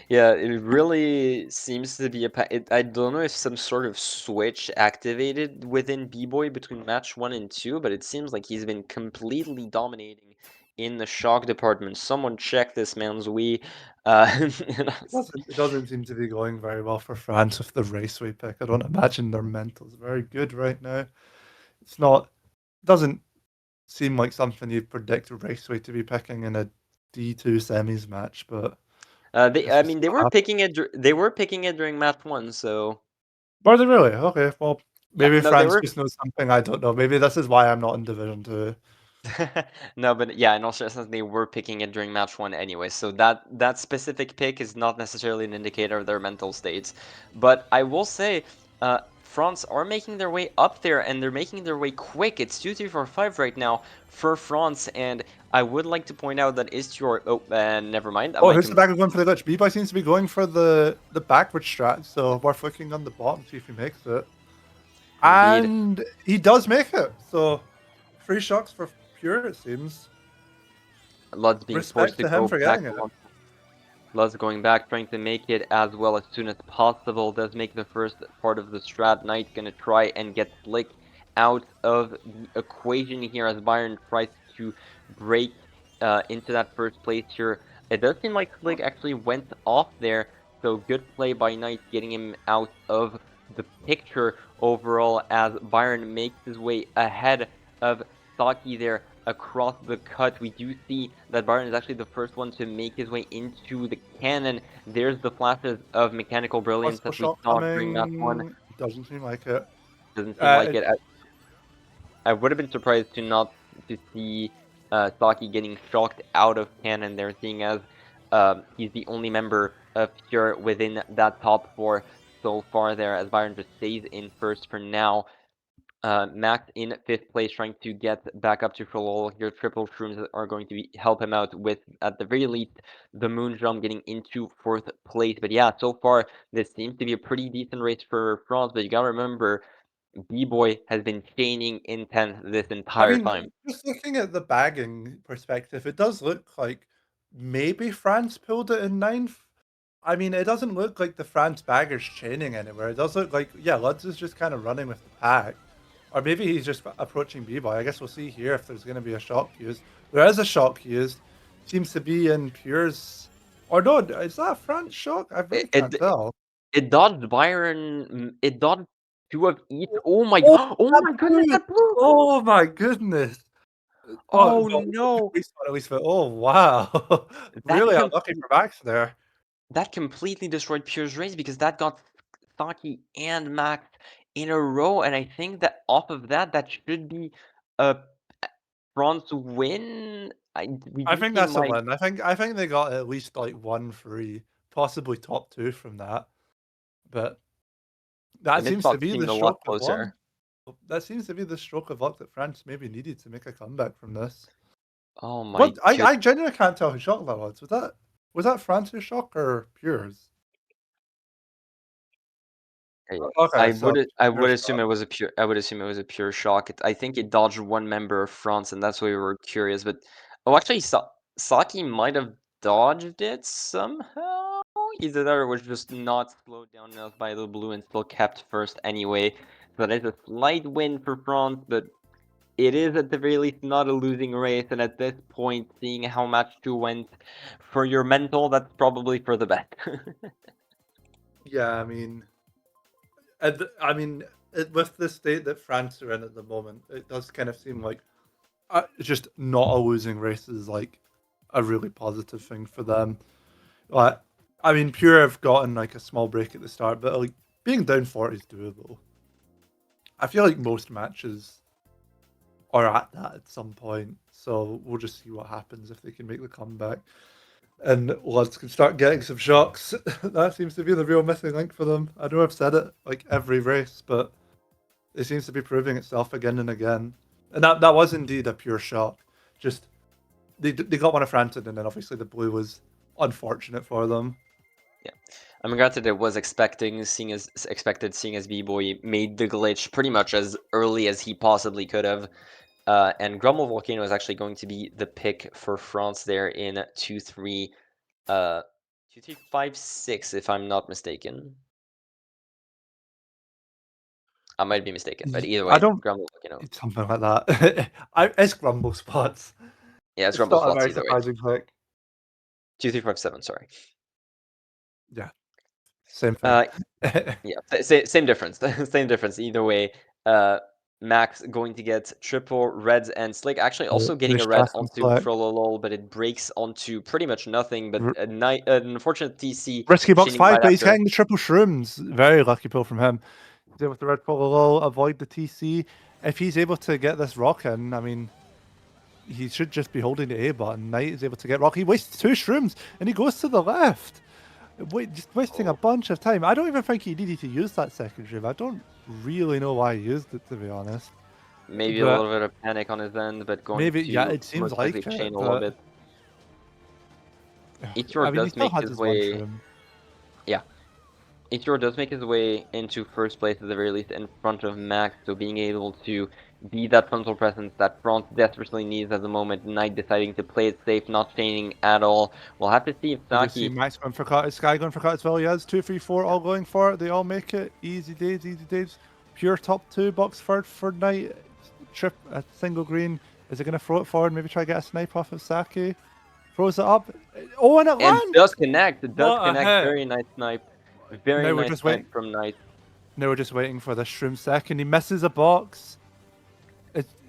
Yeah, it really seems to be I don't know if some sort of switch activated within B-Boy between match 1 and 2, but it seems like he's been completely dominating in the shock department. Someone check this man's Wii. It doesn't seem to be going very well for France with the raceway pick. I don't imagine their mental's very good right now. It's not. Doesn't seem like something you'd predict raceway to be picking in a D2 semis match, but I mean, they were picking it. They were picking it during match 1, so. Were they really? Okay, well, Yeah, maybe no, they France were. just knows something I don't know. Maybe this is why I'm not in Division 2. No, but yeah, in all seriousness, they were picking it during match 1 anyway, so that specific pick is not necessarily an indicator of their mental states. But I will say, France are making their way up there, and they're making their way quick. It's 2, 3, 4, 5 right now for France, and I would like to point out that Istior. Oh, never mind. Oh, who's the bagger going for the glitch? B-Boy seems to be going for the backward strat, so we're flicking on the bottom, see if he makes it. Indeed. And he does make it. So 3 shocks for Pure, it seems. Lud's being Respect forced to to him go for back. getting it. Lud's going back, trying to make it as well as soon as possible. Does make the first part of the strat. Knight's gonna try and get Slick out of the equation here as Byron tries to break into that first place here. It does seem like Slick actually went off there, so good play by Knight getting him out of the picture overall as Byron makes his way ahead of Saki there across the cut. We do see that Byron is actually the first one to make his way into the cannon. There's the flashes of mechanical brilliance that we saw during that one. Doesn't seem like it. Doesn't seem like it. I would have been surprised to see Saki getting shocked out of cannon there, seeing as he's the only member of Pure within that top 4 so far there, as Byron just stays in first for now. Max in 5th place, trying to get back up to full level here. Triple shrooms are going to help him out with, at the very least, the moon jump getting into 4th place. But yeah, so far this seems to be a pretty decent race for France. But you gotta remember, B-Boy has been chaining in 10th this entire time. Just looking at the bagging perspective, it does look like maybe France pulled it in 9th. I mean, it doesn't look like the France bagger's chaining anywhere. It does look like, yeah, Lutz is just kind of running with the pack. Or maybe he's just approaching B-Boy. I guess we'll see here if there's going to be a shock used. There is a shock used. Seems to be in Pure's... Or no, is that a France shock? I really can't tell. It dodged Byron. It dodged 2 of each. Oh my god! Oh my goodness! That blew! Oh my goodness! Oh no! At least oh wow! Really unlucky for Max there. That completely destroyed Pure's race because that got Saki and Max in a row, and I think that off of that, that should be a France win. I think that's a win. I think they got at least like 1-3, possibly top 2 from that. But that seems to be the stroke of luck. That seems to be the stroke of luck that France maybe needed to make a comeback from this. Oh my! But I genuinely can't tell who shock that was. Was that France's shock or Pure's? I would assume it was a pure shock. I think it dodged 1 member of France, and that's why we were curious. But actually, Saki might have dodged it somehow. Either that or was just not slowed down enough by the blue and still kept first anyway. So that is a slight win for France, but it is at the very least not a losing race. And at this point, seeing how match 2 went, for your mental, that's probably for the best. Yeah, I mean, with the state that France are in at the moment, it does kind of seem like just not a losing race is like a really positive thing for them. Like, I mean, Pure have gotten like a small break at the start, but like being down 40 is doable. I feel like most matches are at that at some point, so we'll just see what happens if they can make the comeback. And Lutz can start getting some shocks. That seems to be the real missing link for them. I know I've said it like every race, but it seems to be proving itself again and again. And that was indeed a pure shock. Just they got one of Franton, and then obviously the blue was unfortunate for them. Yeah, I mean, granted, it was expected, seeing as B-Boy made the glitch pretty much as early as he possibly could have. And Grumble Volcano is actually going to be the pick for France there in 2-3, 2-3-5-6, if I'm not mistaken. I might be mistaken, but either way, Grumble Volcano. It's something like that. It's Grumble spots. Yeah, it's Grumble spots not a very either way. surprising pick. 2-3-5-7, sorry. Yeah, same thing. Yeah, same difference. Same difference. Either way, Max going to get triple reds and Slick actually also getting a red onto Frololol, but it breaks onto pretty much nothing. But an unfortunate TC. Risky box 5, but he's getting the triple shrooms. Very lucky pull from him. He's able to red Frololol, avoid the TC. If he's able to get this rock in, I mean, he should just be holding the A button. Knight is able to get rock. He wastes 2 shrooms and he goes to the left. Just wasting a bunch of time. I don't even think he needed to use that second shroom. I don't really know why he used it, to be honest. Maybe a But little bit of panic on his end, but going maybe, yeah, to it seems most likely like chain it, a little but bit. Ichiro I mean, he does still make has his his one way. shroom. Yeah, Ichiro does make his way into first place at the very least in front of Max, so being able to be that frontal presence that France desperately needs at the moment. Knight deciding to play it safe, not chaining at all. We'll have to see if We just see Saki. Max going for cut, Sky going for cut as well. He has 2, 3, 4 all going for it. They all make it. Easy days, easy days. Pure top 2, box third for Knight. Trip, a single green. Is it going to throw it forward? Maybe try to get a snipe off of Saki. Throws it up. Oh, and it And lands! does connect. It does What a connect. hit! Very nice snipe. Very Now we're nice just snipe waiting. from Knight. Now we're just waiting for the shroom second. He misses a box.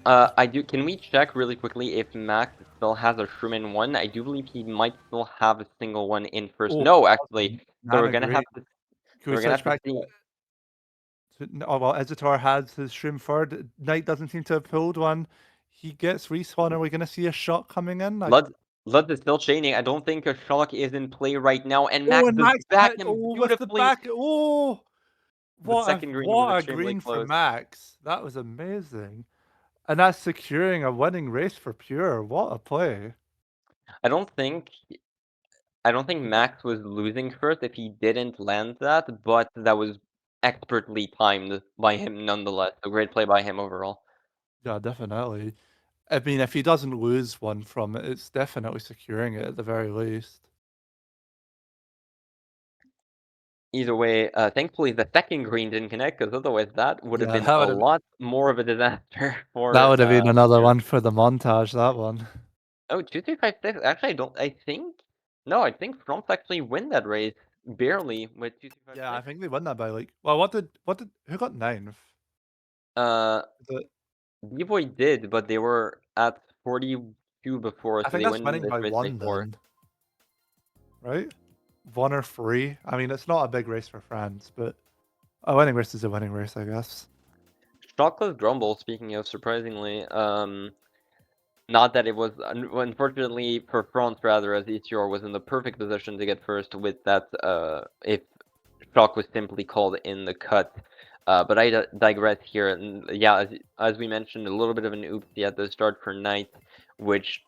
I do. Can we check really quickly if Max still has a shroom in one? I do believe he might still have a single one in first. Oh, No, awesome. actually. So we're Nana, gonna have great. to. Can So we we're gonna switch have to back see. oh, well, Editor has his shroom third. Knight doesn't seem to have pulled one. He gets respawn. Are we going to see a shot coming in? Lud is still chaining. I don't think a shock is in play right now, and Oh, Max and does Max back hit, him oh, with the beautifully. back. Oh, The second green was what a extremely green for close. Max. That was amazing. And that's securing a winning race for Pure. What a play. I don't think Max was losing first if he didn't land that, but that was expertly timed by him nonetheless. A great play by him overall. Yeah, definitely. I mean, if he doesn't lose one from it, it's definitely securing it at the very least. Either way, thankfully the second green didn't connect, because otherwise that would have Yeah, been that a would have lot more of a disaster that for would have been another Pure. one for the montage, that one. Oh, 2-3-5-6. Actually, I think. No, I think France actually win that race barely with 2 3 5 Yeah, I 6. think they won that by like. Well, who got ninth? Uh, The, B-Boy did, but they were at 42 before, I so think they that's win winning this by race by one 4. then, right? 1 or 3. I mean, it's not a big race for France, but a winning race is a winning race, I guess. Shockless Grumble, speaking of surprisingly, not that it was, unfortunately for France rather, as ETR was in the perfect position to get first with that, if Shock was simply called in the cut. But I digress here. And yeah, as we mentioned, a little bit of an oopsie at the start for Knight, which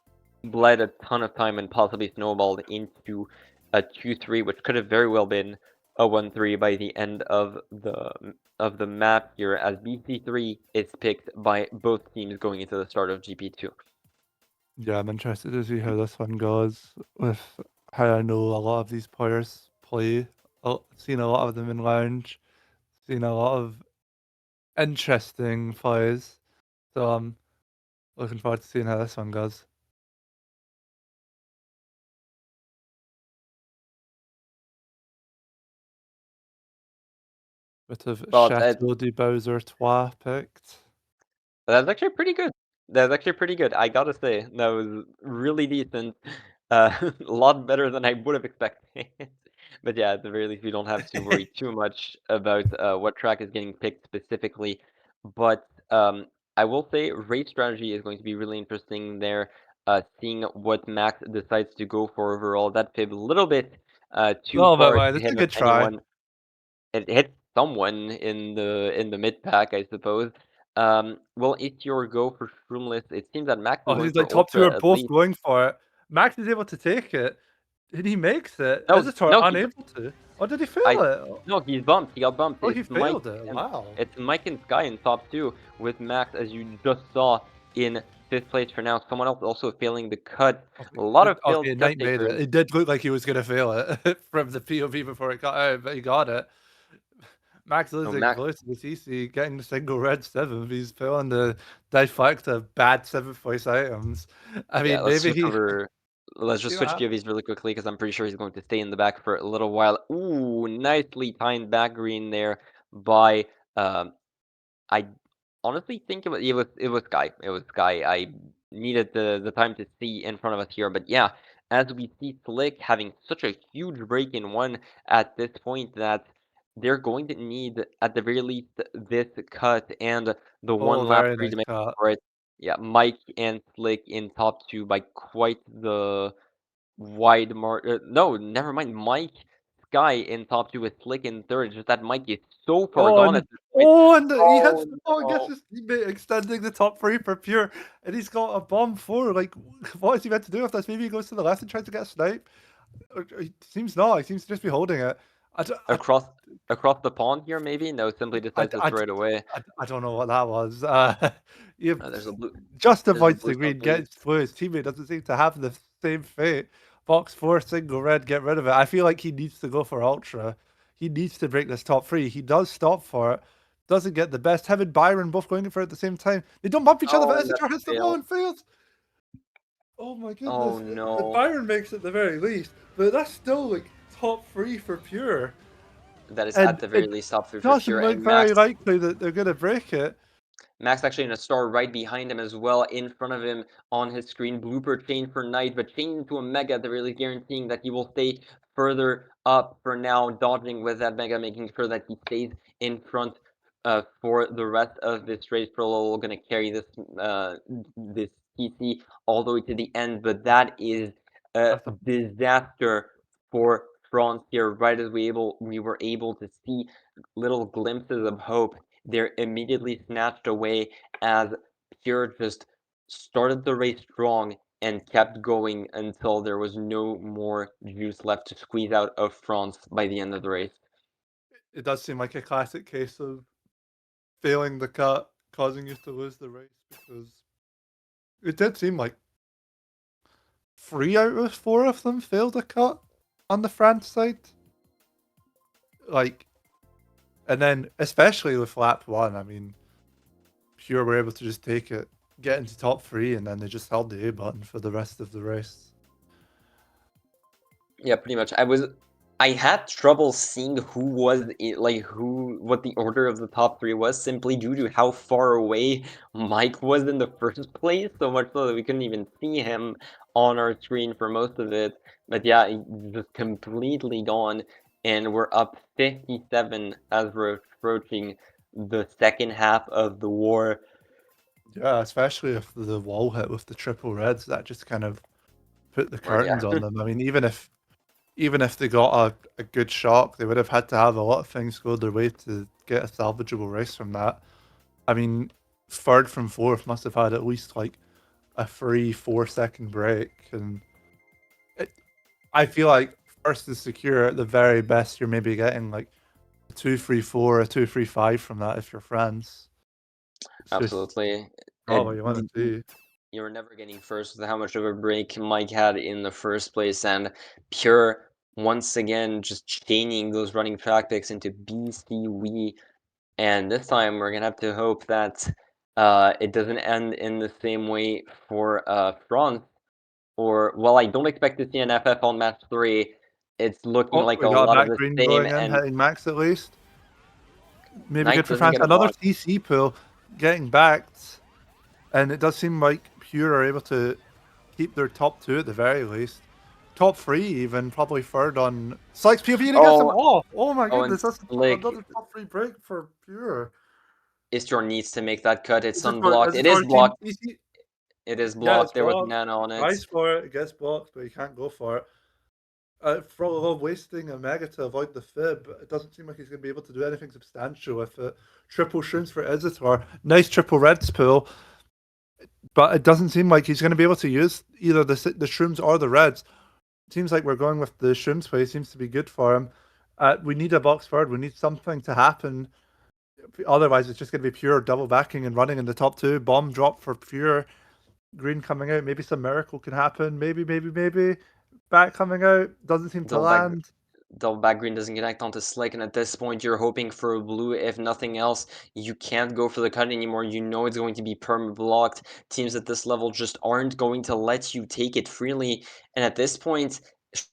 bled a ton of time and possibly snowballed into a 2-3, which could have very well been a 1-3 by the end of the map here, as BC3 is picked by both teams going into the start of GP2. Yeah, I'm interested to see how this one goes with how I know a lot of these players play. Seen a lot of them in lounge, seen a lot of interesting plays. So I'm looking forward to seeing how this one goes. Bit of Well, Chateau de Bowser Trois picked. that's actually pretty good. That's actually pretty good. I gotta say, that was really decent. A lot better than I would have expected. But yeah, at the very least, we don't have to worry too much about what track is getting picked specifically. But I will say race strategy is going to be really interesting there. Seeing what Max decides to go for overall. That fib a little bit A too little bit far wide. to It's a hit good try. anyone. It hit someone in the mid pack, I suppose. Well, it's your go for Shroomless. It seems that Max is Oh, going he's for like top two are Ultra at both least. going for it. Max is able to take it. And he makes it. No, Isator no, unable to. Or did he fail I it? no, he's bumped. He got bumped. Oh, he failed it. And Wow. it's Mike and Sky in top 2 with Max, as you just saw in 5th place for now. Someone else also failing the cut. A lot of failed Okay, cut Knight made it. takers. It did look like he was going to fail it from the POV before it got out, but he got it. Max Oh, losing Max. close to the CC, getting the single red 7. He's failing the deflect of bad 7th place items. I Yeah, mean, maybe he. let's just See what switch happens. POVs really quickly because I'm pretty sure he's going to stay in the back for a little while. Ooh, nicely timed back green there by I honestly think it was Sky. It was Sky. I needed the time to see in front of us here, but yeah, as we see Slick having such a huge break in one at this point that they're going to need at the very least this cut and the Oh, one lap very free nice to make cut. for it. Yeah, Mike and Slick in top 2 by quite the wide mark. No, never mind. Mike, Sky in top 2 with Slick in third. It's just that Mike is so far Oh, gone and at this point. he hits Oh, the ball and gets no. his teammate extending the top 3 for Pure, and he's got a bomb 4. Like, what is he meant to do with this? Maybe he goes to the left and tries to get a snipe? Or he seems not. He seems to just be holding it. Across the pond here, maybe? No, simply decides to throw it away. I don't know what that was. He There's a blue. just There's a avoids blue the green, stuff lead. gets blue. His teammate doesn't seem to have the same fate. Box 4, single red, get rid of it. I feel like he needs to go for Ultra. He needs to break this top 3. He does stop for it. Doesn't get the best. Him and Byron both going for it at the same time. They don't bump each other, but and that's Esitor hits the fail. ball and fails. Oh my goodness. Oh, no. Byron makes it at the very least, but that's still like top 3 for Pure. That is And at the very it least top 3 for doesn't Pure. look And very Max, likely that they're going to break it. Max actually in a star right behind him as well, in front of him on his screen. Blooper chain for Knight, but chain into a Mega at the very least, guaranteeing that he will stay further up for now, dodging with that Mega, making sure that he stays in front for the rest of this race. Prolo going to carry this this TC all the way to the end, but that is a disaster for France here. Right as we were able to see little glimpses of hope, they're immediately snatched away as Pure just started the race strong and kept going until there was no more juice left to squeeze out of France by the end of the race. It does seem like a classic case of failing the cut causing you to lose the race, because it did seem like 3 out of 4 of them failed a cut on the France side. Like, and then especially with lap 1, I mean, Pure were able to just take it, get into top 3, and then they just held the A button for the rest of the race. Yeah, pretty much. I had trouble seeing what the order of the top 3 was, simply due to how far away Mike was in the first place, so much so that we couldn't even see him on our screen for most of it. But yeah, he's just completely gone, and we're up 57 as we're approaching the second half of the war. Yeah, especially if the wall hit with the triple reds, that just kind of put the curtains on them. I mean, even if they got a good shock, they would have had to have a lot of things go their way to get a salvageable race from that. I mean, third from fourth must have had at least like a 3-4 second break, and I feel like first is secure. At the very best, you're maybe getting like a 2-3-4, a 2-3-5 from that if you're France. Absolutely. Oh, you want to see. You were never getting first with how much of a break Mike had in the first place, and Pure once again just chaining those running track picks into BCWii, and this time we're gonna have to hope that it doesn't end in the same way for France. Or, well, I don't expect to see an FF on match 3. It's looking like We a got lot of that the green same, going in, and hitting Max at least. Maybe Knight good for doesn't France. get a Another block. TC pool getting backed, and it does seem like Pure are able to keep their top 2 at the very least. Top 3 even, probably third on Sykes POV, and he gets them off. Oh my goodness, that's another top 3 break for Pure. Istor needs to make that cut. It's Is it unblocked. It is blocked. It is blocked. There was Nana on it. Tries for it, it gets blocked, but he can't go for it. Frollo wasting a Mega to avoid the fib. It doesn't seem like he's going to be able to do anything substantial with it. Triple shrooms for Isitor. Nice triple reds pull. But it doesn't seem like he's going to be able to use either the shrooms or the reds. Seems like we're going with the shrooms play. Seems to be good for him. We need a box forward. We need something to happen. Otherwise, it's just going to be Pure double backing and running in the top 2. Bomb drop for Pure. Green coming out. Maybe some miracle can happen. Maybe. Back coming out. Doesn't seem to land. Double back green doesn't connect onto Slick, and at this point you're hoping for a blue. If nothing else, you can't go for the cut anymore. You know it's going to be perma blocked. Teams at this level just aren't going to let you take it freely, and at this point,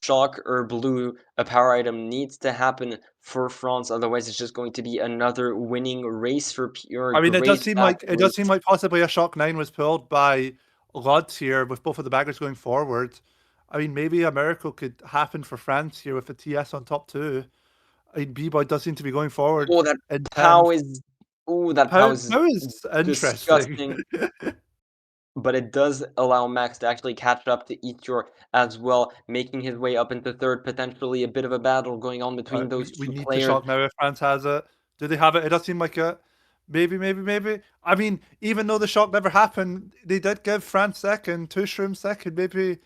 shock or blue, a power item needs to happen for France. Otherwise, it's just going to be another winning race for Pure. I mean, it does seem like possibly a shock 9 was pulled by Lutz here, with both of the baggers going forward. I mean, maybe a miracle could happen for France here with the TS on top 2. I mean, B-Boy does seem to be going forward. Oh, that POW is... Oh, that POW is interesting. but it does allow Max to actually catch up to Eeyore as well, making his way up into third, potentially a bit of a battle going on between those We two need the players. shock now if France has it. Do they have it? It does seem like it. Maybe. I mean, even though the shock never happened, they did give France second, two Shroom second, maybe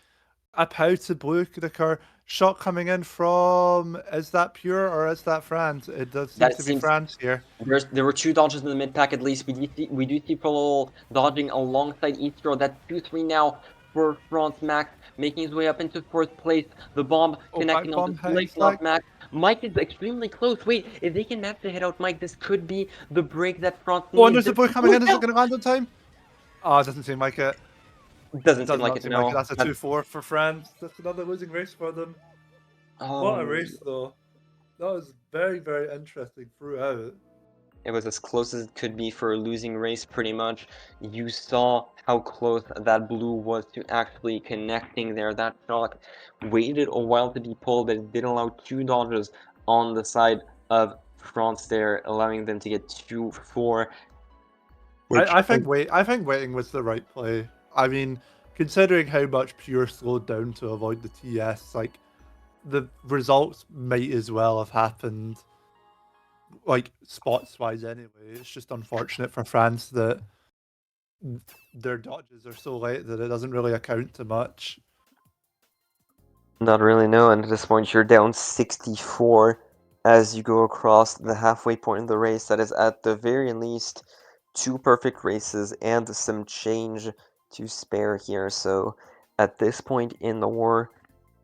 a pow to blue the shock coming in from, is that Pure or is that France? It does seem That to be seems France here. there were two dodges in the mid pack at least. We do see Prolol dodging alongside Eastro. That's 2-3 now for France. Max making his way up into fourth place. The bomb connecting on the Bomb flip-flop Max. Mike is extremely close. Wait, if they can match the hit out Mike, this could be the break that France Oh, and needs. there's the blue coming in. Is it going to land on time? Oh, it doesn't seem like it. Doesn't Does seem like not it, seem like it. no. That's a 2-4 for France. That's another losing race for them. What a Oh, race, though. That was very, very interesting throughout. it was as close as it could be for a losing race, pretty much. You saw how close that blue was to actually connecting there. That shock waited a while to be pulled, but it did allow two dodges on the side of France there, allowing them to get 2-4. I think waiting was the right play. I mean, considering how much Pure slowed down to avoid the TS, like the results might as well have happened, like spots wise anyway. It's just unfortunate for France that their dodges are so late that it doesn't really account to much. Not really, no, and at this point you're down 64 as you go across the halfway point in the race. That is at the very least 2 perfect races and some change to spare here. So at this point in the war,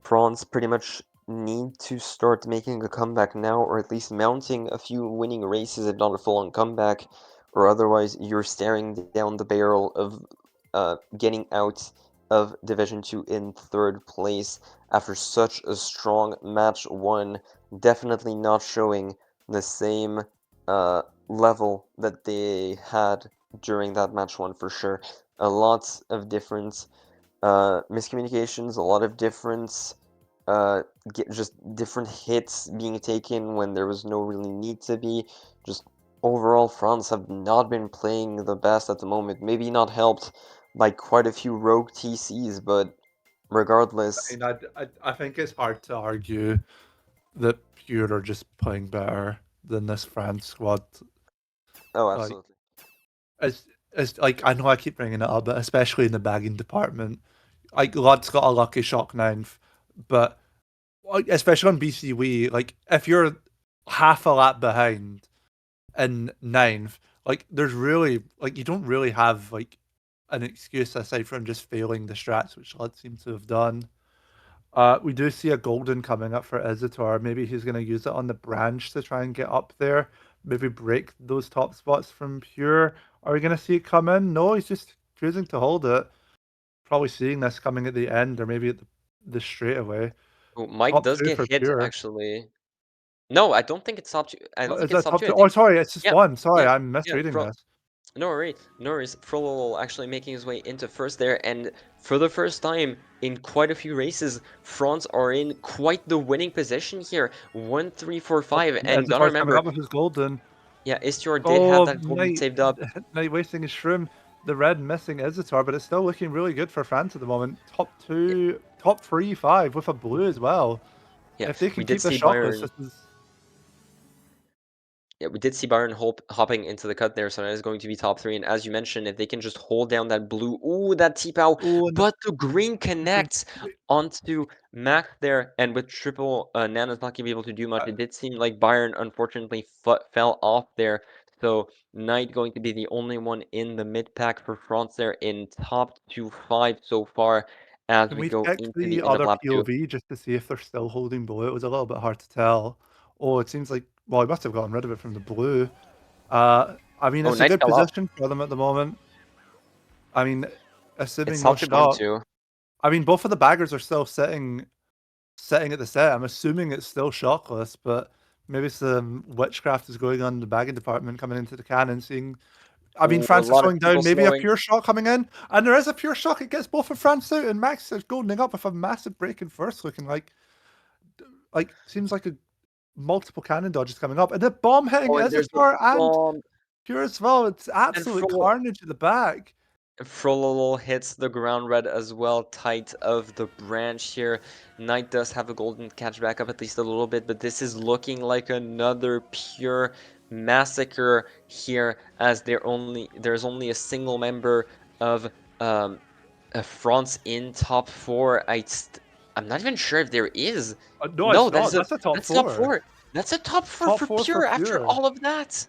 France pretty much need to start making a comeback now, or at least mounting a few winning races, if not a full-on comeback, or otherwise you're staring down the barrel of getting out of Division 2 in third place after such a strong match 1, definitely not showing the same level that they had during that match 1 for sure. A lot of different miscommunications, a lot of different just different hits being taken when there was no really need to be. Just overall, France have not been playing the best at the moment. Maybe not helped by quite a few rogue TCs, but regardless. I mean, I think it's hard to argue that Pure are just playing better than this France squad. Oh, Like, absolutely. it's like, I know I keep bringing it up, but especially in the bagging department, like Lud's got a lucky shock ninth, but like, especially on BCWE, like if you're half a lap behind in ninth, like there's really like you don't really have like an excuse aside from just failing the strats, which Lud seems to have done. We do see a golden coming up for Isidore. Maybe he's going to use it on the branch to try and get up there. Maybe break those top spots from Pure. Are we going to see it come in? No, he's just choosing to hold it. Probably seeing this coming at the end or maybe at the straightaway. Oh, Mike Top does 2 get for hit, Pure. actually. No, I don't think it's top 2. I don't Is think it's that top top 2. 2? I Oh, think, sorry, it's just yeah, 1. Sorry, yeah, I'm yeah. misreading this. No worries, no worries. Frollo actually making his way into first there, and for the first time in quite a few races, France are in quite the winning position here. 1, 3, 4, 5, and gotta Isitore's coming remember, up with his golden. yeah, Istior did have Oh, that golden saved up. Knight wasting his shroom. The red missing Isidore, but it's still looking really good for France at the moment. Top 2, top 3, 5 with a blue as well. Yeah, If they we can did keep the see shockless, Byron. this is... Yeah, we did see Byron hopping into the cut there, so that is going to be top 3. And as you mentioned, if they can just hold down that blue, ooh, that T-Pow, but the green connects onto Max there, and with triple Nana's not going to be able to do much. It did seem like Byron unfortunately fell off there, so Knight going to be the only one in the mid pack for France there in top 2-5 so far as Can we we go check into the the end of other lap 2. POV just to see if they're still holding blue? It was a little bit hard to tell. Oh, it seems like... Well, he must have gotten rid of it from the blue. I mean, Oh, it's a Knight good fell off. position for them at the moment. I mean, assuming It's no top 2 bottom shock. 2. I mean, both of the baggers are still sitting at the set. I'm assuming it's still shockless, but maybe some witchcraft is going on in the bagging department coming into the cannon, seeing... I mean, Ooh, a France is lot of slowing people down. Maybe a slowing. pure shock coming in, and there is a pure shock. It gets both of France out, and Max is goldening up with a massive break in first, looking like seems like a multiple cannon dodges coming up, and the bomb hitting Oh, and there's the Isidore and bomb. Pure as well. It's And absolute Frollo. carnage at the back. Frololo hits the ground red as well, tight of the branch here. Knight does have a golden catch back up at least a little bit, but this is looking like another pure massacre here, as there's only a single member of France in top 4. I'm not even sure if there is. No, No, it's not. That's a top that's top 4. 4. That's a top 4 Top for 4 for pure after Pure. all of that.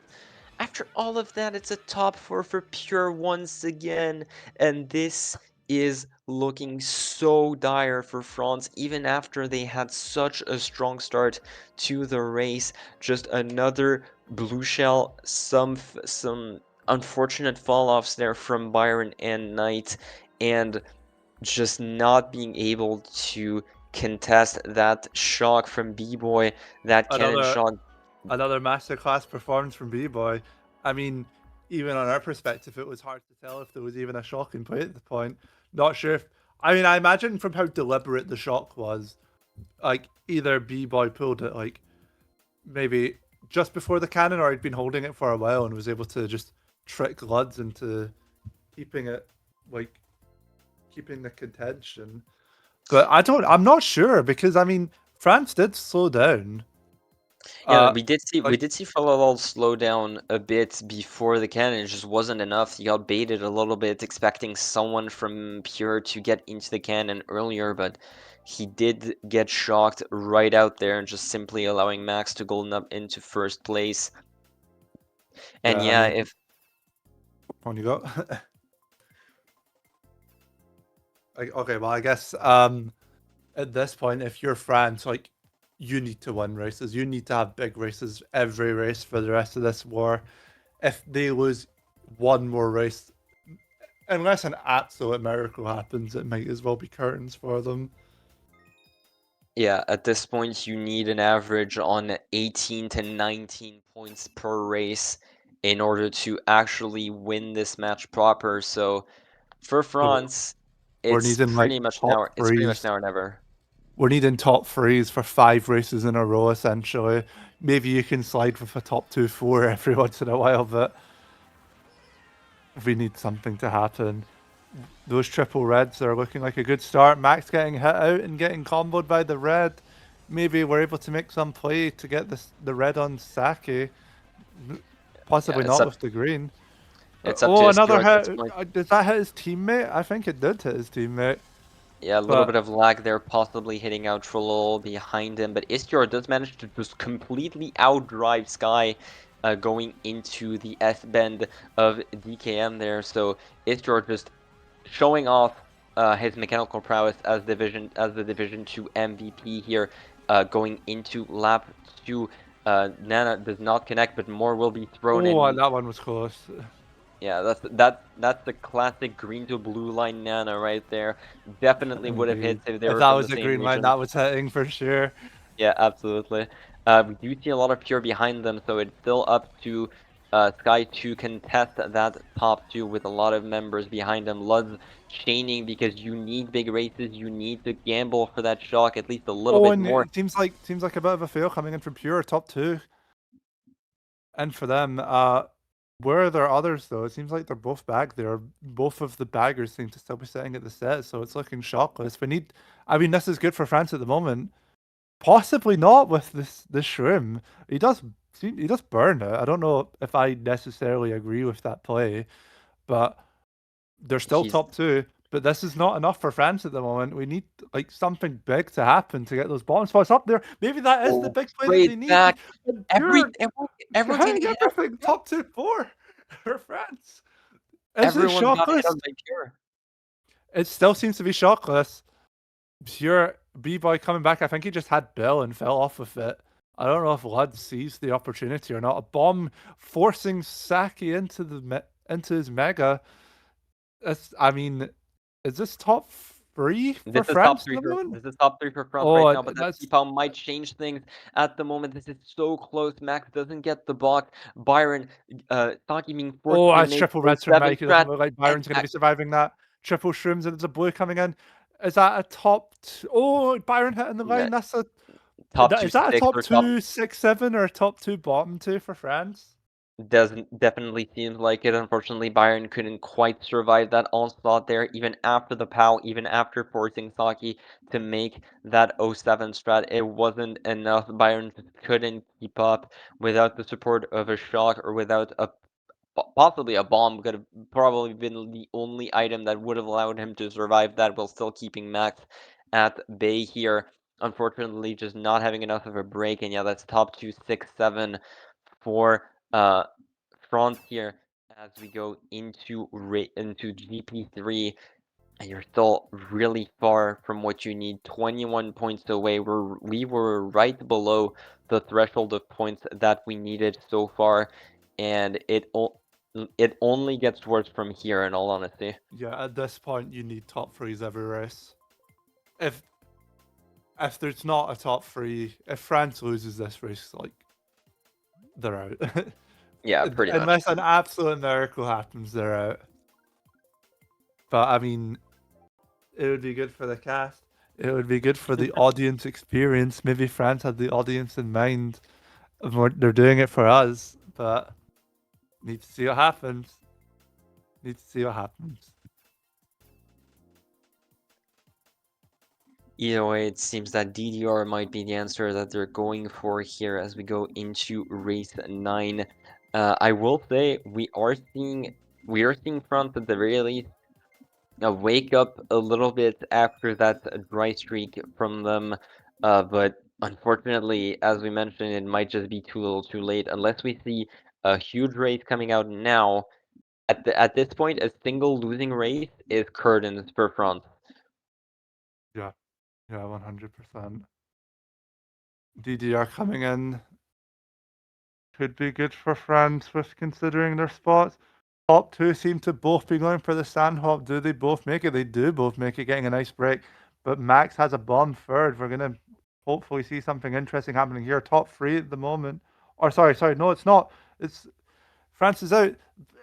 After all of that, it's a top 4 for Pure once again, and this is looking so dire for France, even after they had such a strong start to the race. Just another blue shell, some unfortunate fall-offs there from Byron and Knight, and just not being able to contest that shock from B-Boy, that cannon shock. Another masterclass performance from B-Boy. I mean, even on our perspective, it was hard to tell if there was even a shock in play at the point. Not sure if... I mean, I imagine from how deliberate the shock was, like, either B-Boy pulled it, like, maybe just before the cannon, or he'd been holding it for a while and was able to just trick Luds into keeping it, like, keeping the contention. But I'm not sure, because, I mean, France did slow down. Yeah, we did see Fallalol slow down a bit before the cannon. It just wasn't enough. He got baited a little bit, expecting someone from Pure to get into the cannon earlier, but he did get shocked right out there and just simply allowing Max to golden up into first place. And yeah, I mean, if on you go. Okay, well, I guess at this point, if you're France, like, you need to win races. You need to have big races every race for the rest of this war. If they lose one more race, unless an absolute miracle happens, it might as well be curtains for them. Yeah, at this point, you need an average on 18 to 19 points per race in order to actually win this match proper. So for France, We're it's needing, like, pretty much top now. It's pretty much threes. now or never. We're needing top threes for 5 races in a row, essentially. Maybe you can slide with a top 2-4 every once in a while, but we need something to happen. Those triple reds are looking like a good start. Max getting hit out and getting comboed by the red. Maybe we're able to make some play to get the red on Saki. Possibly Yeah, not with the green. It's up to another SDR at this hit. point. Did that hit his teammate? I think it did hit his teammate. Yeah, a little bit of lag there, possibly hitting out Trollol behind him, but Istior does manage to just completely outdrive Sky going into the S-bend of DKM there, so Istior just showing off his mechanical prowess as the Division 2 MVP here, going into lap 2. Nana does not connect, but more will be thrown in. Oh, that one was close. Yeah, that's the classic green to blue line Nana right there. Definitely would have hit if they were that from was the a same green line, region. that was hitting for sure. Yeah, absolutely. We do see a lot of Pure behind them, so it's still up to Sky to contest that top 2 with a lot of members behind them. Lud's chaining because you need big races, you need to gamble for that shock at least a little bit more. It seems like a bit of a fail coming in from Pure, top 2. And for them, where are there others though? It seems like they're both back there. Both of the baggers seem to still be sitting at the set, so it's looking shockless. I mean, this is good for France at the moment. Possibly not with this shroom. He does burn it. I don't know if I necessarily agree with that play, but they're still top 2. But this is not enough for France at the moment. We need, like, something big to happen to get those bottom spots up there. Maybe that is the big play that they need. Everyone's Everything top 2, 4 for France. Everyone got hit by Pure. It still seems to be shockless. Pure B-Boy coming back. I think he just had Bill and fell off with it. I don't know if Lud sees the opportunity or not. A bomb forcing Saki into his mega. I mean, is this top 3 for France? This is top 3 for France right now, but that T-Pow might change things at the moment. This is so close. Max doesn't get the block. Byron, Saki being forced it's triple reds from Mike. It doesn't look like Byron's going to be surviving that. Triple shrooms and there's a blue coming in. Is that a top? Byron hitting the line. That's a top 2. Is that a top 2, 6, 7, or a top 2 bottom 2 for France? definitely seems like it. Unfortunately, Bayern couldn't quite survive that onslaught there, even after the POW, even after forcing Saki to make that 07 strat. It wasn't enough. Bayern just couldn't keep up without the support of a shock or without a possibly a bomb could have probably been the only item that would have allowed him to survive that while still keeping Max at bay here. Unfortunately, just not having enough of a break, and yeah, that's top 2, 6, 7 for front here as we go into GP3, and you're still really far from what you need. 21 points away. We were right below the threshold of points that we needed so far, and it only gets worse from here, in all honesty. Yeah, at this point, you need top threes every race. If there's not a top three, if France loses this race, like, they're out. Yeah, pretty much. Unless an absolute miracle happens, they're out. But I mean, it would be good for the cast. It would be good for the audience experience. Maybe France had the audience in mind. They're doing it for us, but need to see what happens. Need to see what happens. Either way, it seems that DDR might be the answer that they're going for here as we go into race 9. I will say we are seeing France at the very least wake up a little bit after that dry streak from them, but unfortunately, as we mentioned, it might just be too little, too late unless we see a huge race coming out now. At this point, a single losing race is curtains for France. Yeah, 100%. DDR coming in could be good for France with considering their spots. Top two seem to both be going for the Sandhawk. Do they both make it? They do both make it, getting a nice break. But Max has a bomb third. We're going to hopefully see something interesting happening here. Top three at the moment. Or sorry, no, it's not. It's France is out.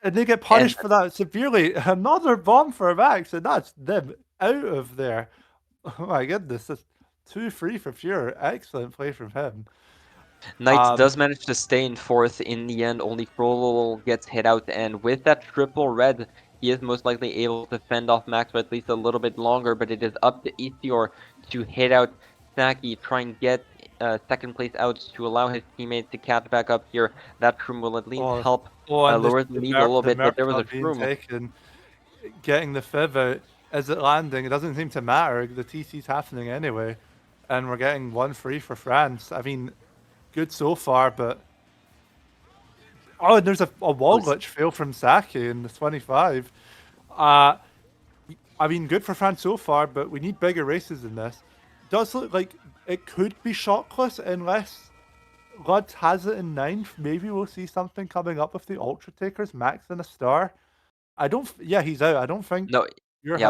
And they get punished for that severely. Another bomb for Max, and that's them out of there. Oh my goodness. That's 2-3 for Pure. Excellent play from him. Knights does manage to stay in fourth in the end, only Frollo gets hit out, and with that triple red, he is most likely able to fend off Max for at least a little bit longer, but it is up to Ethior to hit out Saki, try and get second place out to allow his teammates to catch back up here. That Shroom will at least help and lower the lead a little bit, but there was a being Shroom. taken, getting the Fiv out. Is it landing? It doesn't seem to matter. The TC's happening anyway. And we're getting 1-3 for France. I mean, good so far, but... Oh, and there's a wall glitch fail from Saki in the 25. I mean, good for France so far, but we need bigger races than this. Does look like it could be shockless unless Luds has it in 9th. Maybe we'll see something coming up with the Ultra Takers, Max and a star. I don't... Yeah, he's out. I don't think... No, yeah,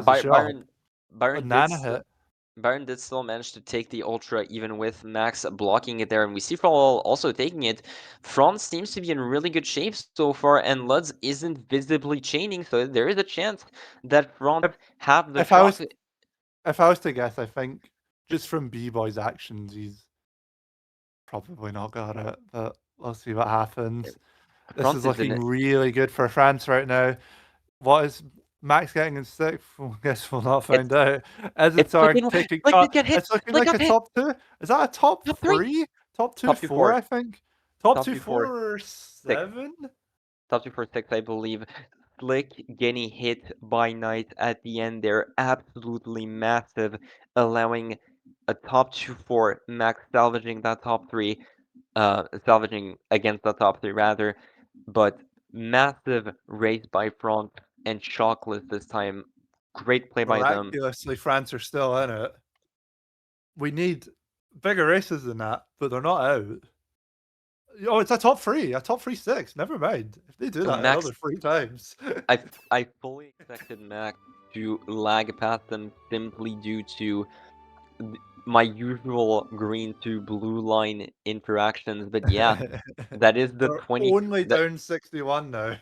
Byron did still manage to take the Ultra even with Max blocking it there, and we see Frollo also taking it. France seems to be in really good shape so far, and Luds isn't visibly chaining, so there is a chance that France have the shot. If I was to guess, I think just from B-Boy's actions, he's probably not got it, but we'll see what happens. This is looking really good for France right now. What is Max getting in 6th? I guess we'll not find out. Ezitar taking cut. It's looking like a top 2. Is that a top 3? Top 2, 4, I think. Top 2, 4, 7? Top 2, 4, 6, I believe. Slick getting hit by Knight at the end there. Absolutely massive, allowing a top 2, 4, Max salvaging that top 3. Salvaging against the top 3 rather. But massive race by France and shockless this time. Great play by them. Miraculously, France are still in it. We need bigger races than that, but they're not out. Oh, it's a top 3, a top 3, 6. Never mind. If they do that another 3 times. I fully expected Max to lag past them simply due to my usual green to blue line interactions, but yeah, that is the 20. Only down 61 now.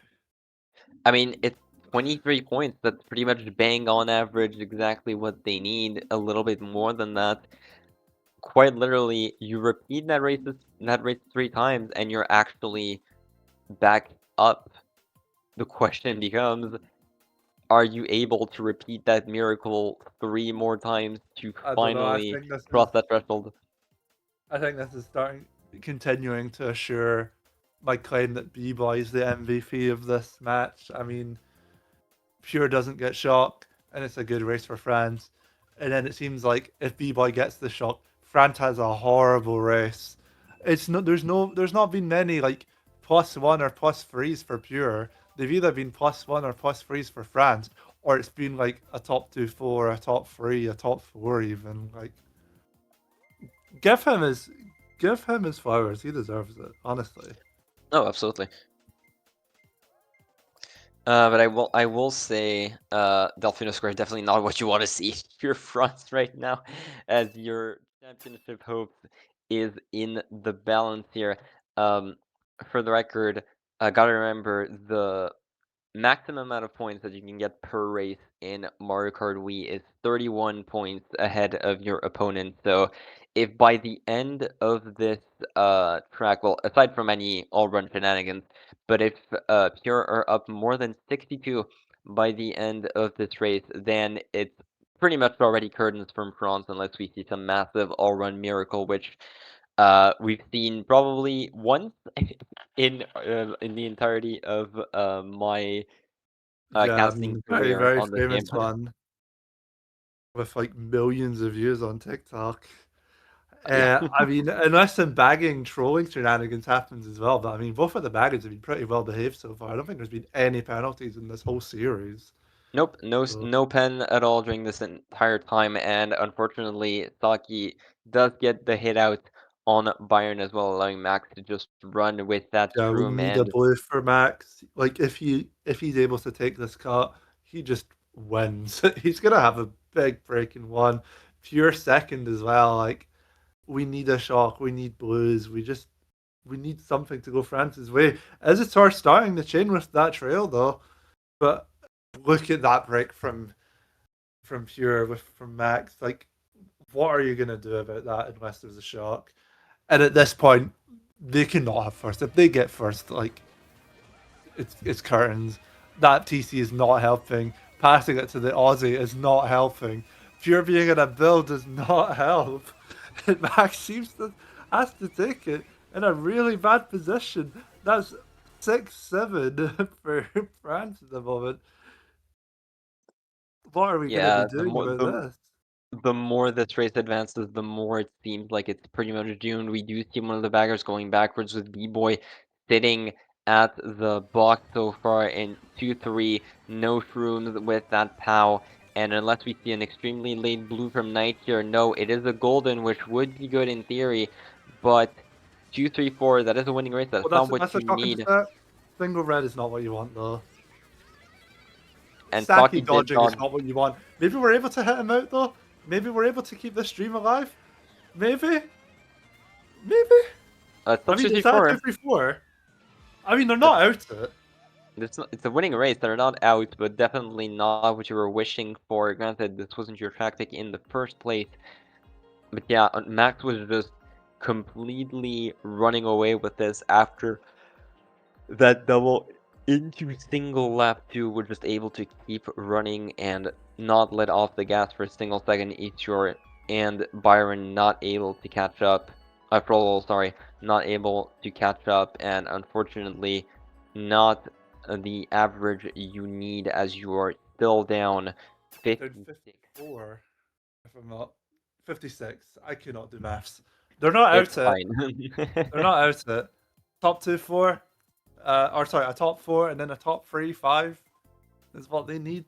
I mean, it's 23 points. That's pretty much bang on average, exactly what they need. A little bit more than that. Quite literally, you repeat that race 3 times, and you're actually back up, the question becomes, are you able to repeat that miracle 3 more times to I don't know. finally cross that threshold? I think this is continuing to assure my claim that B-Boy is the MVP of this match. I mean, Pure doesn't get shocked, and it's a good race for France. And then it seems like if B-Boy gets the shock, France has a horrible race. It's not. There's not been many like +1 or +3s for Pure. They've either been +1 or +3s for France, or it's been like a top 2-4, a top 3, a top 4 even. Like, give him his flowers. He deserves it, honestly. Oh, absolutely. But I will say, Delfino Square definitely not what you want to see your front right now, as your championship hope is in the balance here. For the record, gotta remember the maximum amount of points that you can get per race in Mario Kart Wii is 31 points ahead of your opponent. So if by the end of this track, well, aside from any all-run shenanigans, but if Pure are up more than 62 by the end of this race, then it's pretty much already curtains from France unless we see some massive all-run miracle, which we've seen probably once in the entirety of my Yeah, I casting mean, very, career very on this game. famous one with like millions of views on TikTok. Yeah. I mean, unless some bagging, trolling shenanigans happens as well. But I mean, both of the baggers have been pretty well behaved so far. I don't think there's been any penalties in this whole series. Nope, So, no pen at all during this entire time, and unfortunately, Saki does get the hit out on Byron as well, allowing Max to just run with that yeah, we shroom. need a And blue for Max. Like, if he's able to take this cut, he just wins. He's gonna have a big breaking one, pure second as well. Like, we need a shock. We need blues. We need something to go France's way. Isator starting the chain with that trail though, but look at that break from Pure from Max. Like, what are you gonna do about that unless there's a shock? And at this point, they cannot have first. If they get first, like, it's curtains. That TC is not helping. Passing it to the Aussie is not helping. Pure being in a build does not help. And Max seems to has to take it in a really bad position. That's 6-7 for France at the moment. What are we gonna be yeah, doing about this? the more this race advances, the more it seems like it's pretty much doomed. We do see one of the baggers going backwards with B-Boy sitting at the box so far in 2-3. No shrooms with that POW. And unless we see an extremely late blue from Knight here, no, it is a golden, which would be good in theory. But 2-3-4, that is a winning race. That's Well, not what that's a you shocking need. start. Single red is not what you want though. And Saki Saki did dodging is dodge. not what you want. Maybe we're able to hit him out though. Maybe we're able to keep this stream alive. Maybe. I mean, is that a 2-3-4? I mean, they're not out it. It's a winning race. They're not out, but definitely not what you were wishing for. Granted, this wasn't your tactic in the first place. But yeah, Max was just completely running away with this after that double into single lap 2. We're just able to keep running and not let off the gas for a single second. Ichor and Byron not able to catch up. Frollo, sorry, not able to catch up, and unfortunately, not the average you need, as you are still down 56. 54, if I'm not 56. I cannot do maths. They're not It's out it. fine. They're not out it. Top 2, 4. Or sorry, a top 4 and then a top 3, 5 is what they need.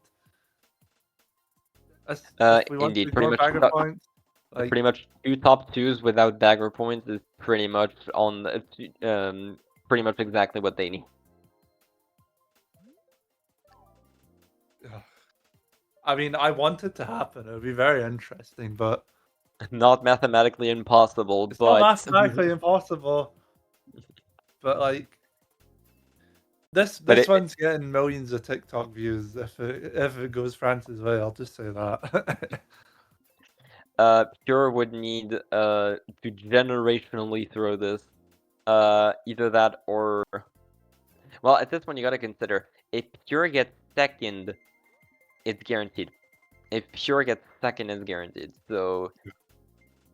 If we want to Indeed, pretty ignore much. bagger points. Like, Pretty much 2 top 2s without bagger points is pretty much on pretty much exactly what they need. I mean, I want it to happen. It would be very interesting, but not mathematically impossible. It's but not mathematically impossible. But like, this one's getting millions of TikTok views if it goes France's way. I'll just say that. Pure would need to generationally throw this. Either that or Well, at this point, you got to consider if Pure gets second, it's guaranteed. If Pure gets second, it's guaranteed. So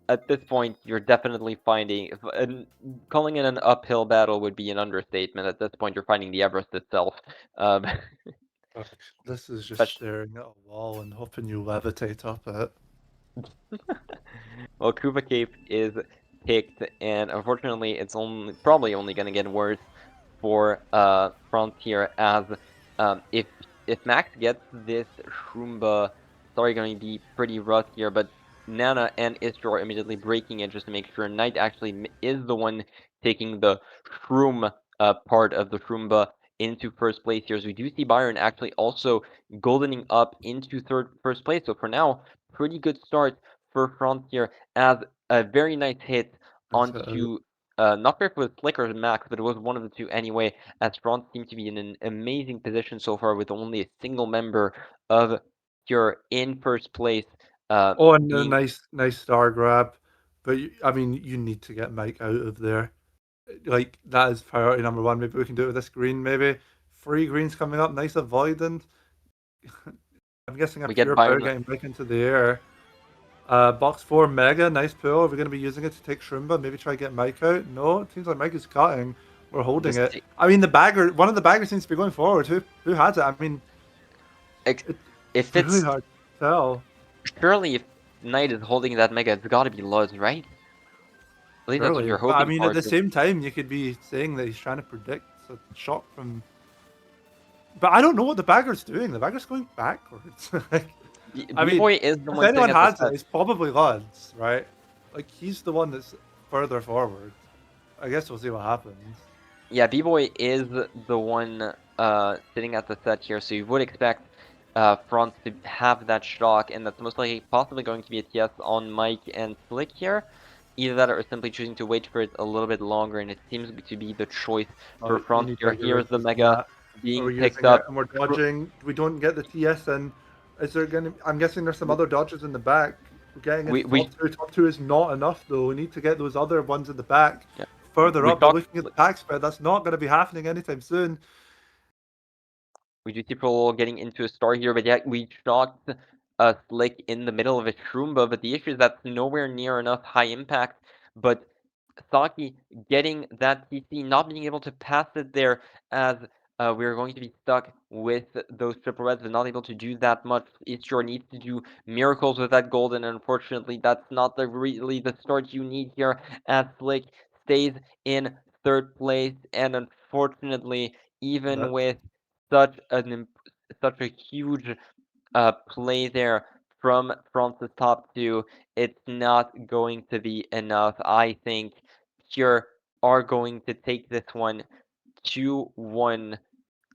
at this point, you're definitely finding calling it an uphill battle would be an understatement. At this point, you're finding the Everest itself. Um, This is just Especially- staring at a wall and hoping you levitate up it. Well, Kuba Cape is picked, and unfortunately, it's probably only going to get worse for Frontier as if Max gets this Shroomba, it's already going to be pretty rough here, but Nana and Istro are immediately breaking it just to make sure Knight actually is the one taking the Shroom part of the Shroomba into first place here. So we do see Byron actually also goldening up into first place. So for now, pretty good start for Frontier as a very nice hit onto not sure if it was Slick or Max, but it was one of the two anyway, as Front seemed to be in an amazing position so far with only a single member of Pure in first place. Oh, and a being nice star grab. But I mean, you need to get Mike out of there. Like, that is priority number one. Maybe we can do it with this green, maybe. 3 greens coming up, nice avoidance. I'm guessing a We get Pure power Byron- getting back into the air. Box 4 Mega, nice pull. Are we going to be using it to take Shroomba? Maybe try to get Mike out? No, it seems like Mike is cutting. We're holding Just it. I mean, one of the baggers seems to be going forward. Who has it? I mean, if it's it's really hard to tell. surely if Knight is holding that Mega, it's got to be Luz, right? At least that's what Surely. you're But, hoping I mean, for. at the same time, you could be saying that he's trying to predict a shot from. But I don't know what the bagger's doing. The bagger's going backwards. I mean, B-Boy is the if one anyone sitting at has the it, it's probably Lutz, right? Like, he's the one that's further forward. I guess we'll see what happens. Yeah, B-Boy is the one sitting at the set here, so you would expect Front to have that shock, and that's most likely possibly going to be a TS on Mike and Slick here. Either that or simply choosing to wait for it a little bit longer, and it seems to be the choice for We Front need here. bigger Here's the races than Mega that. being Are we picked using up. it and we're dodging? We don't get the TS in. Is there going to? I'm guessing there's some other dodges in the back. We're getting it top two is not enough though. We need to get those other ones in the back. Yeah. Further We up, but looking at the pack spread, that's not going to be happening anytime soon. We do see Prolol getting into a star here, but yet we shocked Slick in the middle of a Shroomba, but the issue is that's nowhere near enough high impact, but Saki getting that TC, not being able to pass it there as we're going to be stuck with those triple reds, but not able to do that much. Eastshore needs to do miracles with that gold, and unfortunately that's not really the start you need here as Slick stays in third place, and unfortunately, even with such a huge play there from France's top two, it's not going to be enough. I think Pure are going to take this one 2-1.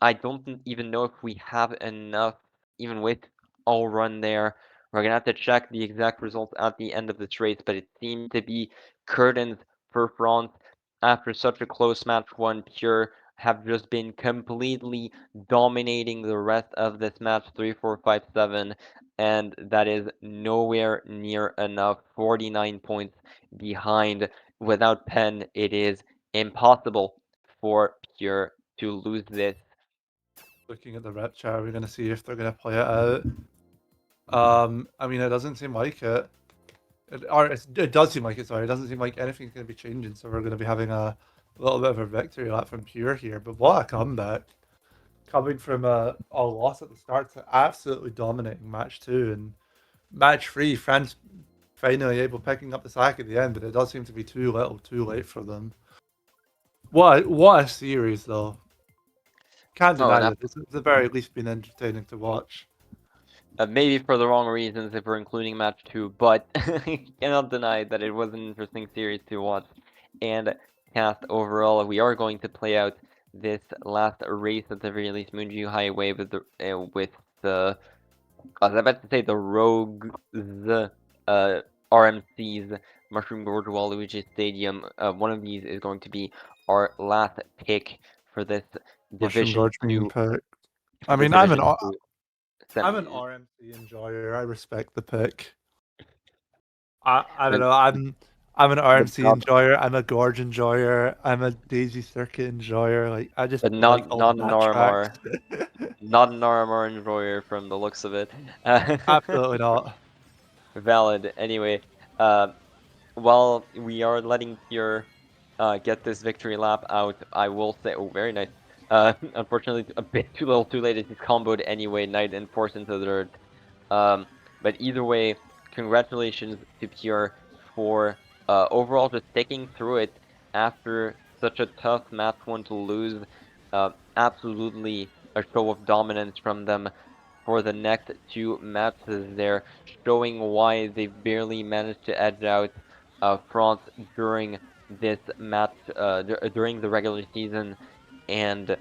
I don't even know if we have enough, even with all run there. We're gonna have to check the exact results at the end of this race, but it seemed to be curtains for France after such a close match. One Pure have just been completely dominating the rest of this match, 3-4-5-7, and that is nowhere near enough. 49 points behind. Without Pen, it is impossible for Pure to lose this. Looking at the rep chart, we're going to see if they're going to play it out. I mean, it doesn't seem like it. It does seem like it, sorry. It doesn't seem like anything's going to be changing, so we're going to be having a little bit of a victory lap from Pure here. But what a comeback. Coming from a loss at the start to absolutely dominating match 2. And match 3, France finally able picking up the sack at the end, but it does seem to be too little, too late for them. What a series, though. Can't deny it. It's at the very least been entertaining to watch. Maybe for the wrong reasons if we're including match 2, but cannot deny that it was an interesting series to watch and cast overall. We are going to play out this last race at the very least, Moonju Highway with the I was about to say the Rogues, RMCs, Mushroom Gorge Waluigi Stadium. One of these is going to be our last pick for this Mushroom Division Gorge being 2. picked. I mean, I'm an Semi. RMC enjoyer. I respect the pick. I don't know. I'm an RMC not enjoyer. I'm a Gorge enjoyer. I'm a Daisy Circuit enjoyer. Like I just but like not all the not an bat tracks. RMR. Not an RMR enjoyer from the looks of it. Absolutely not. Valid. Anyway, uh, while we are letting Pure get this victory lap out, I will say, oh, very nice. Unfortunately, a bit too little, too late. He's comboed anyway. Knight and forced into the dirt. But either way, congratulations to Pure for overall just sticking through it after such a tough match one to lose. Absolutely a show of dominance from them for the next two matches there, showing why they barely managed to edge out France during this match, during the regular season, and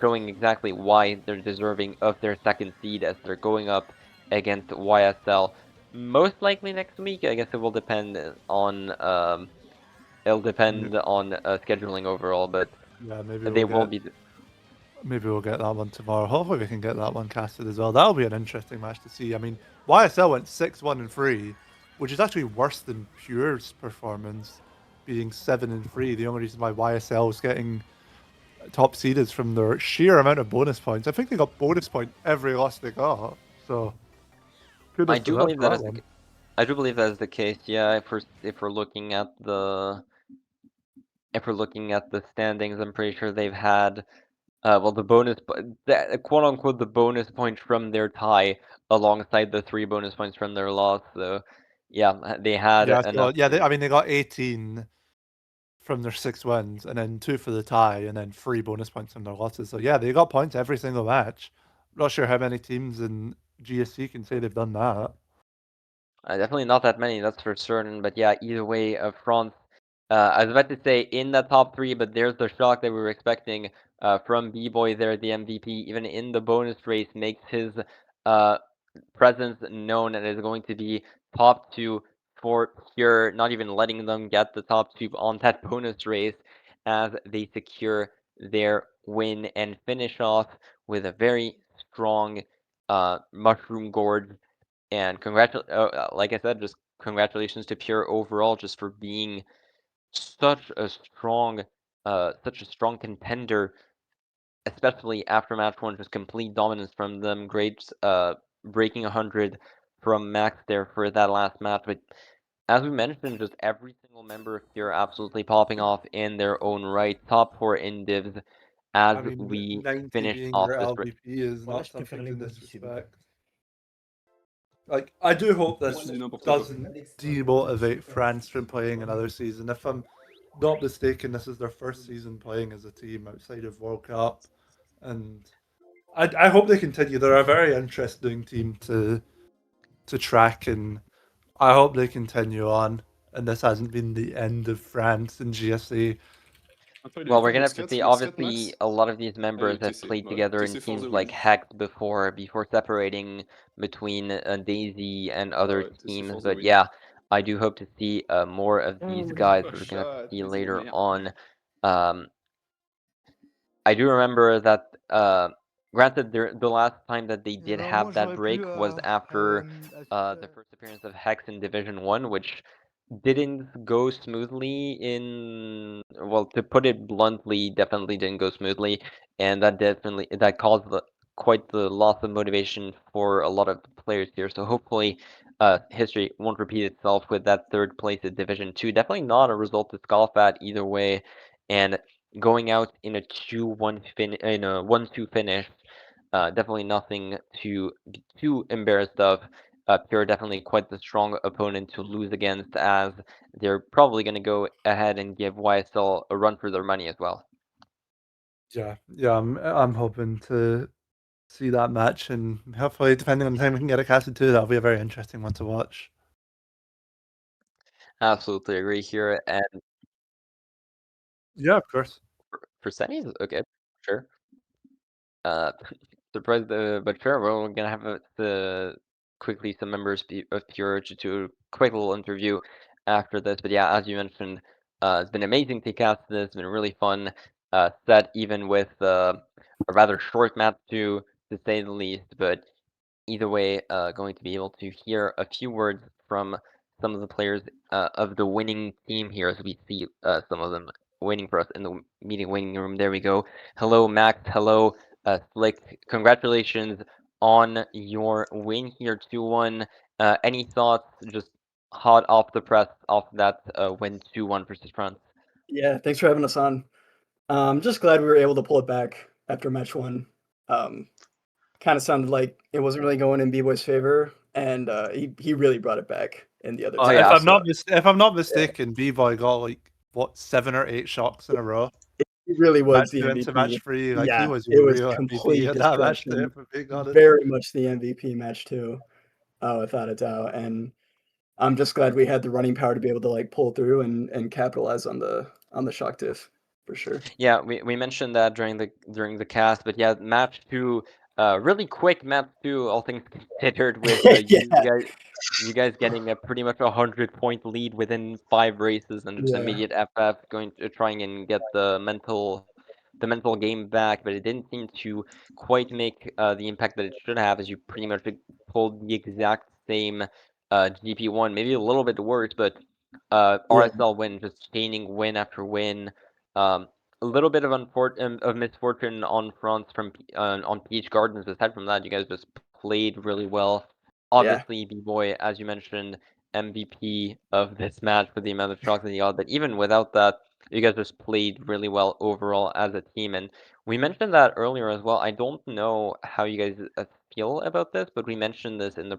showing exactly why they're deserving of their second seed as they're going up against YSL. Most likely next week. I guess it will depend on scheduling overall, but Yeah, maybe they we'll will get be. maybe we'll get that one tomorrow. Hopefully we can get that one casted as well. That'll be an interesting match to see. I mean, YSL went 6-1-3, which is actually worse than Pure's performance, being 7-3. The only reason why YSL is getting top seed is from their sheer amount of bonus points. I think they got bonus point every loss they got. So I kudos to do them believe for that that is one. I do believe that is the case. Yeah, if we're looking at the standings, I'm pretty sure they've had well the quote unquote the bonus point from their tie alongside the 3 bonus points from their loss. So yeah, they had Yeah, so enough yeah, to. I mean they got 18 from their 6 wins, and then 2 for the tie, and then 3 bonus points from their losses. So yeah, they got points every single match. Not sure how many teams in GSC can say they've done that. Definitely not that many, that's for certain. But yeah, either way, France. I was about to say in the top 3, but there's the shock that we were expecting from B-Boy there, the MVP, even in the bonus race, makes his uh, presence known and is going to be top 2 for Pure, not even letting them get the top 2 on that bonus race as they secure their win and finish off with a very strong Mushroom Gorge. And like I said, just congratulations to Pure overall, just for being such a strong contender, especially after match one, just complete dominance from them. Great, breaking 100 from Max there for that last match. But as we mentioned, just every single member of Pure absolutely popping off in their own right. Top 4 in divs as I mean, we 90 finish being off your this. LVP is not something to disrespect. Like, I do hope this doesn't demotivate France from playing another season. If I'm not mistaken, this is their first season playing as a team outside of World Cup, and I hope they continue. They're a very interesting team to track, and I hope they continue on. And this hasn't been the end of France and GSC. Well, we're gonna have to see. Obviously, a lot of these members have played together in teams like Hex before separating between Daisy and other teams. But yeah, I do hope to see more of these guys that we're gonna have to see later on. Um, I do remember that, granted, the last time that they did have that break was after the first appearance of Hex in Division 1, which didn't go smoothly in, well, to put it bluntly, definitely didn't go smoothly, and that caused quite the loss of motivation for a lot of the players here. So hopefully, history won't repeat itself with that third place at Division 2. Definitely not a result to scoff at either way, and going out in a 1-2 finish, definitely nothing to be too embarrassed of. Pure definitely quite the strong opponent to lose against, as they're probably going to go ahead and give YSL a run for their money as well. Yeah, I'm hoping to see that match, and hopefully, depending on the time we can get it casted too, that'll be a very interesting one to watch. Absolutely agree here, and Yeah, of course. for semis, okay, sure. Surprised, but sure, we're gonna have quickly some members of Pure to do a quick little interview after this. But yeah, as you mentioned, it's been amazing to cast this. It's been really fun set, even with a rather short map to say the least. But either way, going to be able to hear a few words from some of the players of the winning team here, as we see some of them waiting for us in the meeting waiting room. There we go. Hello, Max. Hello, Slick. Congratulations on your win here, 2-1. Any thoughts, just hot off the press, off that win 2-1 versus France? Yeah, thanks for having us on. Just glad we were able to pull it back after match one. Kind of sounded like it wasn't really going in B-Boy's favor, and he really brought it back in the other Oh, two. yeah, If I'm not mistaken, B-Boy got like what 7 or 8 shocks in a row. He really Match was the 2 into MVP. match 3, like he Yeah, was it was real MVP complete at that match 2, destruction. if I'm being honest. Very much the MVP match two, without a doubt. And I'm just glad we had the running power to be able to like pull through and capitalize on the shock diff for sure. Yeah, we mentioned that during the cast, but yeah, match 2, really quick match 2, all things considered, with Yeah. you guys getting a pretty much 100-point lead within 5 races and just Yeah. immediate FF going to trying and get the mental game back, but it didn't seem to quite make the impact that it should have, as you pretty much pulled the exact same GP1, maybe a little bit worse, but Yeah. RSL win, just chaining win after win. A little bit of misfortune on France from on Peach Gardens. Aside from that, you guys just played really well. Yeah. Obviously, B-Boy, as you mentioned, MVP of this match for the amount of shots that he got. But even without that, you guys just played really well overall as a team. And we mentioned that earlier as well. I don't know how you guys feel about this, but we mentioned this in the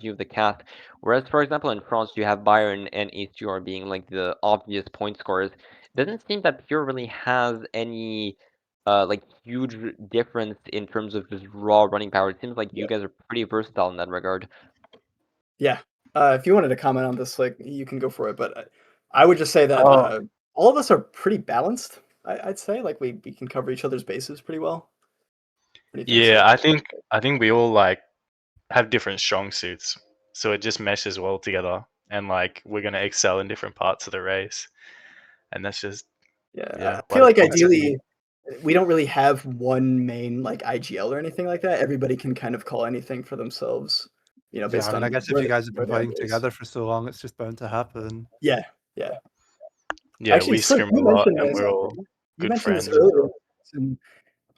view of the cast. Whereas, for example, in France, you have Bayern and HGR being like the obvious point scorers. Doesn't seem that Pure really has any like huge difference in terms of just raw running power. It seems like you guys are pretty versatile in that regard. Yeah. If you wanted to comment on this, like you can go for it, but I would just say that Oh. all of us are pretty balanced. I'd say like we can cover each other's bases pretty well. What do you think, Yeah, Slick? I think we all like have different strong suits, so it just meshes well together, and like we're gonna excel in different parts of the race, and that's just Yeah, yeah. I A lot feel of like positivity. ideally we don't really have one main like IGL or anything like that. Everybody can kind of call anything for themselves, Yeah, I based mean, I on guess if you guys have where been they're playing based. together for so long, it's just bound to happen. Yeah, yeah. Yeah, Actually, we Slick, scrim a you lot, mentioned and this. we're all You good mentioned this friends. earlier, and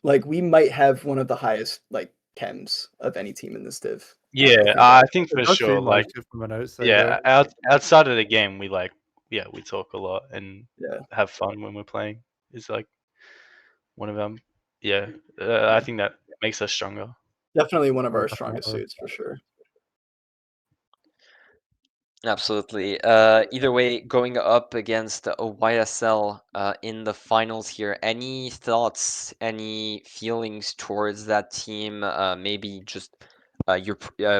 like we might have one of the highest like chems of any team in this div. I Yeah, think I that think It for does sure. seem like Like, it from an outsider. yeah, outside of the game, we like, yeah, we talk a lot and Yeah. have fun when we're playing. It's like one of them. Yeah, I Yeah. think that makes us stronger. Definitely one of Oh, our strongest definitely. suits for sure. Absolutely. Either way, going up against a YSL in the finals here, any thoughts, any feelings towards that team? Maybe just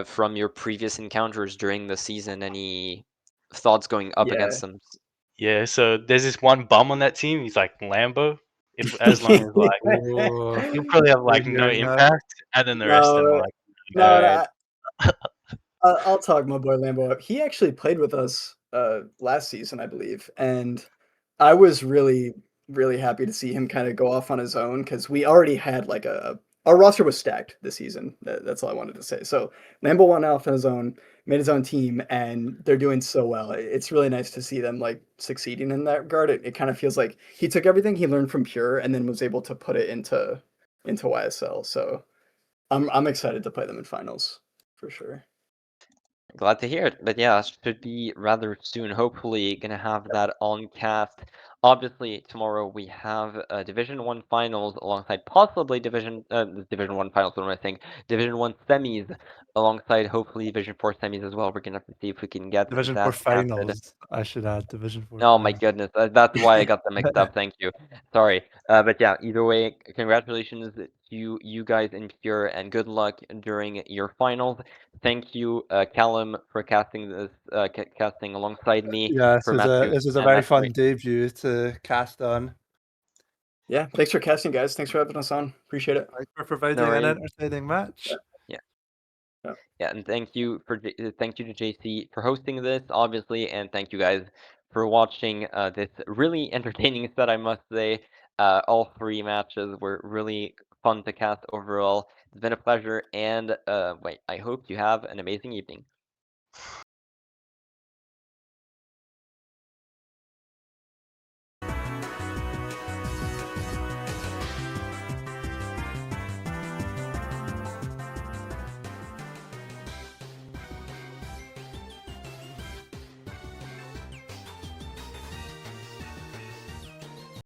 from your previous encounters during the season, any thoughts going up Yeah. against them? Yeah, so there's this one bum on that team. He's like Lambo. If as long as like Oh, he'll probably have hate like no hearing that. impact, and then the rest of them are No, like no, nerd. no. I'll talk my boy Lambo up. He actually played with us last season, I believe, and I was really, really happy to see him kind of go off on his own because we already had like our roster was stacked this season. That's all I wanted to say. So Lambo went off on his own, made his own team, and they're doing so well. It's really nice to see them like succeeding in that regard. It kind of feels like he took everything he learned from Pure and then was able to put it into YSL. So I'm excited to play them in finals for sure. Glad to hear it. But yeah, should be rather soon. Hopefully, gonna have that on cast. Obviously, tomorrow we have Division One finals alongside possibly Division One finals. What am I saying? Division One semis alongside hopefully Division Four semis as well. We're gonna have to see if we can get Division 4 that casted. finals, I should add. Division 4 Oh my finals. goodness, that's why I got them mixed up. Thank you. Sorry. But yeah, either way, congratulations to you guys in Pure, and good luck during your finals. Thank you, Callum, for casting this, casting alongside me Yeah, for match 2 this is a and very match fun 3. debut to cast on. Yeah, thanks for casting, guys. Thanks for having us on. Appreciate it. Thanks for No providing an worries. entertaining match. Yeah. Yeah. Yeah, and thank you to JC for hosting this, obviously, and thank you guys for watching this really entertaining set, I must say. All 3 matches were really fun to cast overall. It's been a pleasure, and wait, I hope you have an amazing evening.